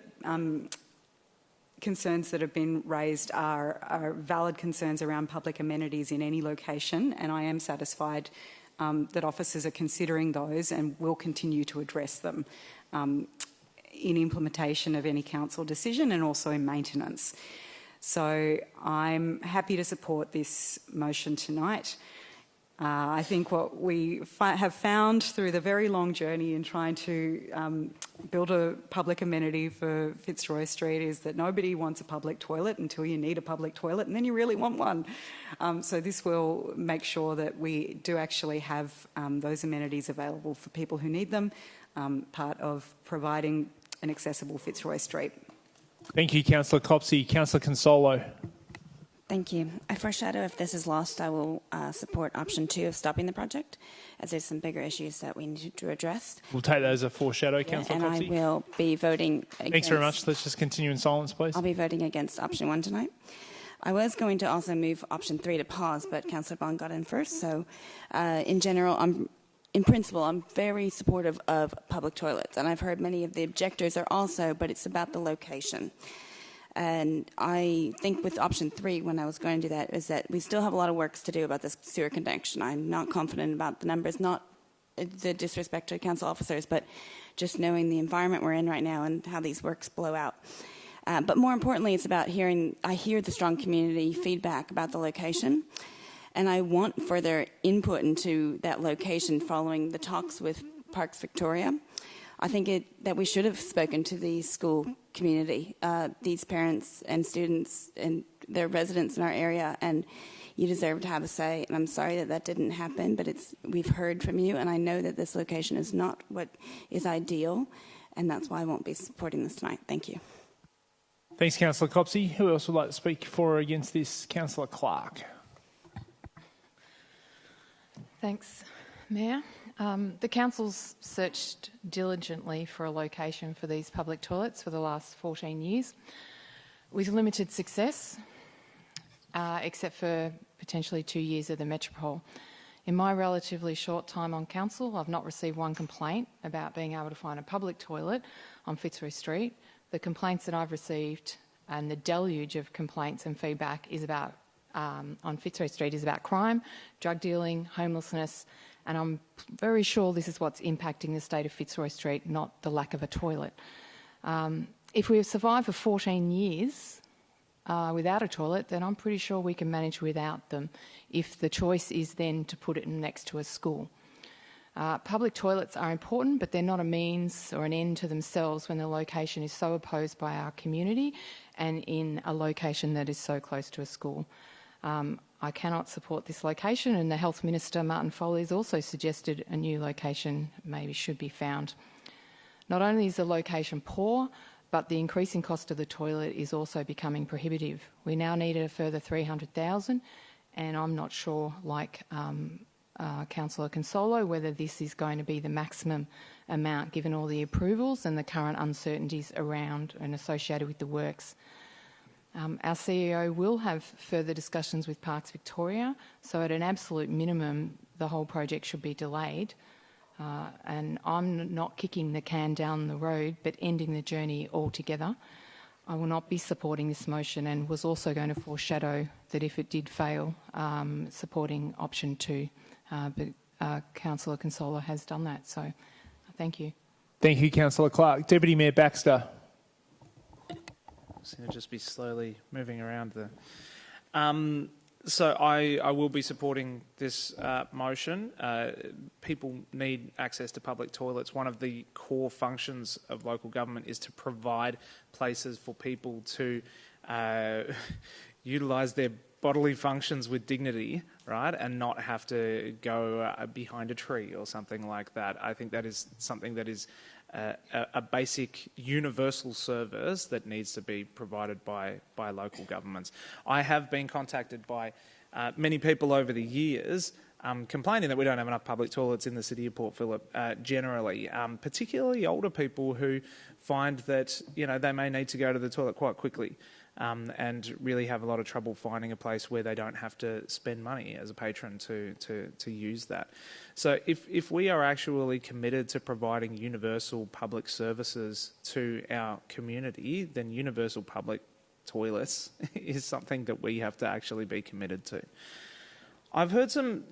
S2: concerns that have been raised are valid concerns around public amenities in any location, and I am satisfied that officers are considering those and will continue to address them in implementation of any council decision and also in maintenance. So I'm happy to support this motion tonight. I think what we have found through the very long journey in trying to build a public amenity for Fitzroy Street is that nobody wants a public toilet until you need a public toilet, and then you really want one. So this will make sure that we do actually have those amenities available for people who need them, part of providing an accessible Fitzroy Street.
S1: Thank you, Councillor Copsey. Councillor Consolo.
S14: Thank you. I foreshadow if this is lost, I will support option 2 of stopping the project, as there's some bigger issues that we need to address.
S1: We'll take that as a foreshadow, Councillor Copsey.
S14: And I will be voting against...
S1: Thanks very much. Let's just continue in silence, please.
S14: I'll be voting against option 1 tonight. I was going to also move option 3 to pause, but Councillor Bond got in first. So in general, in principle, I'm very supportive of public toilets, and I've heard many of the objectors are also, but it's about the location. And I think with option 3, when I was going to do that, is that we still have a lot of works to do about this sewer connection. I'm not confident about the numbers, not the disrespect to council officers, but just knowing the environment we're in right now and how these works blow out. But more importantly, it's about I hear the strong community feedback about the location, and I want further input into that location following the talks with Parks Victoria. I think that we should have spoken to the school community, these parents and students and their residents in our area, and you deserve to have a say. And I'm sorry that didn't happen, but we've heard from you, and I know that this location is not what is ideal, and that's why I won't be supporting this tonight. Thank you.
S1: Thanks, Councillor Copsey. Who else would like to speak for or against this? Councillor Clark.
S19: Thanks, Mayor. The council's searched diligently for a location for these public toilets for the last 14 years with limited success, except for potentially 2 years of the Metropole. In my relatively short time on council, I've not received one complaint about being able to find a public toilet on Fitzroy Street. The complaints that I've received and the deluge of complaints and feedback is about on Fitzroy Street is about crime, drug dealing, homelessness, and I'm very sure this is what's impacting the state of Fitzroy Street, not the lack of a toilet. If we have survived for 14 years without a toilet, then I'm pretty sure we can manage without them if the choice is then to put it next to a school. Public toilets are important, but they're not a means or an end to themselves when the location is so opposed by our community and in a location that is so close to a school. I cannot support this location, and the Health Minister, Martin Foley, has also suggested a new location maybe should be found. Not only is the location poor, but the increasing cost of the toilet is also becoming prohibitive. We now need a further $300,000, and I'm not sure, like Councillor Consolo, whether this is going to be the maximum amount given all the approvals and the current uncertainties around and associated with the works. Our CEO will have further discussions with Parks Victoria, so at an absolute minimum, the whole project should be delayed. And I'm not kicking the can down the road, but ending the journey altogether. I will not be supporting this motion and was also going to foreshadow that if it did fail, supporting option 2. But Councillor Consolo has done that, so thank you.
S1: Thank you, Councillor Clark. Deputy Mayor Baxter.
S12: Seem to just be slowly moving around the... So I will be supporting this motion. People need access to public toilets. One of the core functions of local government is to provide places for people to utilise their bodily functions with dignity, right, and not have to go behind a tree or something like that. I think that is something that is a basic universal service that needs to be provided by local governments. I have been contacted by many people over the years complaining that we don't have enough public toilets in the city of Port Phillip generally, particularly older people who find that they may need to go to the toilet quite quickly. And really have a lot of trouble finding a place where they don't have to spend money as a patron to use that. So if we are actually committed to providing universal public services to our community, then universal public toilets is something that we have to actually be committed to. I've heard some...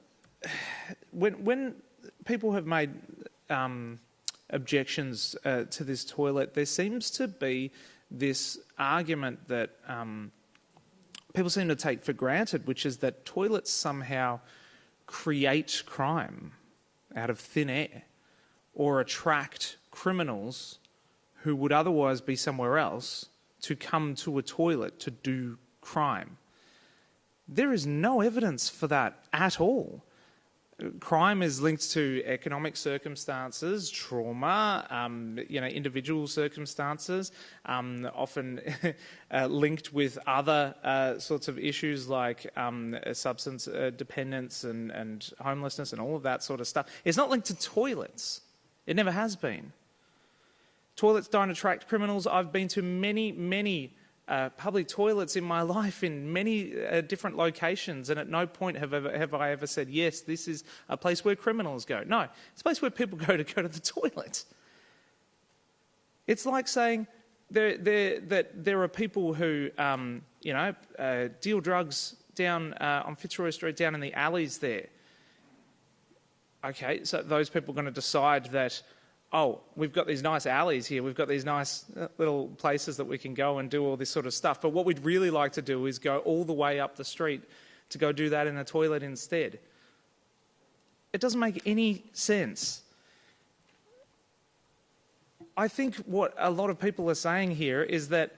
S12: When people have made objections to this toilet, there seems to be this argument that people seem to take for granted, which is that toilets somehow create crime out of thin air or attract criminals who would otherwise be somewhere else to come to a toilet to do crime. There is no evidence for that at all. Crime is linked to economic circumstances, trauma, individual circumstances, often linked with other sorts of issues like substance dependence and homelessness and all of that sort of stuff. It's not linked to toilets. It never has been. Toilets don't attract criminals. I've been to many public toilets in my life in many different locations, and at no point have I ever said, yes, this is a place where criminals go. No, it's a place where people go to the toilet. It's like saying that there are people who, deal drugs down on Fitzroy Street, down in the alleys there. Okay, so those people are going to decide that, oh, we've got these nice alleys here, we've got these nice little places that we can go and do all this sort of stuff. But what we'd really like to do is go all the way up the street to go do that in a toilet instead. It doesn't make any sense. I think what a lot of people are saying here is that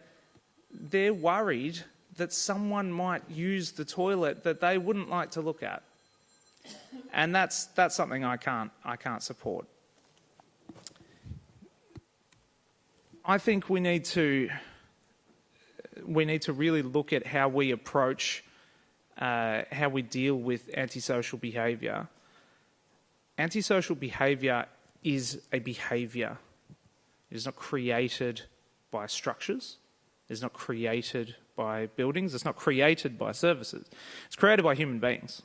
S12: they're worried that someone might use the toilet that they wouldn't like to look at. And that's something I can't support. I think we need to really look at how we approach, how we deal with antisocial behaviour. Antisocial behaviour is a behaviour. It is not created by structures. It is not created by buildings. It's not created by services. It's created by human beings.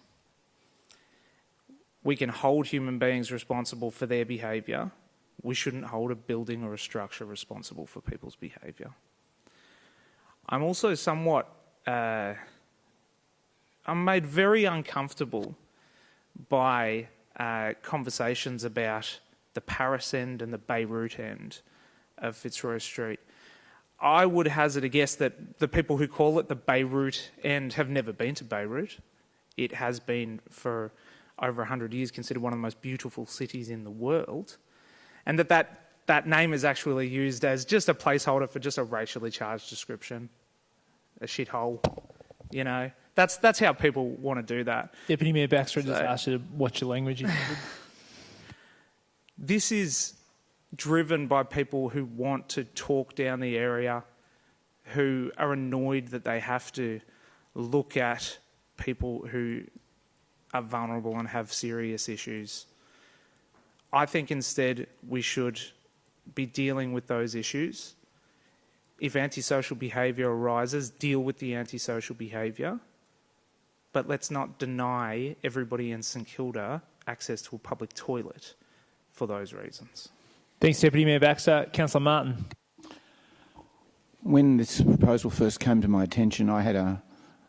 S12: We can hold human beings responsible for their behaviour. We shouldn't hold a building or a structure responsible for people's behaviour. I'm also somewhat... I'm made very uncomfortable by conversations about the Paris end and the Beirut end of Fitzroy Street. I would hazard a guess that the people who call it the Beirut end have never been to Beirut. It has been for over 100 years considered one of the most beautiful cities in the world. And that name is actually used as just a placeholder for just a racially charged description, a shithole, That's how people want to do that.
S1: Deputy Mayor Baxter just asked you to watch your language.
S12: This is driven by people who want to talk down the area, who are annoyed that they have to look at people who are vulnerable and have serious issues. I think instead we should be dealing with those issues. If antisocial behaviour arises, deal with the antisocial behaviour. But let's not deny everybody in St Kilda access to a public toilet for those reasons.
S1: Thanks, Deputy Mayor Baxter. Councillor Martin.
S10: When this proposal first came to my attention, I had a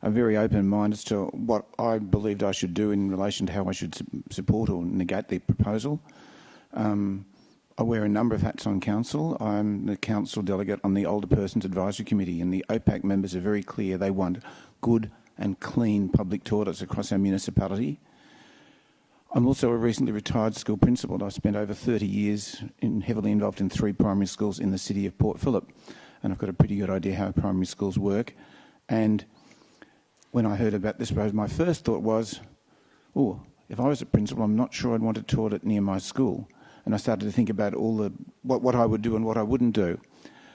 S10: very open mind as to what I believed I should do in relation to how I should support or negate the proposal. I wear a number of hats on council. I'm the council delegate on the Older Persons Advisory Committee, and the OPAC members are very clear they want good and clean public toilets across our municipality. I'm also a recently retired school principal. I've spent over 30 years heavily involved in 3 primary schools in the city of Port Phillip, and I've got a pretty good idea how primary schools work. And when I heard about this, my first thought was, oh, if I was a principal, I'm not sure I'd want a toilet near my school. And I started to think about what I would do and what I wouldn't do.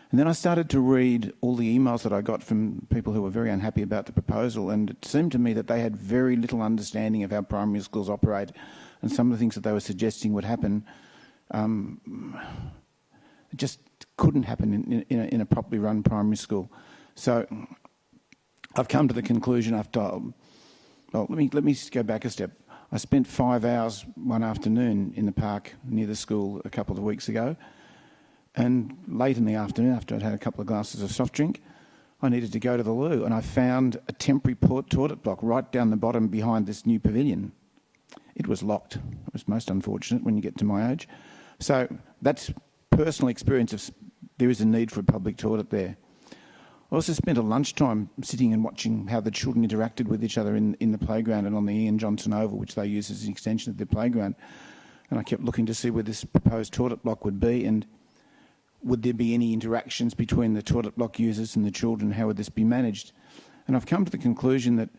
S10: And then I started to read all the emails that I got from people who were very unhappy about the proposal, and it seemed to me that they had very little understanding of how primary schools operate, and some of the things that they were suggesting would happen just couldn't happen in a properly run primary school. So I've come to the conclusion after, well, let me go back a step. I spent 5 hours one afternoon in the park near the school a couple of weeks ago, and late in the afternoon, after I'd had a couple of glasses of soft drink, I needed to go to the loo, and I found a temporary toilet block right down the bottom behind this new pavilion. It was locked. It was most unfortunate when you get to my age. So that's personal experience of there is a need for a public toilet there. I also spent a lunchtime sitting and watching how the children interacted with each other in the playground and on the Ian Johnson Oval, which they use as an extension of their playground. And I kept looking to see where this proposed toilet block would be, and would there be any interactions between the toilet block users and the children? How would this be managed? And I've come to the conclusion that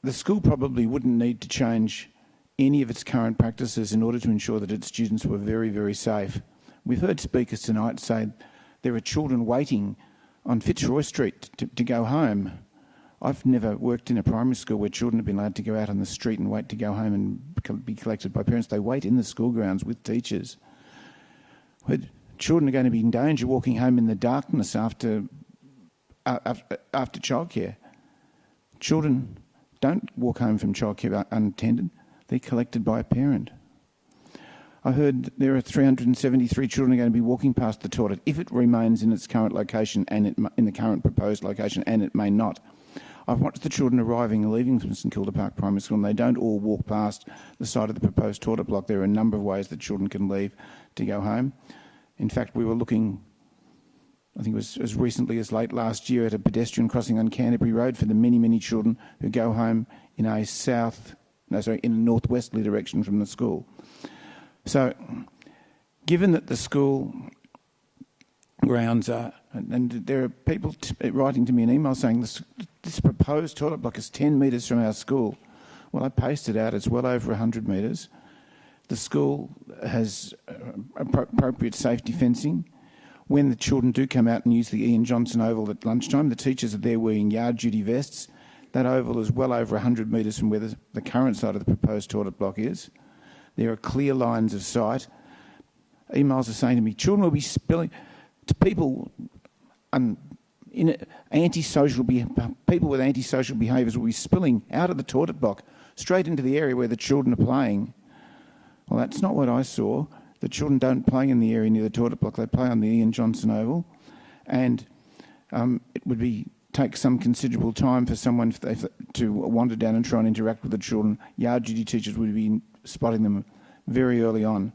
S10: the school probably wouldn't need to change any of its current practices in order to ensure that its students were very, very safe. We've heard speakers tonight say there are children waiting on Fitzroy Street to go home. I've never worked in a primary school where children have been allowed to go out on the street and wait to go home and be collected by parents. They wait in the school grounds with teachers. Children are going to be in danger walking home in the darkness after childcare. Children don't walk home from childcare unattended. They're collected by a parent. I heard there are 373 children going to be walking past the toilet if it remains in its current location and in the current proposed location, and it may not. I've watched the children arriving and leaving from St Kilda Park Primary School, and they don't all walk past the side of the proposed toilet block. There are a number of ways that children can leave to go home. In fact, we were looking, I think it was as recently as late last year, at a pedestrian crossing on Canterbury Road for the many, many children who go home in a northwesterly direction from the school. So, given that the school grounds are, and there are people writing to me an email saying this proposed toilet block is 10 metres from our school. Well, I paced it out, it's well over 100 metres. The school has appropriate safety fencing. When the children do come out and use the Ian Johnson Oval at lunchtime, the teachers are there wearing yard duty vests. That oval is well over 100 metres from where the current side of the proposed toilet block is. There are clear lines of sight. Emails are saying to me, children will be spilling to people people with antisocial behaviours will be spilling out of the toilet block straight into the area where the children are playing. Well, that's not what I saw. The children don't play in the area near the toilet block. They play on the Ian Johnson Oval, and it would take some considerable time for someone to wander down and try and interact with the children. Yard duty teachers would be spotting them very early on.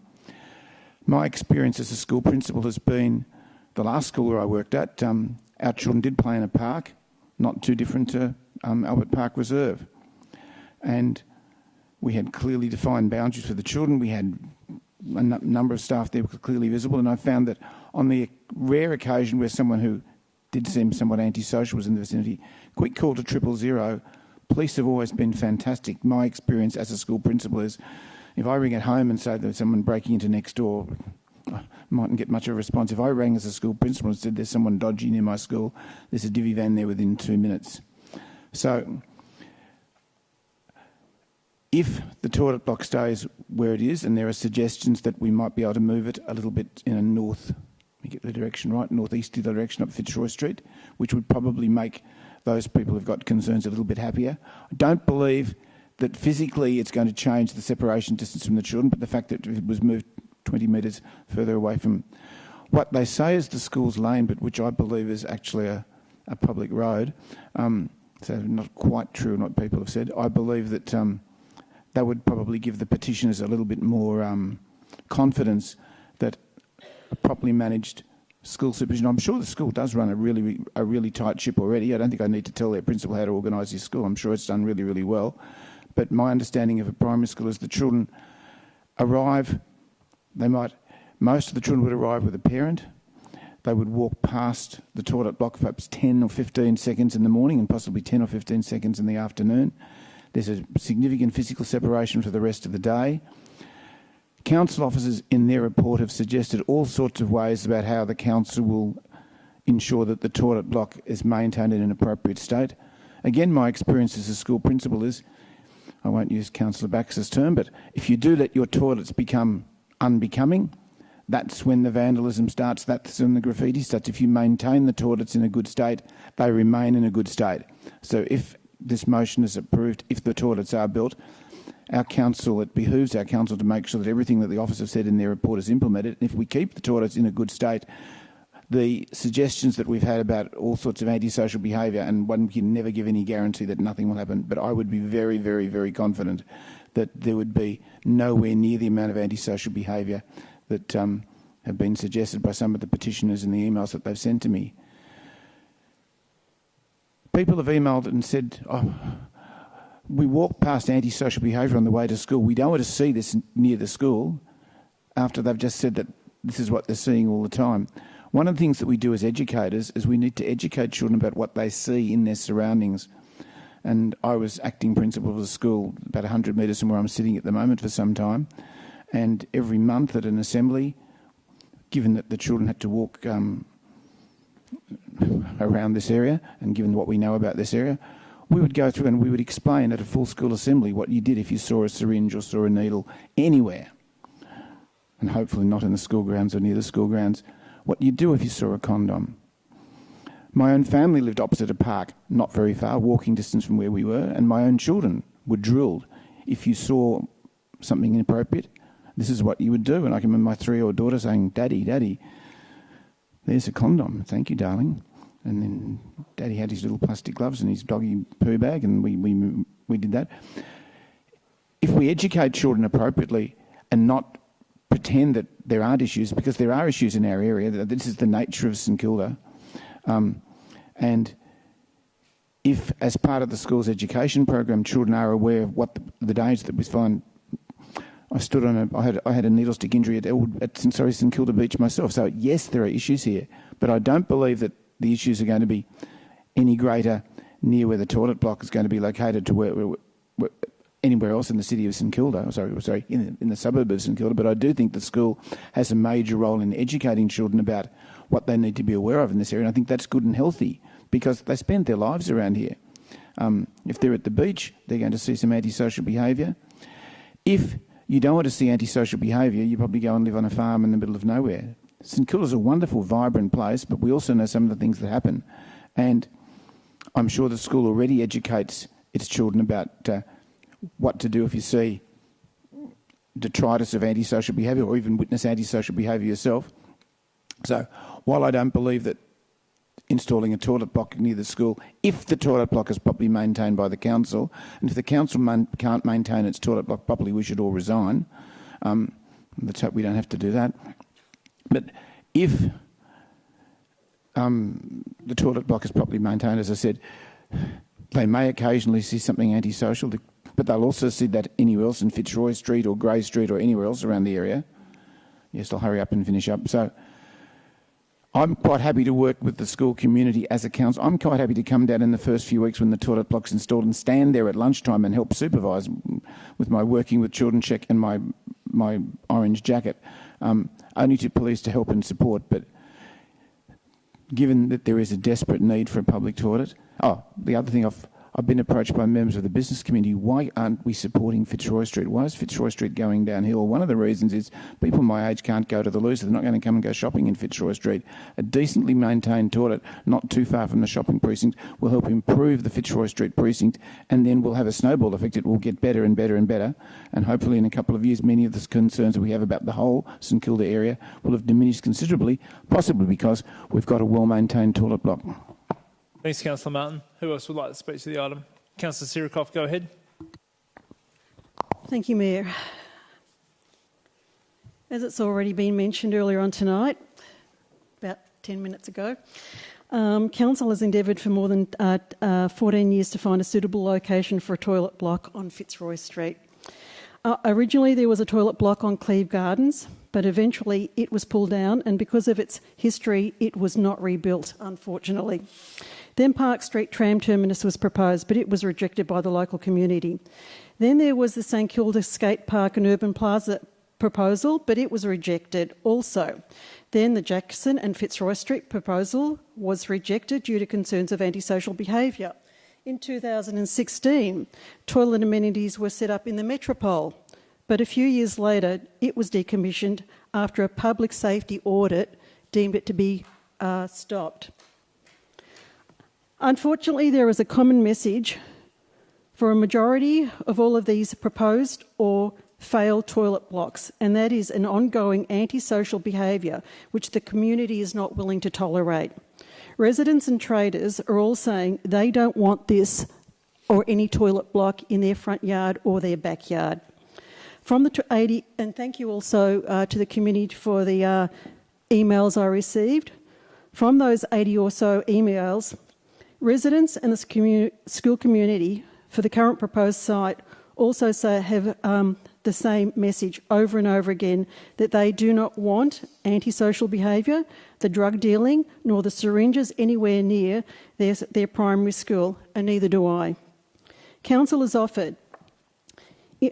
S10: My experience as a school principal has been, the last school where I worked at, our children did play in a park, not too different to Albert Park Reserve. And we had clearly defined boundaries for the children. We had a number of staff there were clearly visible, and I found that on the rare occasion where someone who did seem somewhat antisocial was in the vicinity, quick call to 000. Police have always been fantastic. My experience as a school principal is if I ring at home and say there's someone breaking into next door, I mightn't get much of a response. If I rang as a school principal and said there's someone dodgy near my school, there's a divvy van there within 2 minutes. So if the toilet block stays where it is, and there are suggestions that we might be able to move it a little bit in a northeasterly direction up Fitzroy Street, which would probably make those people who've got concerns a little bit happier. I don't believe that physically it's going to change the separation distance from the children, but the fact that it was moved 20 metres further away from what they say is the school's lane, but which I believe is actually a public road, so not quite true in what people have said. I believe that that would probably give the petitioners a little bit more confidence that a properly managed school supervision. I'm sure the school does run a really tight ship already. I don't think I need to tell their principal how to organise his school. I'm sure it's done really, really well. But my understanding of a primary school is the children arrive, most of the children would arrive with a parent. They would walk past the toilet block for perhaps 10 or 15 seconds in the morning and possibly 10 or 15 seconds in the afternoon. There's a significant physical separation for the rest of the day. Council officers in their report have suggested all sorts of ways about how the council will ensure that the toilet block is maintained in an appropriate state. Again, my experience as a school principal is, I won't use Councillor Baxter's term, but if you do let your toilets become unbecoming, that's when the vandalism starts, that's when the graffiti starts. If you maintain the toilets in a good state, they remain in a good state. So if this motion is approved, if the toilets are built, it behooves our council to make sure that everything that the officers said in their report is implemented. If we keep the toilets in a good state, the suggestions that we've had about all sorts of antisocial behaviour, and one can never give any guarantee that nothing will happen, but I would be very, very, very confident that there would be nowhere near the amount of antisocial behaviour that have been suggested by some of the petitioners in the emails that they've sent to me. People have emailed and said, we walk past antisocial behaviour on the way to school. We don't want to see this near the school, after they've just said that this is what they're seeing all the time. One of the things that we do as educators is we need to educate children about what they see in their surroundings. And I was acting principal of a school about 100 metres from where I'm sitting at the moment for some time. And every month at an assembly, given that the children had to walk around this area, and given what we know about this area, we would go through and we would explain at a full school assembly what you did if you saw a syringe or saw a needle anywhere, and hopefully not in the school grounds or near the school grounds, what you do if you saw a condom. My own family lived opposite a park, not very far, walking distance from where we were, and my own children were drilled. If you saw something inappropriate, this is what you would do. And I can remember my 3-year-old daughter saying, Daddy, Daddy, there's a condom. Thank you, darling. And then Daddy had his little plastic gloves and his doggy poo bag, and we did that. If we educate children appropriately and not pretend that there aren't issues, because there are issues in our area, this is the nature of St Kilda, and if, as part of the school's education program, children are aware of what the dangers that we find. I had a needle stick injury at St Kilda Beach myself. So yes, there are issues here, but I don't believe that the issues are going to be any greater near where the toilet block is going to be located to where anywhere else in the city of St Kilda. In the suburb of St Kilda. But I do think the school has a major role in educating children about what they need to be aware of in this area. And I think that's good and healthy because they spend their lives around here. If they're at the beach, they're going to see some antisocial behaviour. If you don't want to see antisocial behaviour, you probably go and live on a farm in the middle of nowhere. St Kilda's a wonderful, vibrant place, but we also know some of the things that happen. And I'm sure the school already educates its children about what to do if you see detritus of antisocial behaviour or even witness antisocial behaviour yourself. So while I don't believe that installing a toilet block near the school, if the toilet block is properly maintained by the council, and if the council can't maintain its toilet block properly, we should all resign. Let's hope we don't have to do that. But if the toilet block is properly maintained, as I said, they may occasionally see something antisocial, but they'll also see that anywhere else in Fitzroy Street or Grey Street or anywhere else around the area. Yes, I'll hurry up and finish up. So I'm quite happy to work with the school community as a council. I'm quite happy to come down in the first few weeks when the toilet block's installed and stand there at lunchtime and help supervise with my Working with Children check and my orange jacket, only to police to help and support. But given that there is a desperate need for a public toilet, the other thing I've been approached by members of the business community, why aren't we supporting Fitzroy Street? Why is Fitzroy Street going downhill? One of the reasons is people my age can't go to the loo, so they're not going to come and go shopping in Fitzroy Street. A decently maintained toilet, not too far from the shopping precinct, will help improve the Fitzroy Street precinct, and then we'll have a snowball effect. It will get better and better and better, and hopefully in a couple of years many of the concerns that we have about the whole St Kilda area will have diminished considerably, possibly because we've got a well-maintained toilet block.
S1: Thanks, Councillor Martin. Who else would like to speak to the item? Councillor Sirikoff, go ahead.
S7: Thank you, Mayor. As it's already been mentioned earlier on tonight, about 10 minutes ago. Council has endeavoured for more than 14 years to find a suitable location for a toilet block on Fitzroy Street. Originally there was a toilet block on Cleve Gardens, but eventually it was pulled down, and because of its history it was not rebuilt, unfortunately. Then Park Street tram terminus was proposed, but it was rejected by the local community. Then there was the St Kilda Skate Park and Urban Plaza proposal, but it was rejected also. Then the Jackson and Fitzroy Street proposal was rejected due to concerns of antisocial behaviour. In 2016, toilet amenities were set up in the Metropole, but a few years later it was decommissioned after a public safety audit deemed it to be stopped. Unfortunately, there is a common message for a majority of all of these proposed or failed toilet blocks, and that is an ongoing antisocial behaviour which the community is not willing to tolerate. Residents and traders are all saying they don't want this or any toilet block in their front yard or their backyard. From the 80, and thank you also to the community for the emails I received. From those 80 or so emails, residents and the school community for the current proposed site also have the same message over and over again, that they do not want antisocial behaviour, the drug dealing, nor the syringes anywhere near their primary school, and neither do I. Council has offered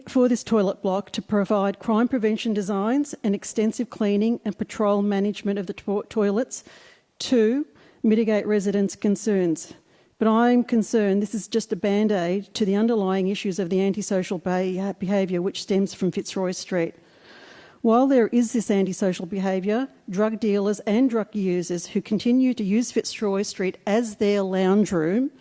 S7: for this toilet block to provide crime prevention designs and extensive cleaning and patrol management of the toilets to mitigate residents' concerns. But I'm concerned this is just a band-aid to the underlying issues of the antisocial behaviour which stems from Fitzroy Street. While there is this antisocial behaviour, drug dealers and drug users who continue to use Fitzroy Street as their lounge room,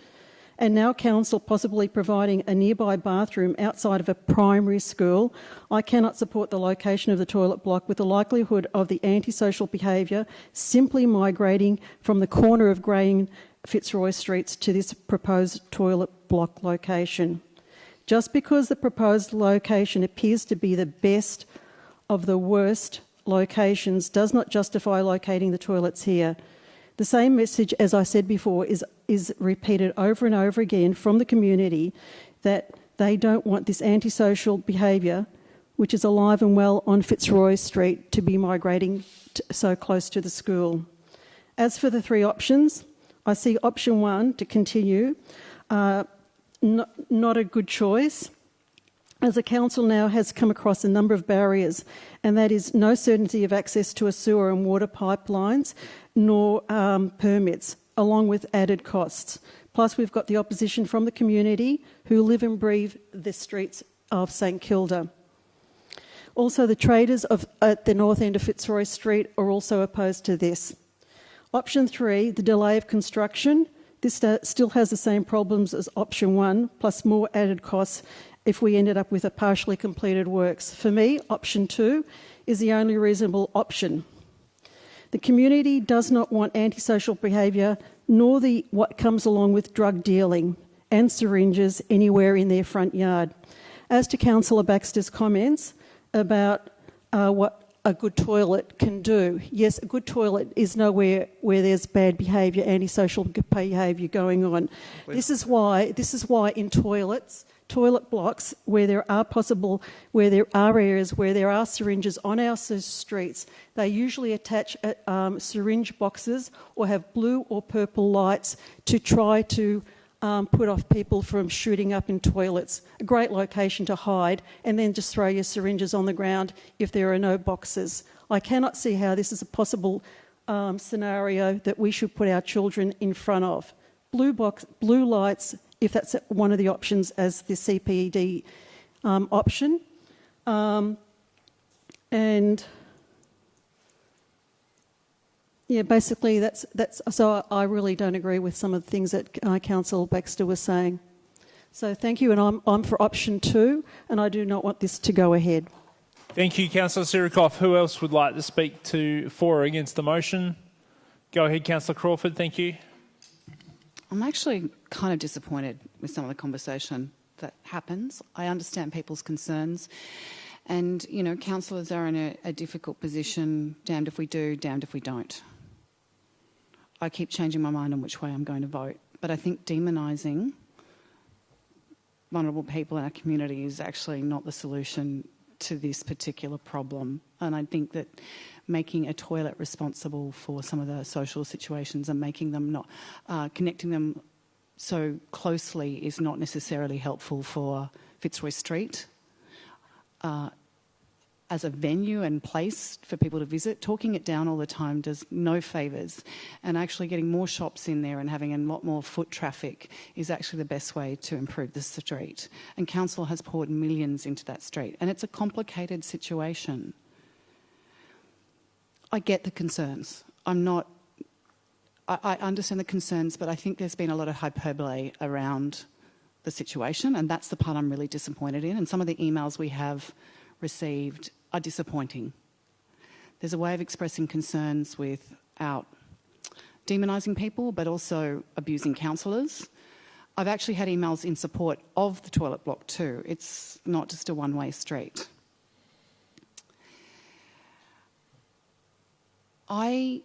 S7: and now council possibly providing a nearby bathroom outside of a primary school, I cannot support the location of the toilet block with the likelihood of the antisocial behaviour simply migrating from the corner of Grey and Fitzroy Streets to this proposed toilet block location. Just because the proposed location appears to be the best of the worst locations does not justify locating the toilets here. The same message, as I said before, is repeated over and over again from the community, that they don't want this antisocial behaviour, which is alive and well on Fitzroy Street, to be migrating so close to the school. As for the three options, I see option one, to continue, not a good choice, as the council now has come across a number of barriers, and that is no certainty of access to a sewer and water pipelines, nor permits, along with added costs. Plus we've got the opposition from the community who live and breathe the streets of St Kilda. Also, the traders at the north end of Fitzroy Street are also opposed to this. Option 3, the delay of construction. This still has the same problems as option 1, plus more added costs if we ended up with a partially completed works. For me, option 2 is the only reasonable option. The community does not want antisocial behaviour, nor what comes along with drug dealing and syringes anywhere in their front yard. As to Councillor Baxter's comments about what a good toilet can do. Yes, a good toilet is nowhere where there's bad behaviour, antisocial behaviour going on. This is why in toilet blocks where there are areas where there are syringes on our streets, they usually attach syringe boxes or have blue or purple lights to try to put off people from shooting up in toilets. A great location to hide, and then just throw your syringes on the ground if there are no boxes. I cannot see how this is a possible scenario that we should put our children in front of. Blue lights, if that's one of the options as the CPD option. And yeah, basically that's so I really don't agree with some of the things that Councillor Baxter was saying. So thank you, and I'm for option 2, and I do not want this to go ahead.
S1: Thank you, Councillor Sirikoff. Who else would like to speak for or against the motion? Go ahead, Councillor Crawford. Thank you.
S15: I'm actually kind of disappointed with some of the conversation that happens. I understand people's concerns, and you know, councillors are in a difficult position. Damned if we do, damned if we don't. I keep changing my mind on which way I'm going to vote. But I think demonising vulnerable people in our community is actually not the solution to this particular problem. And I think that making a toilet responsible for some of the social situations and making them not, connecting them so closely is not necessarily helpful for Fitzroy Street. As a venue and place for people to visit, talking it down all the time does no favours. And actually getting more shops in there and having a lot more foot traffic is actually the best way to improve the street. And council has poured millions into that street. And it's a complicated situation. I get the concerns. I understand the concerns, but I think there's been a lot of hyperbole around the situation, and that's the part I'm really disappointed in. And some of the emails we have received are disappointing. There's a way of expressing concerns without demonising people, but also abusing councillors. I've actually had emails in support of the toilet block too. It's not just a one-way street. I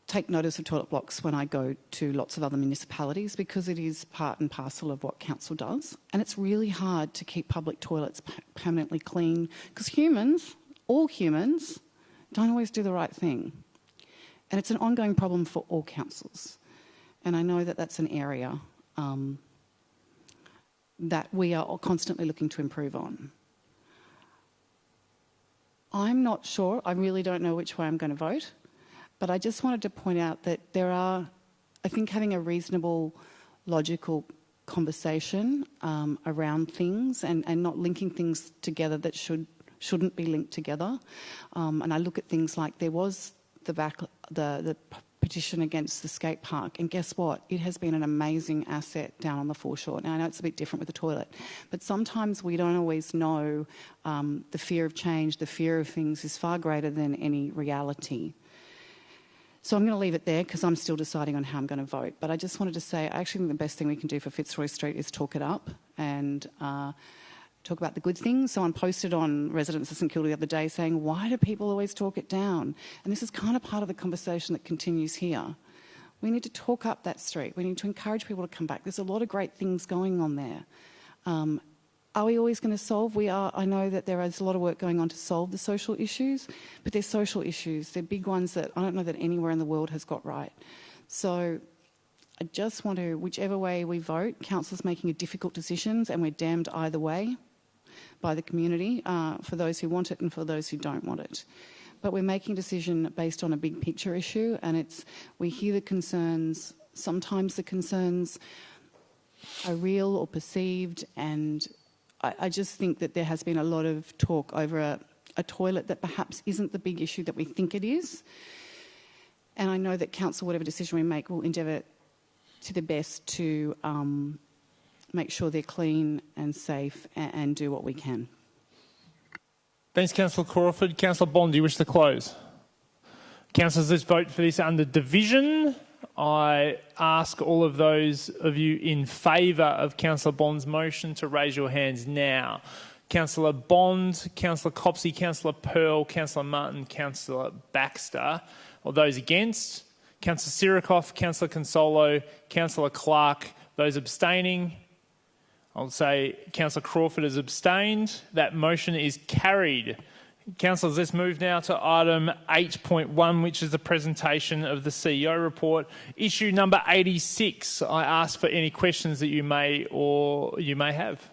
S15: take notice of toilet blocks when I go to lots of other municipalities because it is part and parcel of what council does. And it's really hard to keep public toilets permanently clean because humans, all humans, don't always do the right thing. And it's an ongoing problem for all councils. And I know that that's an area that we are constantly looking to improve on. I'm not sure. I really don't know which way I'm going to vote. But I just wanted to point out that there are, I think, having a reasonable, logical conversation around things and not linking things together that shouldn't be linked together. And I look at things like there was the petition against the skate park, and guess what? It has been an amazing asset down on the foreshore. Now, I know it's a bit different with the toilet, but sometimes we don't always know the fear of change, the fear of things is far greater than any reality. So I'm going to leave it there because I'm still deciding on how I'm going to vote. But I just wanted to say I actually think the best thing we can do for Fitzroy Street is talk it up and talk about the good things. Someone posted on Residents of St Kilda the other day saying, why do people always talk it down? And this is kind of part of the conversation that continues here. We need to talk up that street. We need to encourage people to come back. There's a lot of great things going on there. Are we always going to solve? We are. I know that there is a lot of work going on to solve the social issues, but they're social issues. They're big ones that I don't know that anywhere in the world has got right. So I just want to, whichever way we vote, council's making difficult decisions and we're damned either way by the community, for those who want it and for those who don't want it. But we're making a decision based on a big picture issue, and we hear the concerns. Sometimes the concerns are real or perceived, and I just think that there has been a lot of talk over a toilet that perhaps isn't the big issue that we think it is. And I know that council, whatever decision we make, will endeavour to the best to make sure they're clean and safe and do what we can.
S1: Thanks, Councillor Crawford. Councillor Bond, do you wish to close? Councillors, let's vote for this under division. I ask all of those of you in favour of Councillor Bond's motion to raise your hands now. Councillor Bond, Councillor Copsey, Councillor Pearl, Councillor Martin, Councillor Baxter. All those against? Councillor Sirikoff, Councillor Consolo, Councillor Clark. Those abstaining? I'll say Councillor Crawford has abstained. That motion is carried. Councillors, let's move now to item 8.1, which is the presentation of the CEO report. Issue number 86. I ask for any questions that you may have.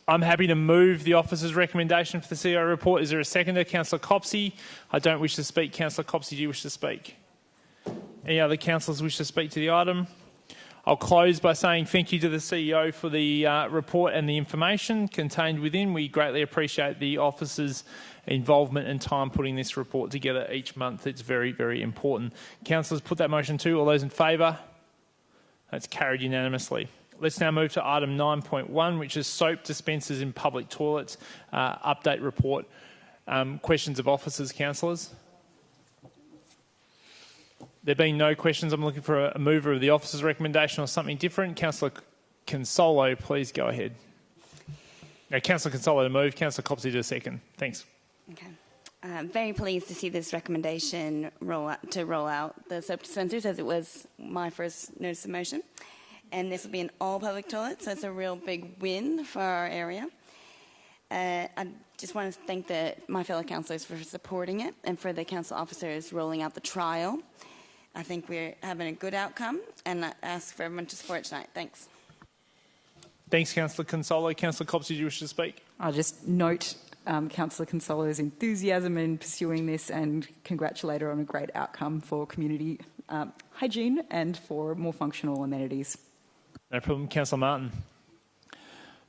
S1: I'm happy to move the officer's recommendation for the CEO report. Is there a seconder? Councillor Copsey. I don't wish to speak. Councillor Copsey, do you wish to speak? Any other councillors wish to speak to the item? I'll close by saying thank you to the CEO for the report and the information contained within. We greatly appreciate the officer's involvement and time putting this report together each month. It's very, very important. Councillors, put that motion to. All those in favour? That's carried unanimously. Let's now move to item 9.1, which is soap dispensers in public toilets, update report. Questions of officers, councillors? There being no questions, I'm looking for a mover of the officer's recommendation or something different. Councillor Consolo, please go ahead. Now, Councillor Consolo to move. Councillor Copsey to second. Thanks.
S14: Okay. Very pleased to see this recommendation roll out the soap dispensers, as it was my first notice of motion. And this will be an all-public toilet, so it's a real big win for our area. I just want to thank my fellow councillors for supporting it and for the council officers rolling out the trial. I think we're having a good outcome, and I ask for everyone to support it tonight. Thanks.
S1: Thanks, Councillor Consolo. Councillor Copsey, do you wish to speak?
S2: I'll just note Councillor Consolo's enthusiasm in pursuing this and congratulate her on a great outcome for community hygiene and for more functional amenities.
S1: No problem. Councillor Martin.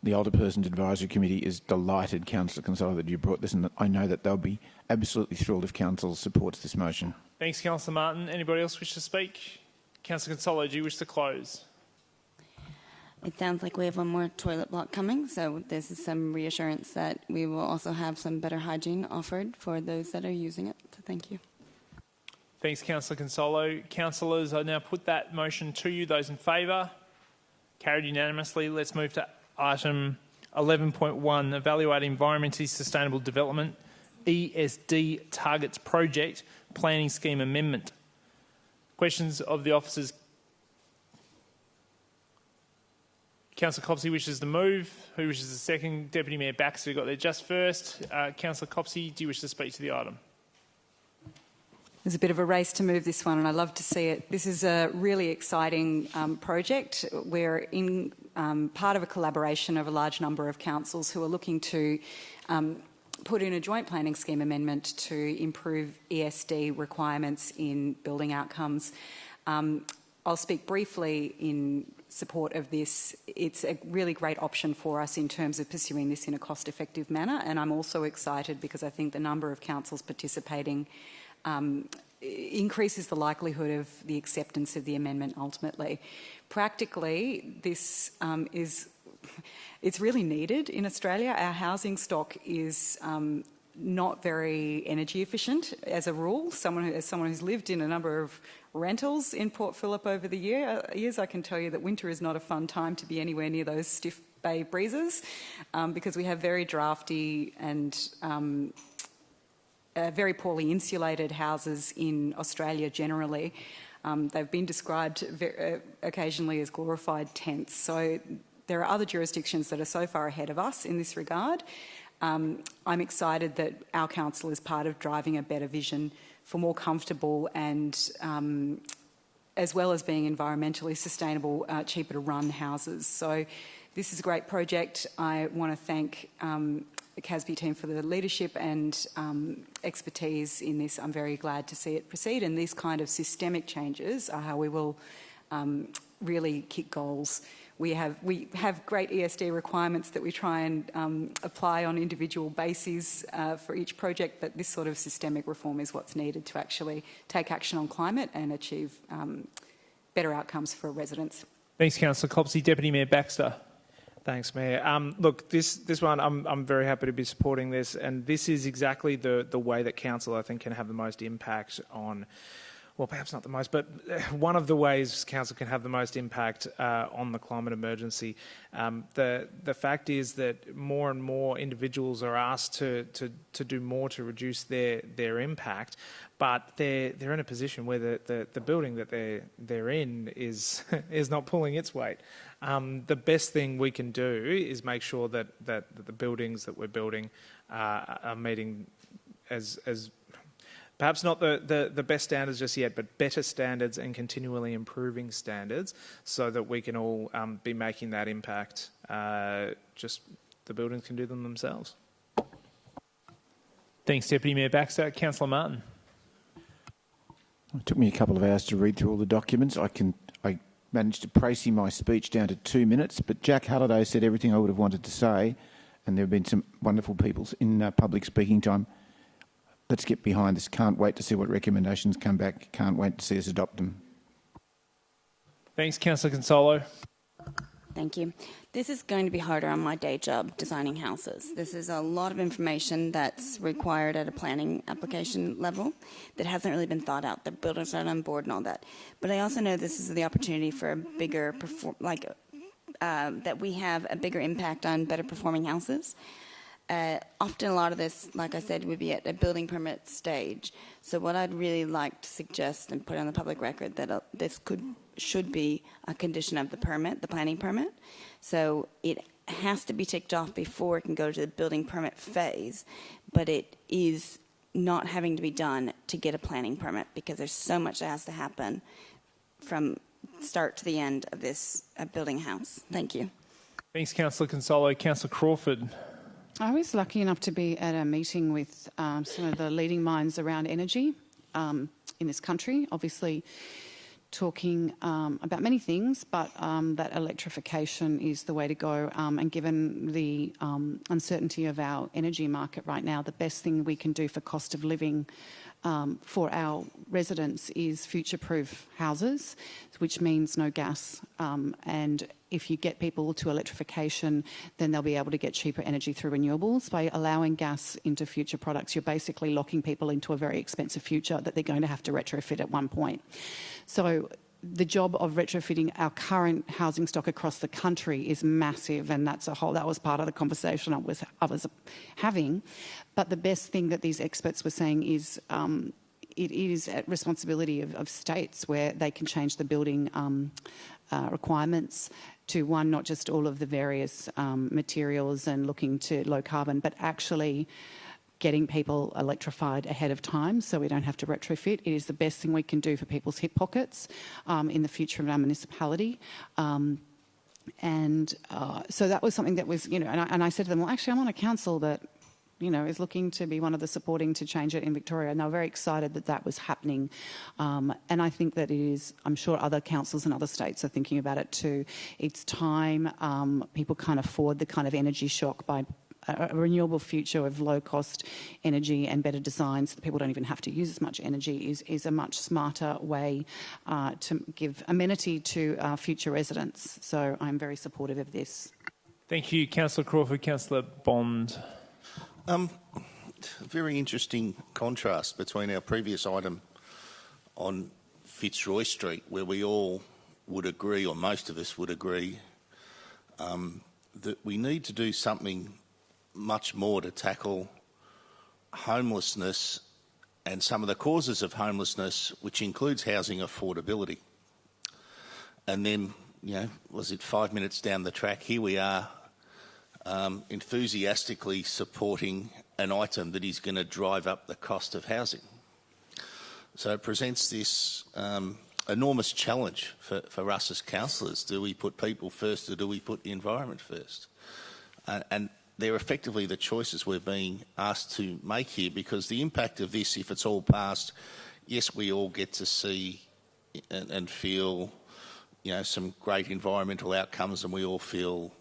S10: The Older Persons Advisory Committee is delighted, Councillor Consolo, that you brought this, and I know that they'll be absolutely thrilled if Council supports this motion.
S1: Thanks, Councillor Martin. Anybody else wish to speak? Councillor Consolo, do you wish to close?
S14: It sounds like we have one more toilet block coming, so this is some reassurance that we will also have some better hygiene offered for those that are using it. So thank you.
S1: Thanks, Councillor Consolo. Councillors, I now put that motion to you. Those in favour? Carried unanimously. Let's move to item 11.1, Evaluate Environmentally Sustainable Development, ESD Targets Project, Planning Scheme Amendment. Questions of the officers? Councillor Copsey wishes to move. Who wishes to second? Deputy Mayor Baxter got there just first. Councillor Copsey, do you wish to speak to the item?
S2: There's a bit of a race to move this one, and I love to see it. This is a really exciting project. We're in part of a collaboration of a large number of councils who are looking to put in a joint planning scheme amendment to improve ESD requirements in building outcomes. I'll speak briefly in support of this. It's a really great option for us in terms of pursuing this in a cost-effective manner, and I'm also excited because I think the number of councils participating increases the likelihood of the acceptance of the amendment ultimately. Practically, this it's really needed in Australia. Our housing stock is not very energy efficient as a rule. As someone who's lived in a number of rentals in Port Phillip over the years, I can tell you that winter is not a fun time to be anywhere near those stiff bay breezes because we have very drafty and very poorly insulated houses in Australia generally. They've been described occasionally as glorified tents. So there are other jurisdictions that are so far ahead of us in this regard. I'm excited that our council is part of driving a better vision for more comfortable and, as well as being environmentally sustainable, cheaper to run houses. So this is a great project. I want to thank the CASB team for the leadership and expertise in this. I'm very glad to see it proceed, and these kind of systemic changes are how we will really kick goals. We have great ESD requirements that we try and apply on individual bases for each project, but this sort of systemic reform is what's needed to actually take action on climate and achieve better outcomes for residents.
S1: Thanks, Councillor Copsey. Deputy Mayor Baxter.
S12: Thanks, Mayor. Look, this one, I'm very happy to be supporting this, and this is exactly the way that council, I think, can have the most impact on, well, perhaps not the most, but one of the ways council can have the most impact on the climate emergency. The fact is that more and more individuals are asked to do more to reduce their impact, but they're in a position where the building that they're in is not pulling its weight. The best thing we can do is make sure that the buildings that we're building are meeting as perhaps not the best standards just yet, but better standards and continually improving standards so that we can all be making that impact. Just the buildings can do them themselves.
S1: Thanks, Deputy Mayor Baxter. Councillor Martin.
S10: It took me a couple of hours to read through all the documents. I managed to précis my speech down to 2 minutes, but Jack Halliday said everything I would have wanted to say, and there have been some wonderful people in public speaking time. Let's get behind this. Can't wait to see what recommendations come back. Can't wait to see us adopt them.
S1: Thanks, Councillor Consolo.
S14: Thank you. This is going to be harder on my day job, designing houses. This is a lot of information that's required at a planning application level that hasn't really been thought out. The builders aren't on board and all that. But I also know this is the opportunity for a bigger, that we have a bigger impact on better performing houses. Often a lot of this, like I said, would be at a building permit stage. So what I'd really like to suggest and put on the public record that this should be a condition of the permit, the planning permit. So it has to be ticked off before it can go to the building permit phase, but it is not having to be done to get a planning permit because there's so much that has to happen from start to the end of this building house. Thank you.
S1: Thanks, Councillor Consolo. Councillor Crawford.
S15: I was lucky enough to be at a meeting with some of the leading minds around energy in this country, obviously talking about many things, but that electrification is the way to go. And given the uncertainty of our energy market right now, the best thing we can do for cost of living for our residents is future-proof houses, which means no gas. And if you get people to electrification, then they'll be able to get cheaper energy through renewables. By allowing gas into future products, you're basically locking people into a very expensive future that they're going to have to retrofit at one point. So the job of retrofitting our current housing stock across the country is massive, and that was part of the conversation I was having. But the best thing that these experts were saying is it is at responsibility of states where they can change the building requirements to, one, not just all of the various materials and looking to low carbon, but actually getting people electrified ahead of time so we don't have to retrofit. It is the best thing we can do for people's hip pockets in the future of our municipality. So that was something that was, and I said to them, well, actually, I'm on a council that, is looking to be one of the supporting to change it in Victoria. And they were very excited that that was happening. And I think that it is, I'm sure other councils in other states are thinking about it too. It's time people can't afford the kind of energy shock by a renewable future of low-cost energy and better designs so that people don't even have to use as much energy is a much smarter way to give amenity to our future residents. So I'm very supportive of this.
S1: Thank you, Councillor Crawford. Councillor Bond.
S18: Very interesting contrast between our previous item on Fitzroy Street, where we all would agree, or most of us would agree, that we need to do something much more to tackle homelessness and some of the causes of homelessness, which includes housing affordability. And then, was it 5 minutes down the track, here we are enthusiastically supporting an item that is going to drive up the cost of housing. So it presents this enormous challenge for us as councillors. Do we put people first or do we put the environment first? And they're effectively the choices we're being asked to make here, because the impact of this, if it's all passed, yes, we all get to see and feel some great environmental outcomes, and we all feel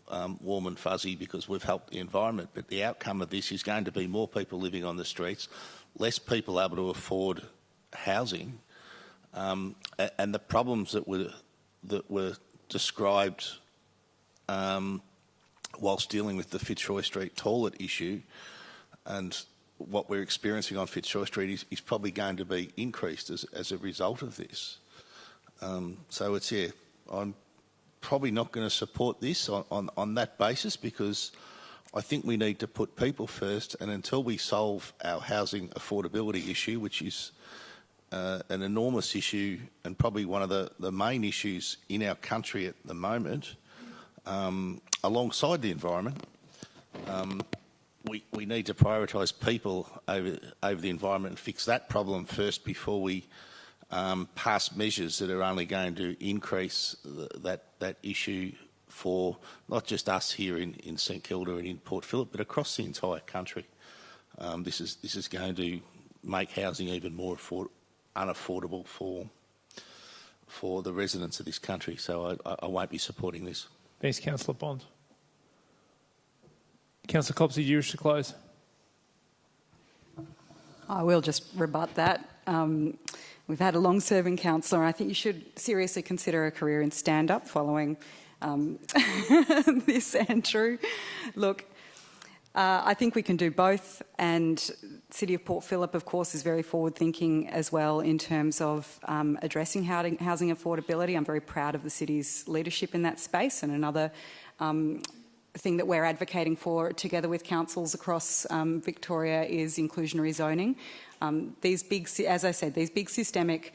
S18: warm and fuzzy because we've helped the environment. But the outcome of this is going to be more people living on the streets, less people able to afford housing, and the problems that were described whilst dealing with the Fitzroy Street toilet issue, and what we're experiencing on Fitzroy Street is probably going to be increased as a result of this. So I'm probably not going to support this on that basis, because I think we need to put people first, and until we solve our housing affordability issue, which is an enormous issue and probably one of the main issues in our country at the moment, alongside the environment, we need to prioritise people over the environment and fix that problem first before we pass measures that are only going to increase that issue for not just us here in St Kilda and in Port Phillip, but across the entire country. This is going to make housing even more unaffordable for the residents of this country. So I won't be supporting this.
S1: Thanks, Councillor Bond. Councillor Copsey, do you wish to close?
S2: I will just rebut that. We've had a long-serving councillor, and I think you should seriously consider a career in stand-up following this, Andrew. Look, I think we can do both, and City of Port Phillip, of course, is very forward-thinking as well in terms of addressing housing affordability. I'm very proud of the city's leadership in that space, and another thing that we're advocating for together with councils across Victoria is inclusionary zoning. These big, as I said, these big systemic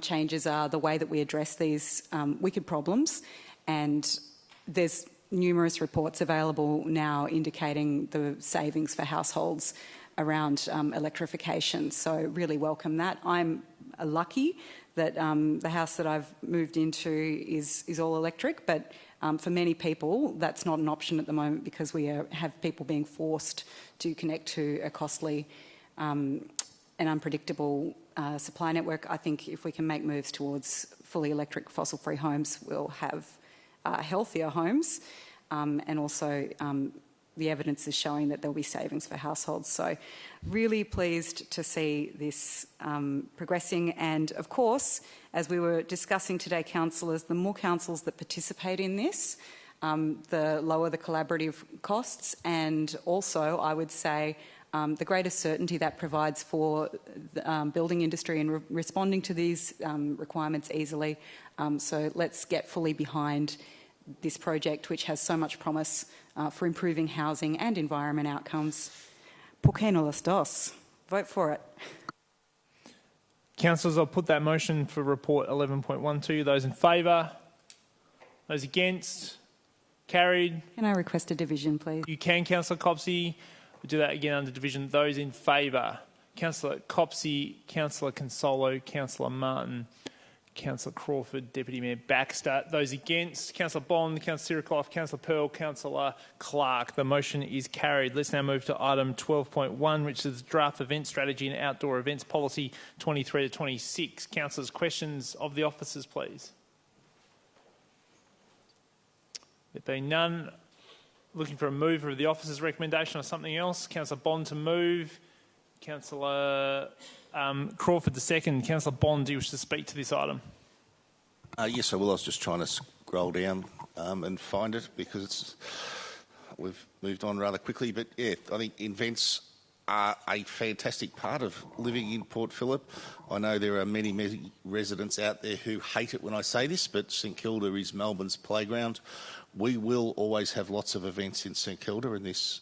S2: changes are the way that we address these wicked problems, and there's numerous reports available now indicating the savings for households around electrification. So really welcome that. I'm lucky that the house that I've moved into is all electric, but for many people that's not an option at the moment because we have people being forced to connect to a costly and unpredictable supply network. I think if we can make moves towards fully electric fossil-free homes, we'll have healthier homes, and also the evidence is showing that there'll be savings for households. So really pleased to see this progressing. And of course, as we were discussing today, councillors, the more councils that participate in this, the lower the collaborative costs, and also I would say the greater certainty that provides for the building industry in responding to these requirements easily. So let's get fully behind this project, which has so much promise for improving housing and environment outcomes. ¿Por qué no las dos? Vote for it.
S1: Councillors, I'll put that motion for report 11.1 to you. Those in favour? Those against? Carried.
S2: Can I request a division, please?
S1: You can, Councillor Copsey. We'll do that again under division. Those in favour? Councillor Copsey, Councillor Consolo, Councillor Martin, Councillor Crawford, Deputy Mayor Baxter. Those against? Councillor Bond, Councillor Sirikoff, Councillor Pearl, Councillor Clark. The motion is carried. Let's now move to item 12.1, which is Draft Event Strategy and Outdoor Events Policy 23 to 26. Councillors, questions of the officers, please. There being none, looking for a mover of the officers' recommendation or something else. Councillor Bond to move. Councillor Crawford the second. Councillor Bond, do you wish to speak to this item?
S18: Yes, I will. I was just trying to scroll down and find it because we've moved on rather quickly. But yeah, I think events are a fantastic part of living in Port Phillip. I know there are many residents out there who hate it when I say this, but St Kilda is Melbourne's playground. We will always have lots of events in St Kilda, and this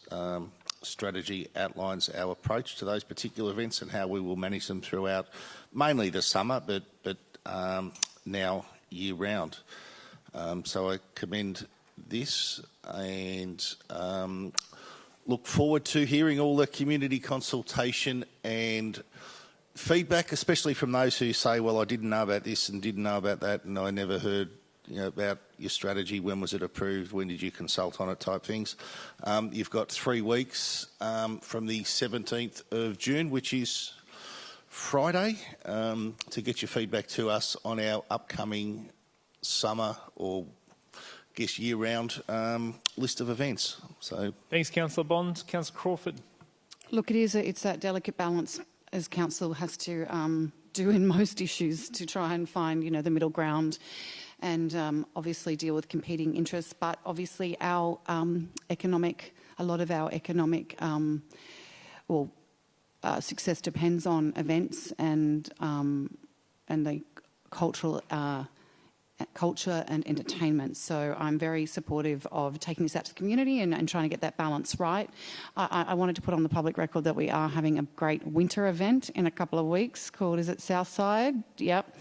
S18: strategy outlines our approach to those particular events and how we will manage them throughout mainly the summer, but now year round. So I commend this and look forward to hearing all the community consultation and feedback, especially from those who say, well, I didn't know about this and didn't know about that and I never heard about your strategy, when was it approved, when did you consult on it type things. You've got 3 weeks from the 17th of June, which is Friday, to get your feedback to us on our upcoming summer or guess year-round list of events. So
S1: thanks, Councillor Bond. Councillor Crawford.
S15: Look, it's that delicate balance as council has to do in most issues to try and find, the middle ground and obviously deal with competing interests. But obviously our a lot of our economic success depends on events and the culture and entertainment. So I'm very supportive of taking this out to the community and trying to get that balance right. I wanted to put on the public record that we are having a great winter event in a couple of weeks called, is it Southside? Yep.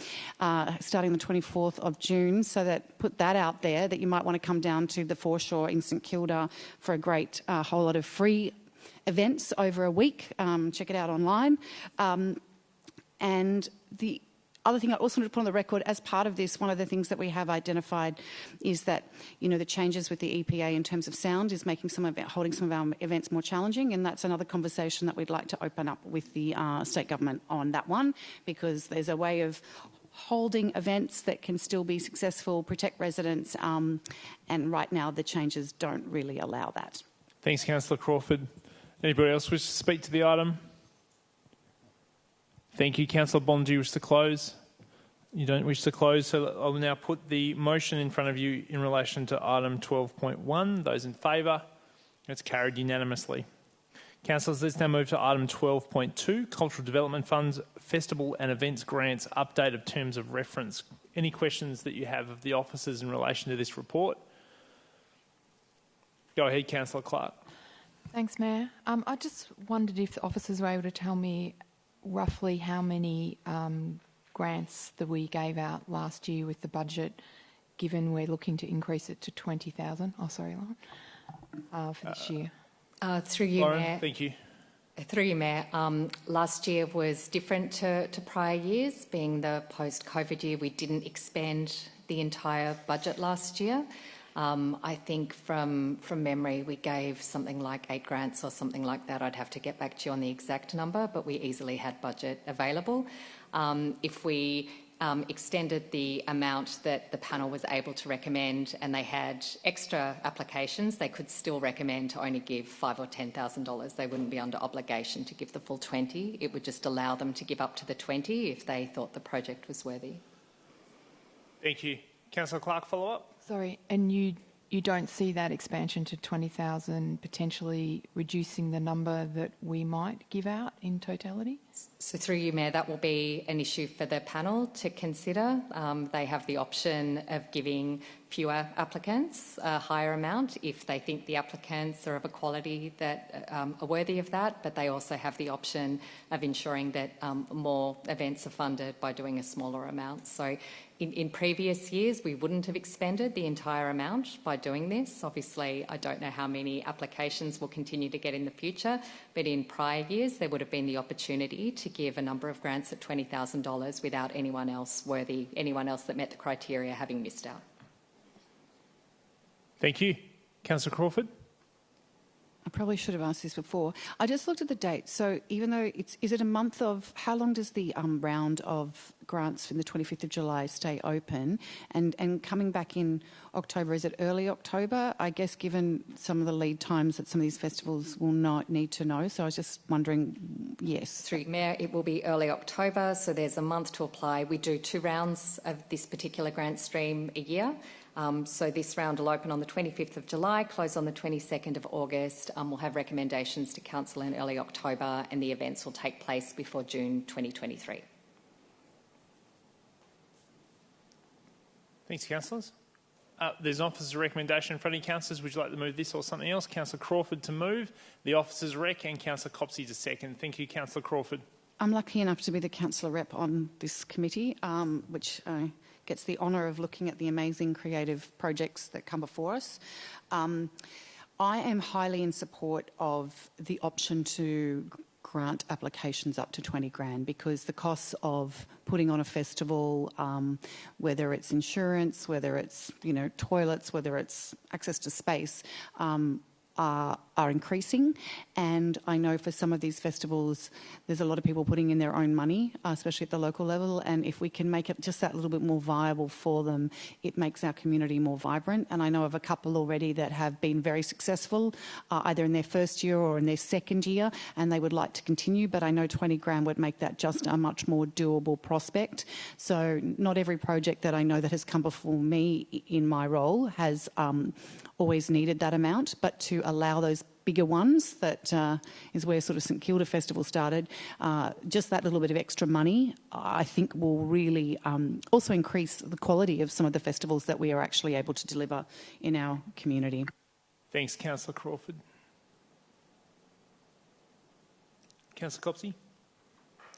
S15: Starting the 24th of June. So that put that out there that you might want to come down to the foreshore in St Kilda for a great whole lot of free events over a week. Check it out online. And the other thing I also want to put on the record, as part of this, one of the things that we have identified is that, the changes with the EPA in terms of sound is making holding some of our events more challenging, and that's another conversation that we'd like to open up with the state government on that one, because there's a way of holding events that can still be successful, protect residents, and right now the changes don't really allow that.
S1: Thanks, Councillor Crawford. Anybody else wish to speak to the item? Thank you. Councillor Bond, do you wish to close? You don't wish to close, so I'll now put the motion in front of you in relation to item 12.1. Those in favour? It's carried unanimously. Councillors, let's now move to item 12.2, Cultural Development Funds, Festival and Events Grants, update of terms of reference. Any questions that you have of the officers in relation to this report? Go ahead, Councillor Clark.
S19: Thanks, Mayor. I just wondered if the officers were able to tell me roughly how many grants that we gave out last year with the budget, given we're looking to increase it to 20,000. Oh, sorry, Lauren, for this year.
S3: Through you,
S1: Lauren,
S3: Mayor.
S1: thank you.
S3: Through you, Mayor. Last year was different to prior years. Being the post-COVID year, we didn't expend the entire budget last year. I think from memory, we gave something like 8 grants or something like that. I'd have to get back to you on the exact number, but we easily had budget available. If we extended the amount that the panel was able to recommend and they had extra applications, they could still recommend to only give $5,000 or $10,000. They wouldn't be under obligation to give the full 20. It would just allow them to give up to the 20 if they thought the project was worthy.
S1: Thank you. Councillor Clark, follow up?
S19: Sorry, and you don't see that expansion to 20,000 potentially reducing the number that we might give out in totality?
S3: So through you, Mayor, that will be an issue for the panel to consider. They have the option of giving fewer applicants a higher amount if they think the applicants are of a quality that are worthy of that, but they also have the option of ensuring that more events are funded by doing a smaller amount. So in previous years, we wouldn't have expended the entire amount by doing this. Obviously, I don't know how many applications we'll continue to get in the future, but in prior years, there would have been the opportunity to give a number of grants at $20,000 without anyone else that met the criteria having missed out.
S1: Thank you. Councillor Crawford?
S15: I probably should have asked this before. I just looked at the date. So even though is it a month of, how long does the round of grants from the 25th of July stay open? And coming back in October, is it early October? I guess given some of the lead times that some of these festivals will not need to know. So I was just wondering, yes.
S3: Through Mayor, it will be early October, so there's a month to apply. We do 2 rounds of this particular grant stream a year. So this round will open on the 25th of July, close on the 22nd of August. We'll have recommendations to Council in early October, and the events will take place before June 2023.
S1: Thanks, councillors. There's an officer's recommendation in front of you, councillors. Would you like to move this or something else? Councillor Crawford to move, the officer's rec, and Councillor Copsey to second. Thank you, Councillor Crawford. I'm
S15: lucky enough to be the councillor rep on this committee, which gets the honour of looking at the amazing creative projects that come before us. I am highly in support of the option to grant applications up to 20 grand because the costs of putting on a festival, whether it's insurance, whether it's toilets, whether it's access to space, are increasing, and I know for some of these festivals there's a lot of people putting in their own money, especially at the local level, and if we can make it just that little bit more viable for them, it makes our community more vibrant. And I know of a couple already that have been very successful, either in their first year or in their second year, and they would like to continue, but I know 20 grand would make that just a much more doable prospect. So not every project that I know that has come before me in my role has always needed that amount, but to allow those bigger ones, that is where sort of St Kilda Festival started, just that little bit of extra money I think will really also increase the quality of some of the festivals that we are actually able to deliver in our community.
S1: Thanks, Councillor Crawford. Councillor Copsey?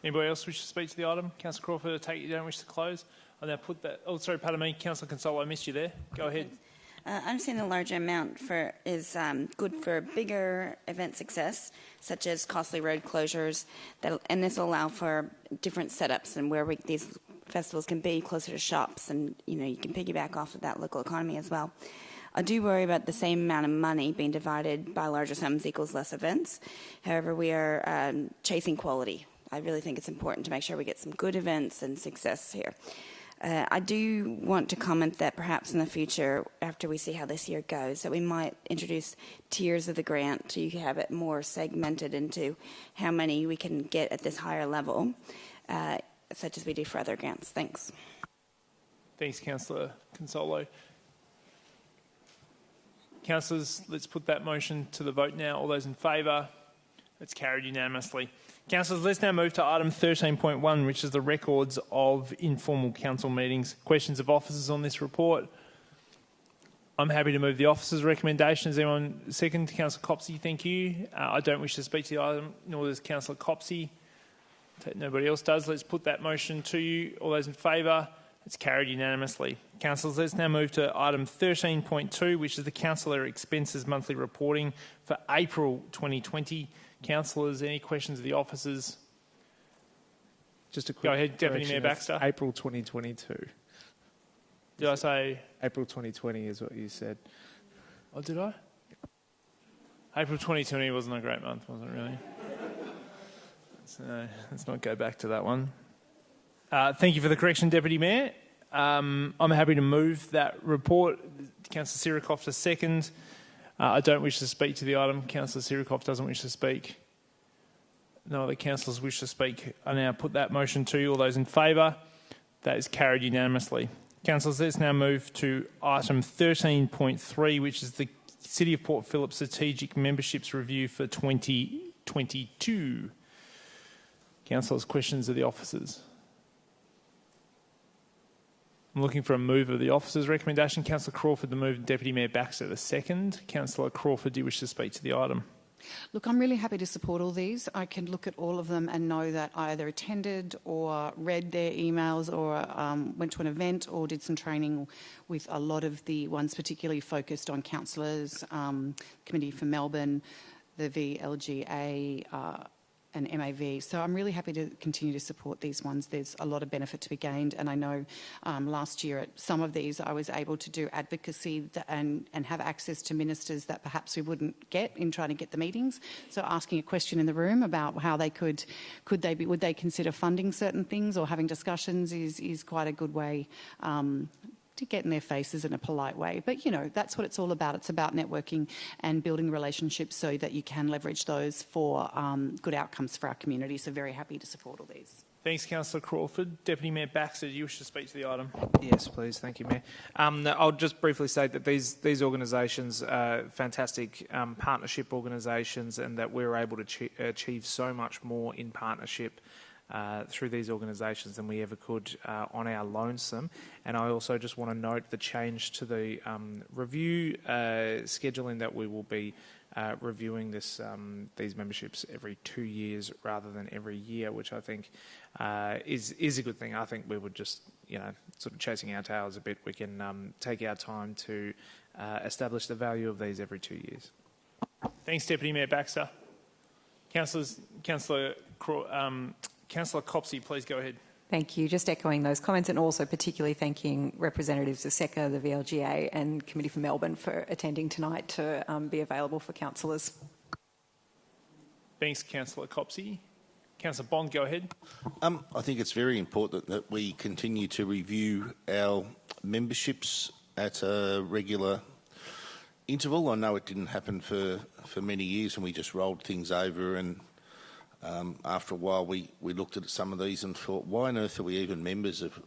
S1: Anybody else wish to speak to the item? Councillor Crawford, I take it you don't wish to close. I'll now put that... Oh, sorry, pardon me. Councillor Consolo, I missed you there. Go ahead.
S14: I understand the larger amount is good for bigger event success, such as costly road closures, and this will allow for different setups and where these festivals can be closer to shops, and you can piggyback off of that local economy as well. I do worry about the same amount of money being divided by larger sums equals less events. However, we are chasing quality. I really think it's important to make sure we get some good events and success here. I do want to comment that perhaps in the future, after we see how this year goes, that we might introduce tiers of the grant so you can have it more segmented into how many we can get at this higher level, such as we do for other grants. Thanks.
S1: Thanks, Councillor Consolo. Councillors, let's put that motion to the vote now. All those in favour? It's carried unanimously. Councillors, let's now move to item 13.1, which is the records of informal council meetings. Questions of officers on this report? I'm happy to move the officer's recommendation. Is anyone second? Councillor Copsey, thank you. I don't wish to speak to the item, nor does Councillor Copsey. Nobody else does. Let's put that motion to you. All those in favour? It's carried unanimously. Councillors, let's now move to item 13.2, which is the Councillor Expenses Monthly Reporting for April 2020. Councillors, any questions of the officers?
S12: Just a quick
S1: Go ahead, Deputy
S12: correction,
S1: Mayor Baxter.
S12: April 2022.
S1: Did I say?
S12: April 2020 is what you said.
S1: Oh, did I? April 2020 wasn't a great month, was it really? Let's not go back to that one. Thank you for the correction, Deputy Mayor. I'm happy to move that report. Councillor Sirikoff to second. I don't wish to speak to the item. Councillor Sirikoff doesn't wish to speak. No other councillors wish to speak. I now put that motion to you. All those in favour? That is carried unanimously. Councillors, let's now move to item 13.3, which is the City of Port Phillip Strategic Memberships Review for 2022. Councillors, questions of the officers? I'm looking for a move of the officer's recommendation. Councillor Crawford, the move, Deputy Mayor Baxter, the second. Councillor Crawford, do you wish to speak to the item?
S15: Look, I'm really happy to support all these. I can look at all of them and know that I either attended or read their emails or went to an event or did some training with a lot of the ones particularly focused on councillors, Committee for Melbourne, the VLGA, and MAV. So I'm really happy to continue to support these ones. There's a lot of benefit to be gained, and I know last year at some of these I was able to do advocacy and have access to ministers that perhaps we wouldn't get in trying to get the meetings. So asking a question in the room about how they would they consider funding certain things or having discussions is quite a good way to get in their faces in a polite way. But, you know, that's what it's all about. It's about networking and building relationships so that you can leverage those for good outcomes for our community. So very happy to support all these.
S1: Thanks, Councillor Crawford. Deputy Mayor Baxter, do you wish to speak to the item?
S12: Yes, please. Thank you, Mayor. I'll just briefly say that these organisations are fantastic partnership organisations and that we're able to achieve so much more in partnership through these organisations than we ever could on our lonesome. And I also just want to note the change to the review scheduling that we will be reviewing these memberships every 2 years rather than every year, which I think is a good thing. I think we would just, sort of chasing our tails a bit. We can take our time to establish the value of these every 2 years.
S1: Thanks, Deputy Mayor Baxter. Councillor Copsey, please go ahead.
S2: Thank you. Just echoing those comments and also particularly thanking representatives of SECA, the VLGA and Committee for Melbourne for attending tonight to be available for councillors.
S1: Thanks, Councillor Copsey. Councillor Bond, go ahead.
S18: I think it's very important that we continue to review our memberships at a regular interval. I know it didn't happen for many years and we just rolled things over, and after a while we looked at some of these and thought, why on earth are we even members of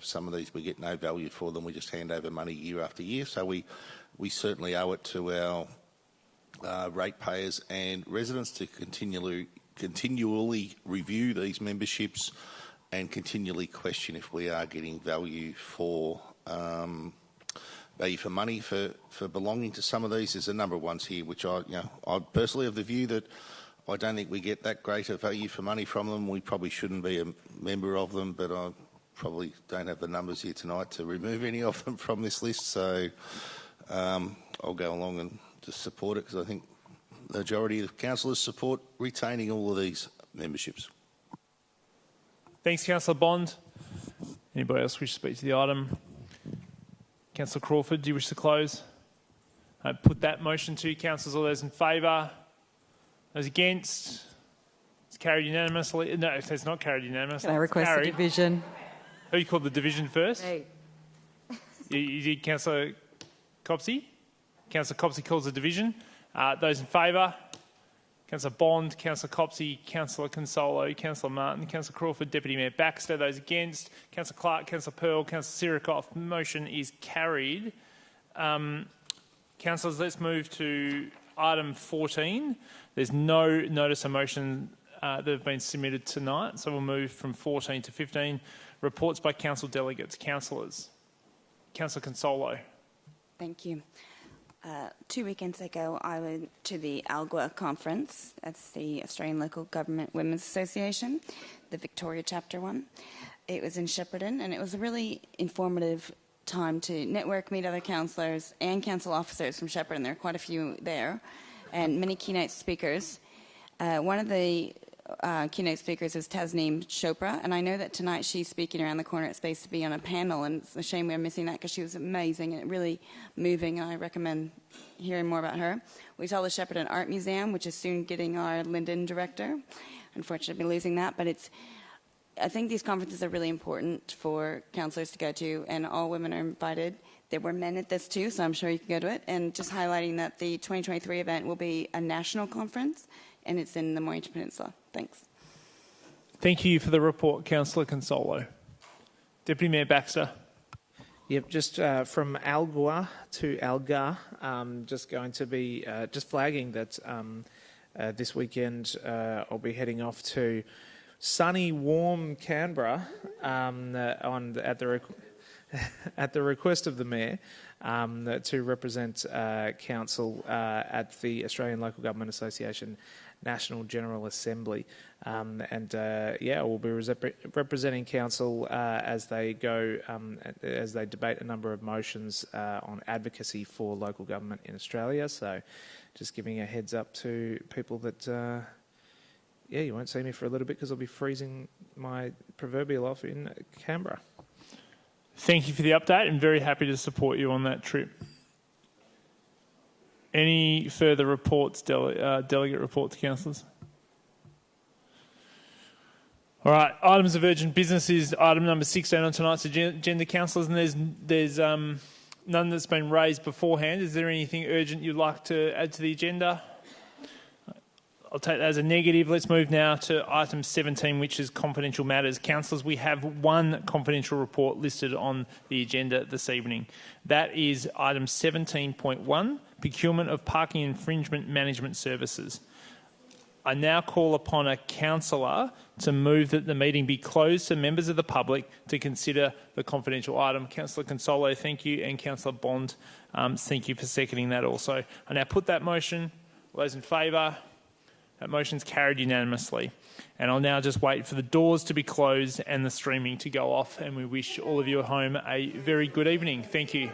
S18: some of these? We get no value for them. We just hand over money year after year. So we certainly owe it to our ratepayers and residents to continually review these memberships and continually question if we are getting value for money for belonging to some of these. There's a number of ones here which I personally have the view that I don't think we get that great a value for money from them. We probably shouldn't be a member of them, but I probably don't have the numbers here tonight to remove any of them from this list. So I'll go along and just support it because I think the majority of councillors support retaining all of these memberships.
S1: Thanks, Councillor Bond. Anybody else wish to speak to the item? Councillor Crawford, do you wish to close? I put that motion to you, councillors. All those in favour? Those against? It's carried unanimously. No, it's not carried unanimously.
S2: Can I request a division?
S1: Who you called the division first?
S2: Hey.
S1: You did, Councillor Copsey? Councillor Copsey calls the division. Those in favour? Councillor Bond, Councillor Copsey, Councillor Consolo, Councillor Martin, Councillor Crawford, Deputy Mayor Baxter. Those against? Councillor Clark, Councillor Pearl, Councillor Sirikoff. Motion is carried. Councillors, let's move to item 14. There's no notice of motion that have been submitted tonight, so we'll move from 14 to 15. Reports by council delegates. Councillors. Councillor Consolo.
S14: Thank you. 2 weekends ago, I went to the ALGWA conference. That's the Australian Local Government Women's Association, the Victoria chapter one. It was in Shepparton, and it was a really informative time to network, meet other councillors and council officers from Shepparton. There are quite a few there, and many keynote speakers. One of the keynote speakers is Tasneem Chopra, and I know that tonight she's speaking around the corner at Space to be on a panel, and it's a shame we're missing that because she was amazing and really moving, and I recommend hearing more about her. We saw the Shepparton Art Museum, which is soon getting our Linden director. Unfortunately, losing that, but I think these conferences are really important for councillors to go to, and all women are invited. There were men at this too, so I'm sure you can go to it. And just highlighting that the 2023 event will be a national conference, and it's in the Mornington Peninsula. Thanks.
S1: Thank you for the report, Councillor Consolo. Deputy Mayor Baxter.
S12: Yep, just from ALGWA to ALGA, just going to be just flagging that this weekend I'll be heading off to sunny, warm Canberra at the request of the Mayor to represent Council at the Australian Local Government Association National General Assembly. We'll be representing Council as they go, as they debate a number of motions on advocacy for local government in Australia. So just giving a heads up to people that you won't see me for a little bit because I'll be freezing my proverbial off in Canberra.
S1: Thank you for the update, and very happy to support you on that trip. Any further reports, delegate reports, councillors? All right, items of urgent business is item number 16 on tonight's agenda, councillors, and there's none that's been raised beforehand. Is there anything urgent you'd like to add to the agenda? I'll take that as a negative. Let's move now to item 17, which is confidential matters. Councillors, we have one confidential report listed on the agenda this evening. That is item 17.1, procurement of parking infringement management services. I now call upon a councillor to move that the meeting be closed to members of the public to consider the confidential item. Councillor Consolo, thank you, and Councillor Bond, thank you for seconding that also. I now put that motion. All those in favour? That motion's carried unanimously. And I'll now just wait for the doors to be closed and the streaming to go off, and we wish all of you at home a very good evening. Thank you.